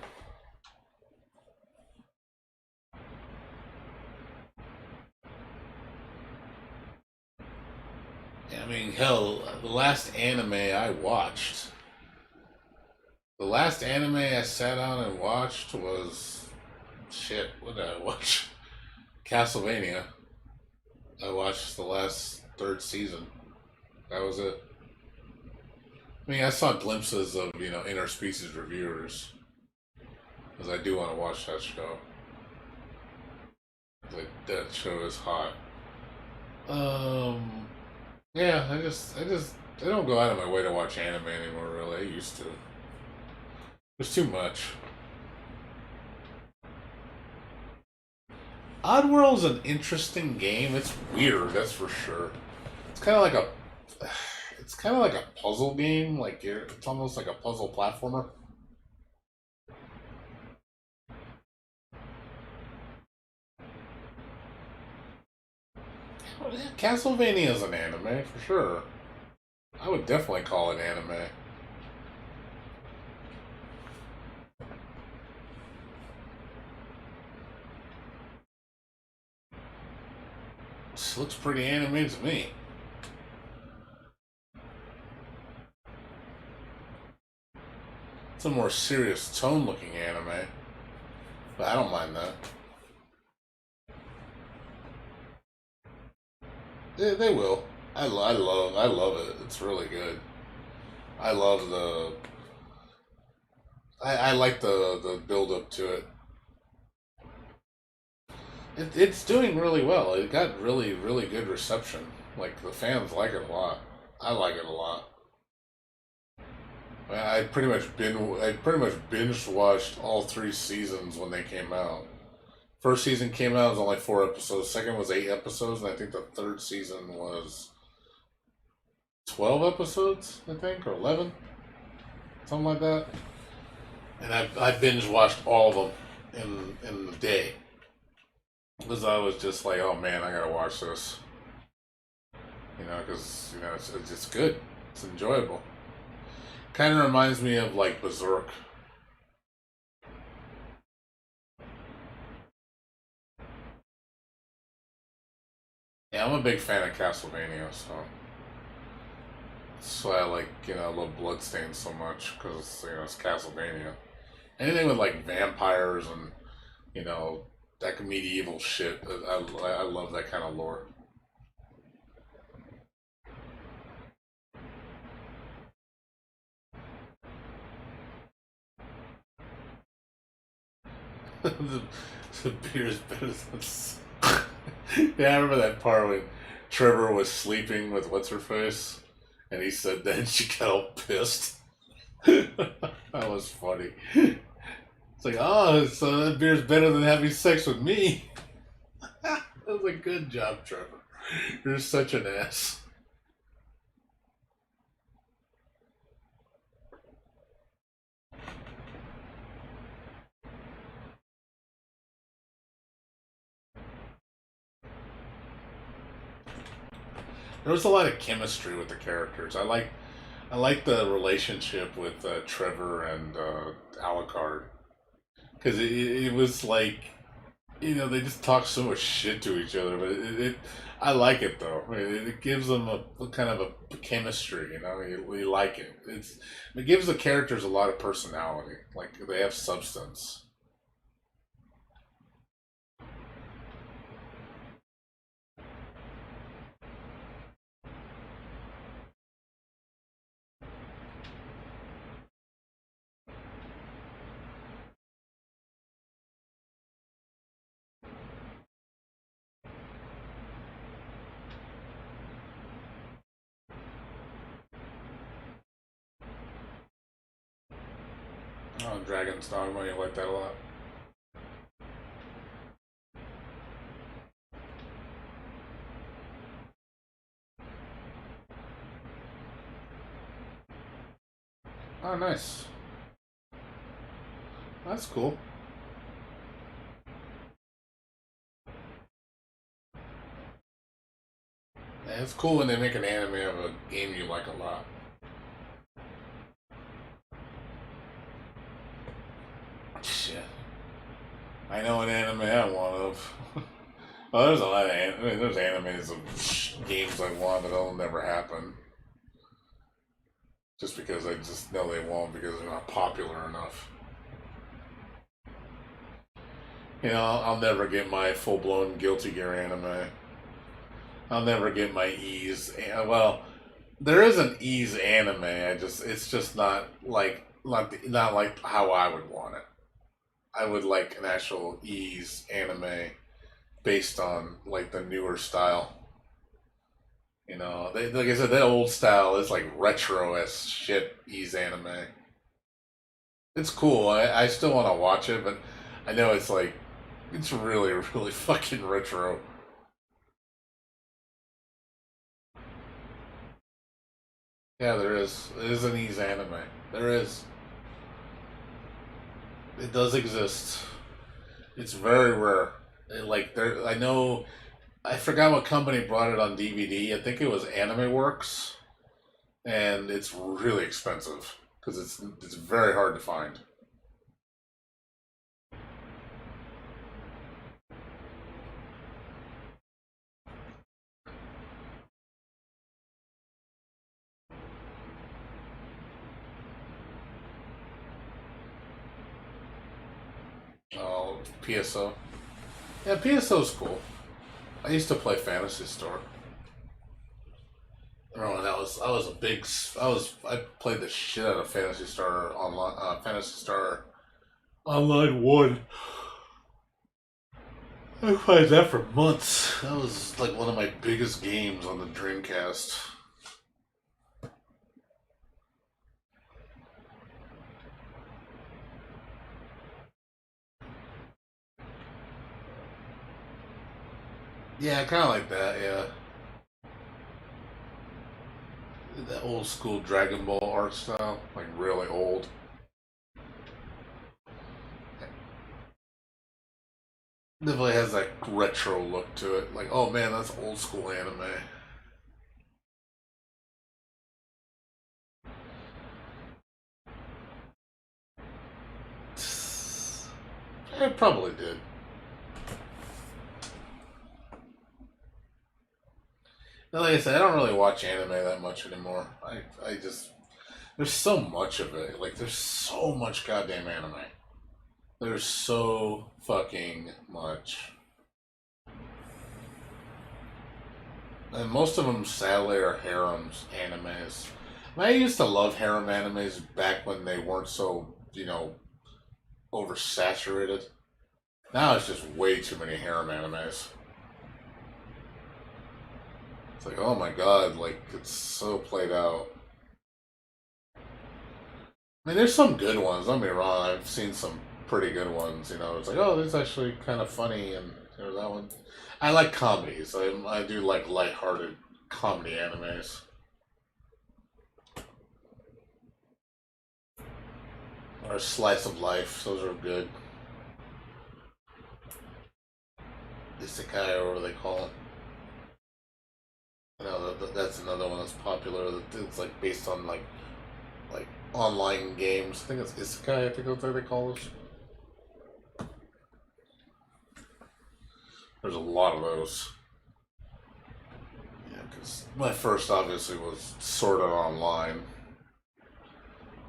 yeah, I mean, hell, the last anime I watched. The last anime I sat down and watched was shit. What did I watch? Castlevania. I watched the last third season. That was it. I mean, I saw glimpses of interspecies reviewers because I do want to watch that show. Like that show is hot. Um, yeah, I don't go out of my way to watch anime anymore. Really, I used to. There's too much. Oddworld's an interesting game. It's weird, that's for sure. It's kind of like a, it's kind of like a puzzle game. It's almost like a puzzle platformer. Well, yeah, Castlevania is an anime for sure. I would definitely call it anime. This looks pretty anime to me. It's a more serious tone looking anime, but I don't mind that. They will. I love it. It's really good. I love the. I like the build up to it. It's doing really well. It got really good reception. Like the fans like it a lot. I like it a lot. I pretty much binge watched all three seasons when they came out. First season came out, it was only 4 episodes. Second was 8 episodes, and I think the third season was 12 episodes. I think, or 11, something like that. And I binge watched all of them in the day because I was just like, oh man, I gotta watch this. You know, because it's just good. It's enjoyable. Kind of reminds me of like Berserk. Yeah, I'm a big fan of Castlevania, so that's why I like I love Bloodstained so much because it's Castlevania. Anything with like vampires and you know that medieval shit, I love that kind of lore. the, the beer is better than. Yeah, I remember that part when Trevor was sleeping with what's her face, and he said that and she got all pissed. That was funny. It's like, oh, so that beer's better than having sex with me. That was a good job, Trevor. You're such an ass. There was a lot of chemistry with the characters. I like the relationship with Trevor and Alucard because it was like they just talk so much shit to each other, but I like it though. It gives them a kind of a chemistry. You like it. It gives the characters a lot of personality. Like they have substance. Oh, Dragon's Dogma, you like that a lot. Oh, nice. That's cool. Yeah, it's cool when they make an anime of a game you like a lot. Shit. I know an anime I want of. Well, there's a lot of there's animes of games I want that'll never happen. Just because I just know they won't because they're not popular enough. I'll never get my full blown Guilty Gear anime. I'll never get my Ease. Well, there is an Ease anime. It's just not like how I would want it. I would like an actual Ease anime based on like the newer style. Like I said, that old style is like retro as shit. Ease anime. It's cool. I still want to watch it, but I know it's really really fucking retro. Yeah, there is. It is an Ease anime. There is. It does exist. It's very rare. Like there, I know. I forgot what company brought it on DVD. I think it was Anime Works, and it's really expensive because it's very hard to find. Oh, PSO. Yeah, PSO's cool. I used to play Fantasy Star. Oh, I was a big I played the shit out of Fantasy Star online. Fantasy Star Online One. I played that for months. That was like one of my biggest games on the Dreamcast. Yeah, kind of like that. Yeah, that old school Dragon Ball art style, like really old. Definitely has that retro look to it. Like, oh man, that's old school anime. I probably did. And like I said, I don't really watch anime that much anymore. I just there's so much of it. Like there's so much goddamn anime. There's so fucking much. And most of them, sadly, are harems animes. And I used to love harem animes back when they weren't so, oversaturated. Now it's just way too many harem animes. It's like, oh my god, like, it's so played out. I mean, there's some good ones, don't get me wrong. I've seen some pretty good ones, It's like, oh, this is actually kind of funny, and, that one. I like comedies. I do like lighthearted comedy animes. Or slice of life. Those are good. Isekai, or whatever they call it. I know that's another one that's popular. It's like based on like online games. I think it's Isekai. I think that's what they call it. There's a lot of those. Yeah, because my first obviously was Sword Art Online.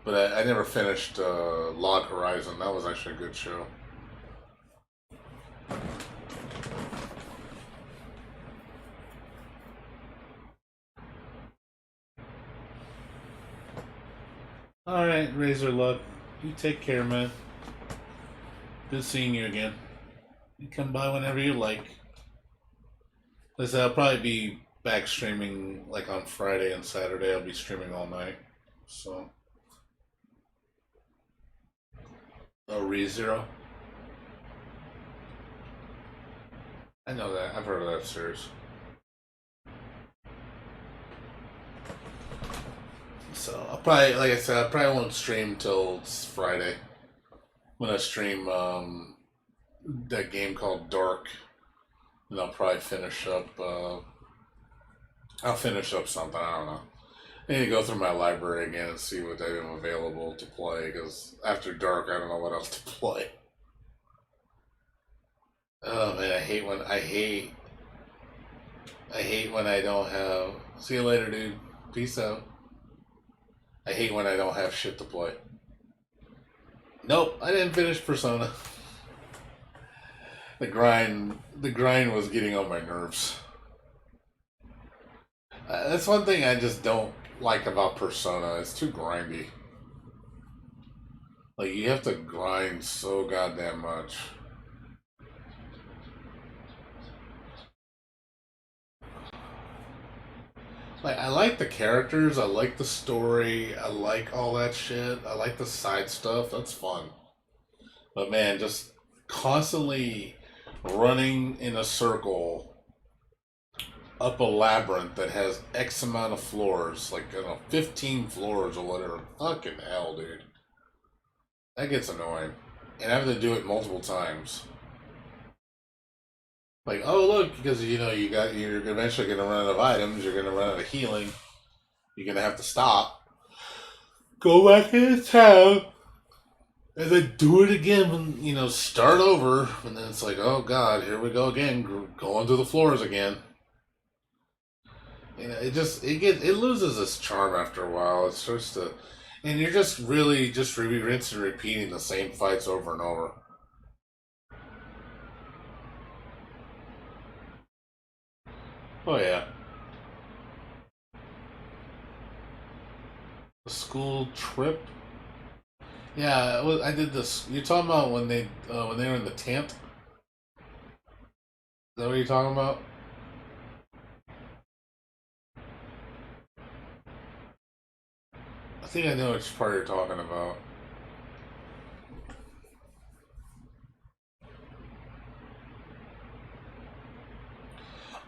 But I never finished Log Horizon. That was actually a good show. Alright, Razor Luck. You take care, man. Good seeing you again. You come by whenever you like. Listen, I'll probably be back streaming like on Friday and Saturday. I'll be streaming all night. So. Oh, ReZero? I know that. I've heard of that series. So I'll probably, like I said, I probably won't stream till Friday. When I stream that game called Dark, and I'll probably finish up. I'll finish up something. I don't know. I need to go through my library again and see what I have available to play. Because after Dark, I don't know what else to play. Oh man, I hate when I don't have. See you later, dude. Peace out. I hate when I don't have shit to play. Nope, I didn't finish Persona. The grind was getting on my nerves. That's one thing I just don't like about Persona. It's too grindy. Like you have to grind so goddamn much. Like I like the characters, I like the story, I like all that shit. I like the side stuff. That's fun. But man, just constantly running in a circle up a labyrinth that has X amount of floors, like 15 floors or whatever. Fucking hell, dude. That gets annoying. And having to do it multiple times. Like, oh look, because you're eventually gonna run out of items, you're gonna run out of healing, you're gonna have to stop. Go back into town and then do it again when start over, and then it's like, oh god, here we go again, going through the floors again. It loses its charm after a while. It starts to, and you're just really just rinsing and repeating the same fights over and over. Oh yeah, the school trip. Yeah, I did this. You're talking about when they were in the tent? Is that what you're talking about? I think I know which part you're talking about.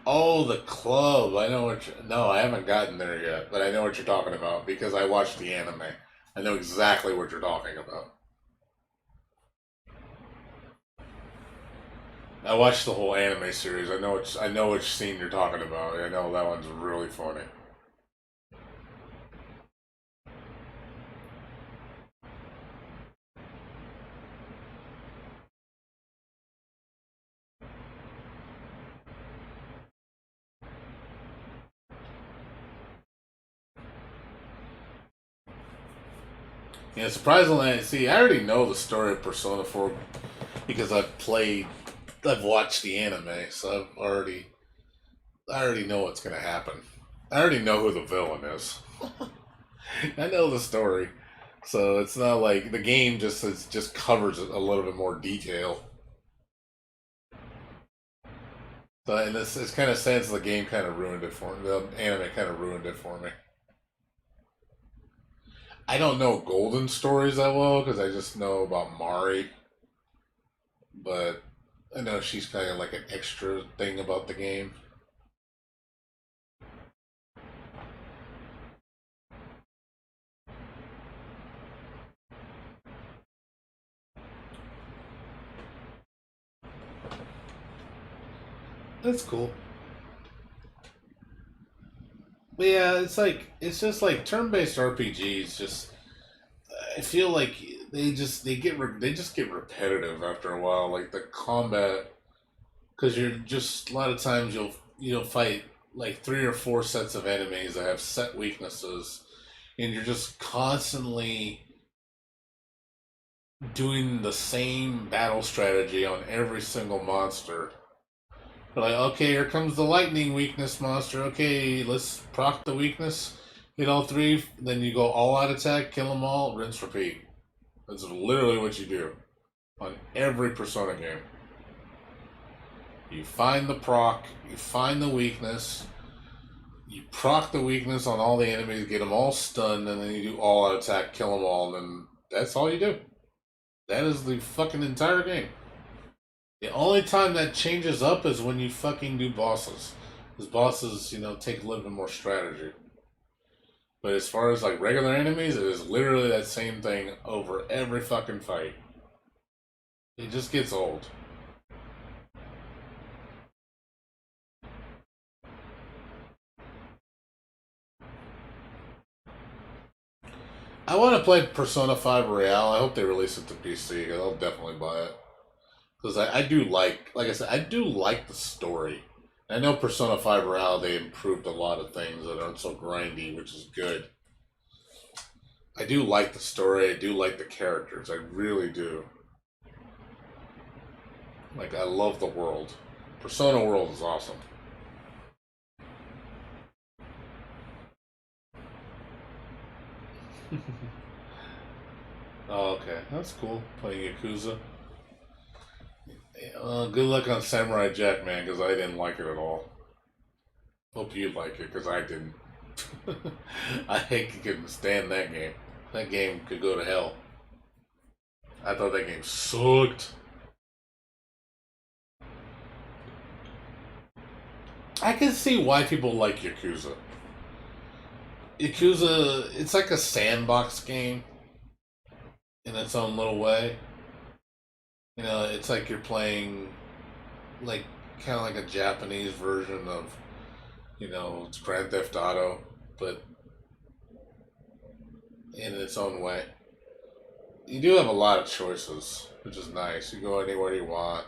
Oh, the club. I know no, I haven't gotten there yet, but I know what you're talking about because I watched the anime. I know exactly what you're talking about. I watched the whole anime series. I know which scene you're talking about. I know that one's really funny. Yeah, surprisingly, see, I already know the story of Persona 4 because I've watched the anime, so I already know what's gonna happen. I already know who the villain is. I know the story, so it's not like the game just covers it a little bit more detail. So in this kind of sense, the game kind of ruined it for me. The anime kind of ruined it for me. I don't know Golden stories that well because I just know about Mari, but I know she's kind of like an extra thing about the game. That's cool. But yeah, it's just like turn-based RPGs. Just I feel like they just get repetitive after a while. Like the combat, because you're just a lot of times you'll fight like three or four sets of enemies that have set weaknesses, and you're just constantly doing the same battle strategy on every single monster. Like, okay, here comes the lightning weakness monster. Okay, let's proc the weakness, hit all three, then you go all out attack, kill them all, rinse, repeat. That's literally what you do on every Persona game. You find the proc, you find the weakness, you proc the weakness on all the enemies, get them all stunned, and then you do all out attack, kill them all, and then that's all you do. That is the fucking entire game. The only time that changes up is when you fucking do bosses. Because bosses, take a little bit more strategy. But as far as like regular enemies, it is literally that same thing over every fucking fight. It just gets old. I want to play Persona 5 Royale. I hope they release it to PC because I'll definitely buy it. Because I do like I said, I do like the story. I know Persona 5 Royale, they improved a lot of things that aren't so grindy, which is good. I do like the story, I do like the characters, I really do. Like, I love the world. Persona World is awesome. Oh, okay. That's cool. Playing Yakuza. Good luck on Samurai Jack, man, because I didn't like it at all. Hope you like it, because I didn't. I couldn't stand that game. That game could go to hell. I thought that game sucked. I can see why people like Yakuza. Yakuza, it's like a sandbox game in its own little way. It's like you're playing, like, kind of like a Japanese version of, it's Grand Theft Auto, but in its own way. You do have a lot of choices, which is nice. You go anywhere you want,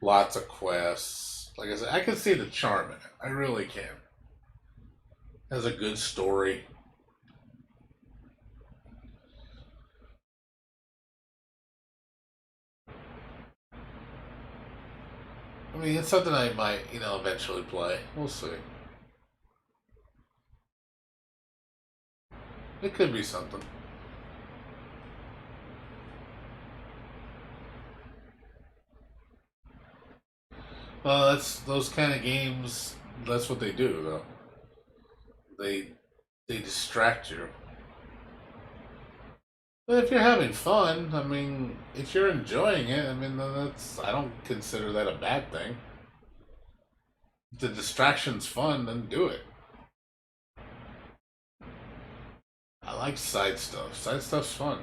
lots of quests. Like I said, I can see the charm in it. I really can. It has a good story. I mean, it's something I might, eventually play. We'll see. It could be something. Well, that's those kind of games. That's what they do, though. They they distract you. But if you're having fun, I mean, if you're enjoying it, I mean, then I don't consider that a bad thing. If the distraction's fun, then do it. I like side stuff. Side stuff's fun.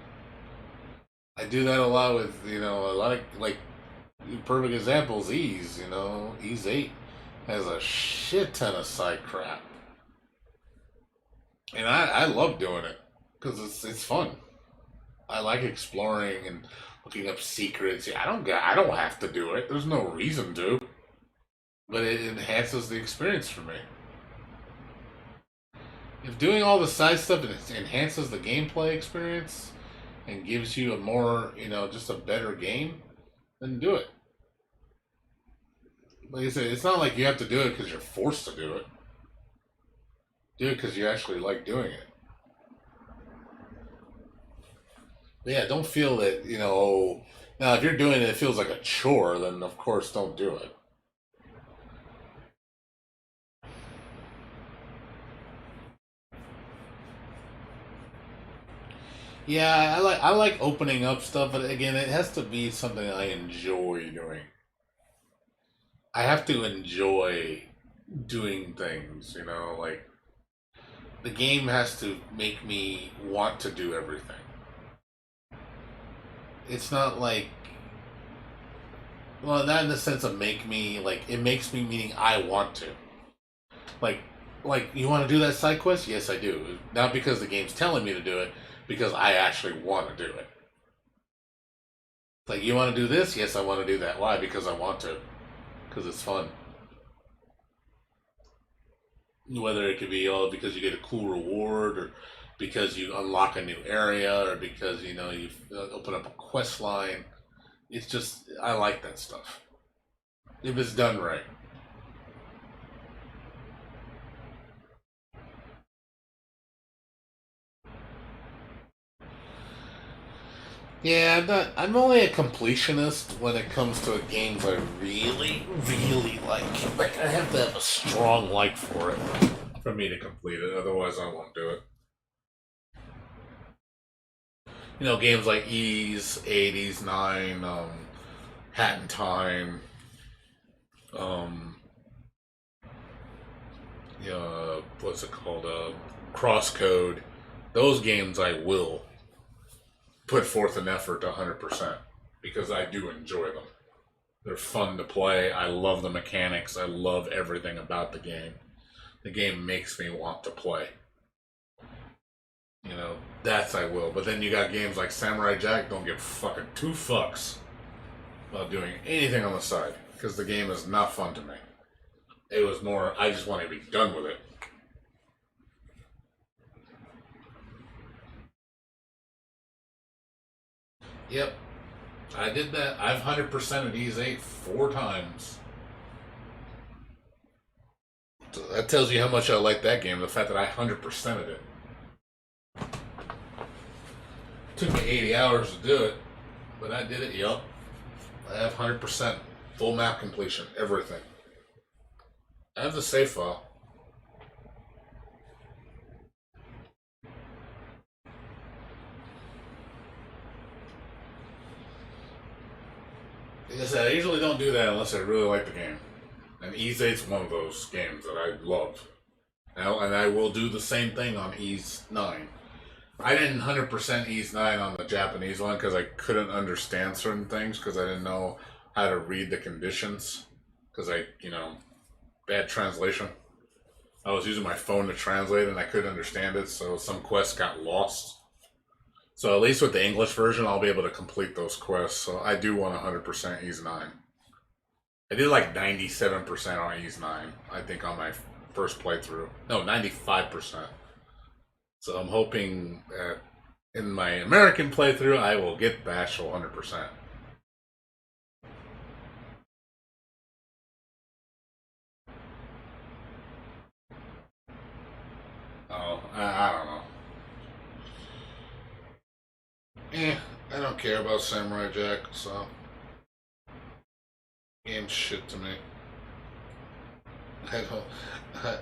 I do that a lot with, a lot of, like, perfect examples, Ease, Ease 8 has a shit ton of side crap. And I love doing it because it's fun. I like exploring and looking up secrets. Yeah, I don't have to do it. There's no reason to, but it enhances the experience for me. If doing all the side stuff enhances the gameplay experience, and gives you a more, just a better game, then do it. Like I said, it's not like you have to do it because you're forced to do it. Do it because you actually like doing it. But yeah, don't feel that, now if you're doing it, it feels like a chore, then of course don't do it. Yeah, I like opening up stuff, but again, it has to be something I enjoy doing. I have to enjoy doing things, like the game has to make me want to do everything. It's not like, well, not in the sense of make me, like it makes me, meaning I want to. Like like you want to do that side quest? Yes, I do. Not because the game's telling me to do it, because I actually want to do it. Like, you want to do this? Yes, I want to do that. Why? Because I want to. Because it's fun. Whether it could be because you get a cool reward, or because you unlock a new area, or because you open up a quest line. It's just, I like that stuff if it's done right. Yeah, I'm only a completionist when it comes to games I really, really like. Like, I have to have a strong like for it for me to complete it. Otherwise, I won't do it. Games like Ease, 80s, 9, Hat in Time, um, what's it called? Crosscode. Those games I will put forth an effort 100% because I do enjoy them. They're fun to play. I love the mechanics. I love everything about the game. The game makes me want to play. That's I will. But then you got games like Samurai Jack, don't give fucking two fucks about doing anything on the side because the game is not fun to me. It was more, I just want to be done with it. Yep, I did that. I've 100%ed Ease 8 4 times. So that tells you how much I like that game. The fact that I 100%ed it. Took me 80 hours to do it, but I did it. Yup, I have 100% full map completion. Everything. I have the save file. Like I said, I usually don't do that unless I really like the game. And Ease 8's one of those games that I love. And I will do the same thing on Ease 9. I didn't 100% Ease 9 on the Japanese one because I couldn't understand certain things because I didn't know how to read the conditions. Because bad translation. I was using my phone to translate and I couldn't understand it, so some quests got lost. So at least with the English version, I'll be able to complete those quests. So I do want 100% Ease 9. I did like 97% on Ease 9, I think, on my first playthrough. No, 95%. So I'm hoping that in my American playthrough, I will get the actual 100%. Oh, I don't know. I don't care about Samurai Jack, so game's shit to me. I don't.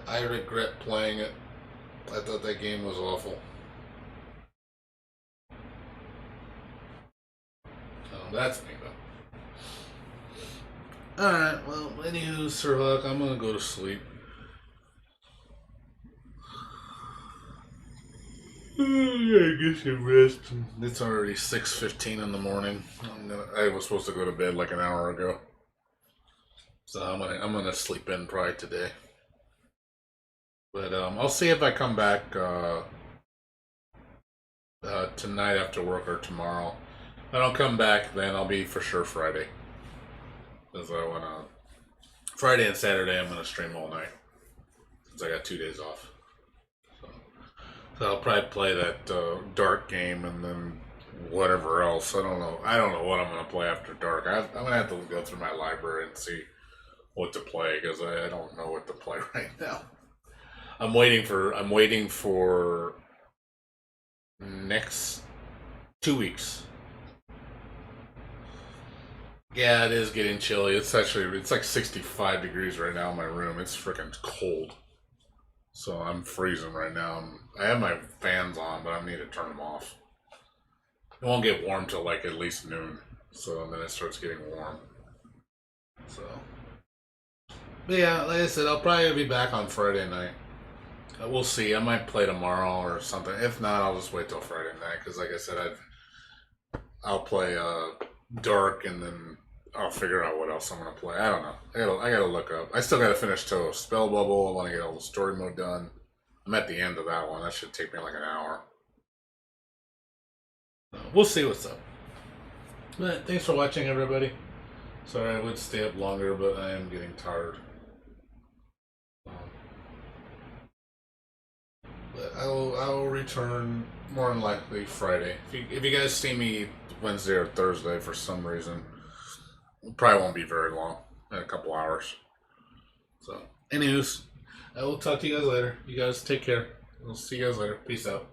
I regret playing it. I thought that game was awful. That's me though. Alright, well, anywho, Sir Huck, I'm gonna go to sleep. I guess you rest. It's already 6:15 in the morning. I was supposed to go to bed like an hour ago, so I'm gonna sleep in probably today. But I'll see if I come back tonight after work or tomorrow. If I don't come back, then I'll be for sure Friday. Because I wanna Friday and Saturday I'm gonna stream all night since I got 2 days off. So I'll probably play that dark game and then whatever else. I don't know. I don't know what I'm gonna play after dark. I'm gonna have to go through my library and see what to play because I don't know what to play right now. I'm waiting for next 2 weeks. Yeah, it is getting chilly. It's like 65 degrees right now in my room. It's freaking cold. So I'm freezing right now. I have my fans on, but I need to turn them off. It won't get warm till like at least noon. So then it starts getting warm. So, but yeah, like I said, I'll probably be back on Friday night. We'll see. I might play tomorrow or something. If not, I'll just wait till Friday night because, like I said, I'll play Dark and then I'll figure out what else I'm gonna play. I don't know. I gotta look up. I still gotta finish Toast Spell Bubble. I want to get all the story mode done. I'm at the end of that one. That should take me like an hour. We'll see what's up. But thanks for watching, everybody. Sorry I would stay up longer, but I am getting tired. But I will return more than likely Friday. If you guys see me Wednesday or Thursday for some reason, it probably won't be very long. In a couple hours. So, anyways, I will talk to you guys later. You guys take care. We'll see you guys later. Peace out.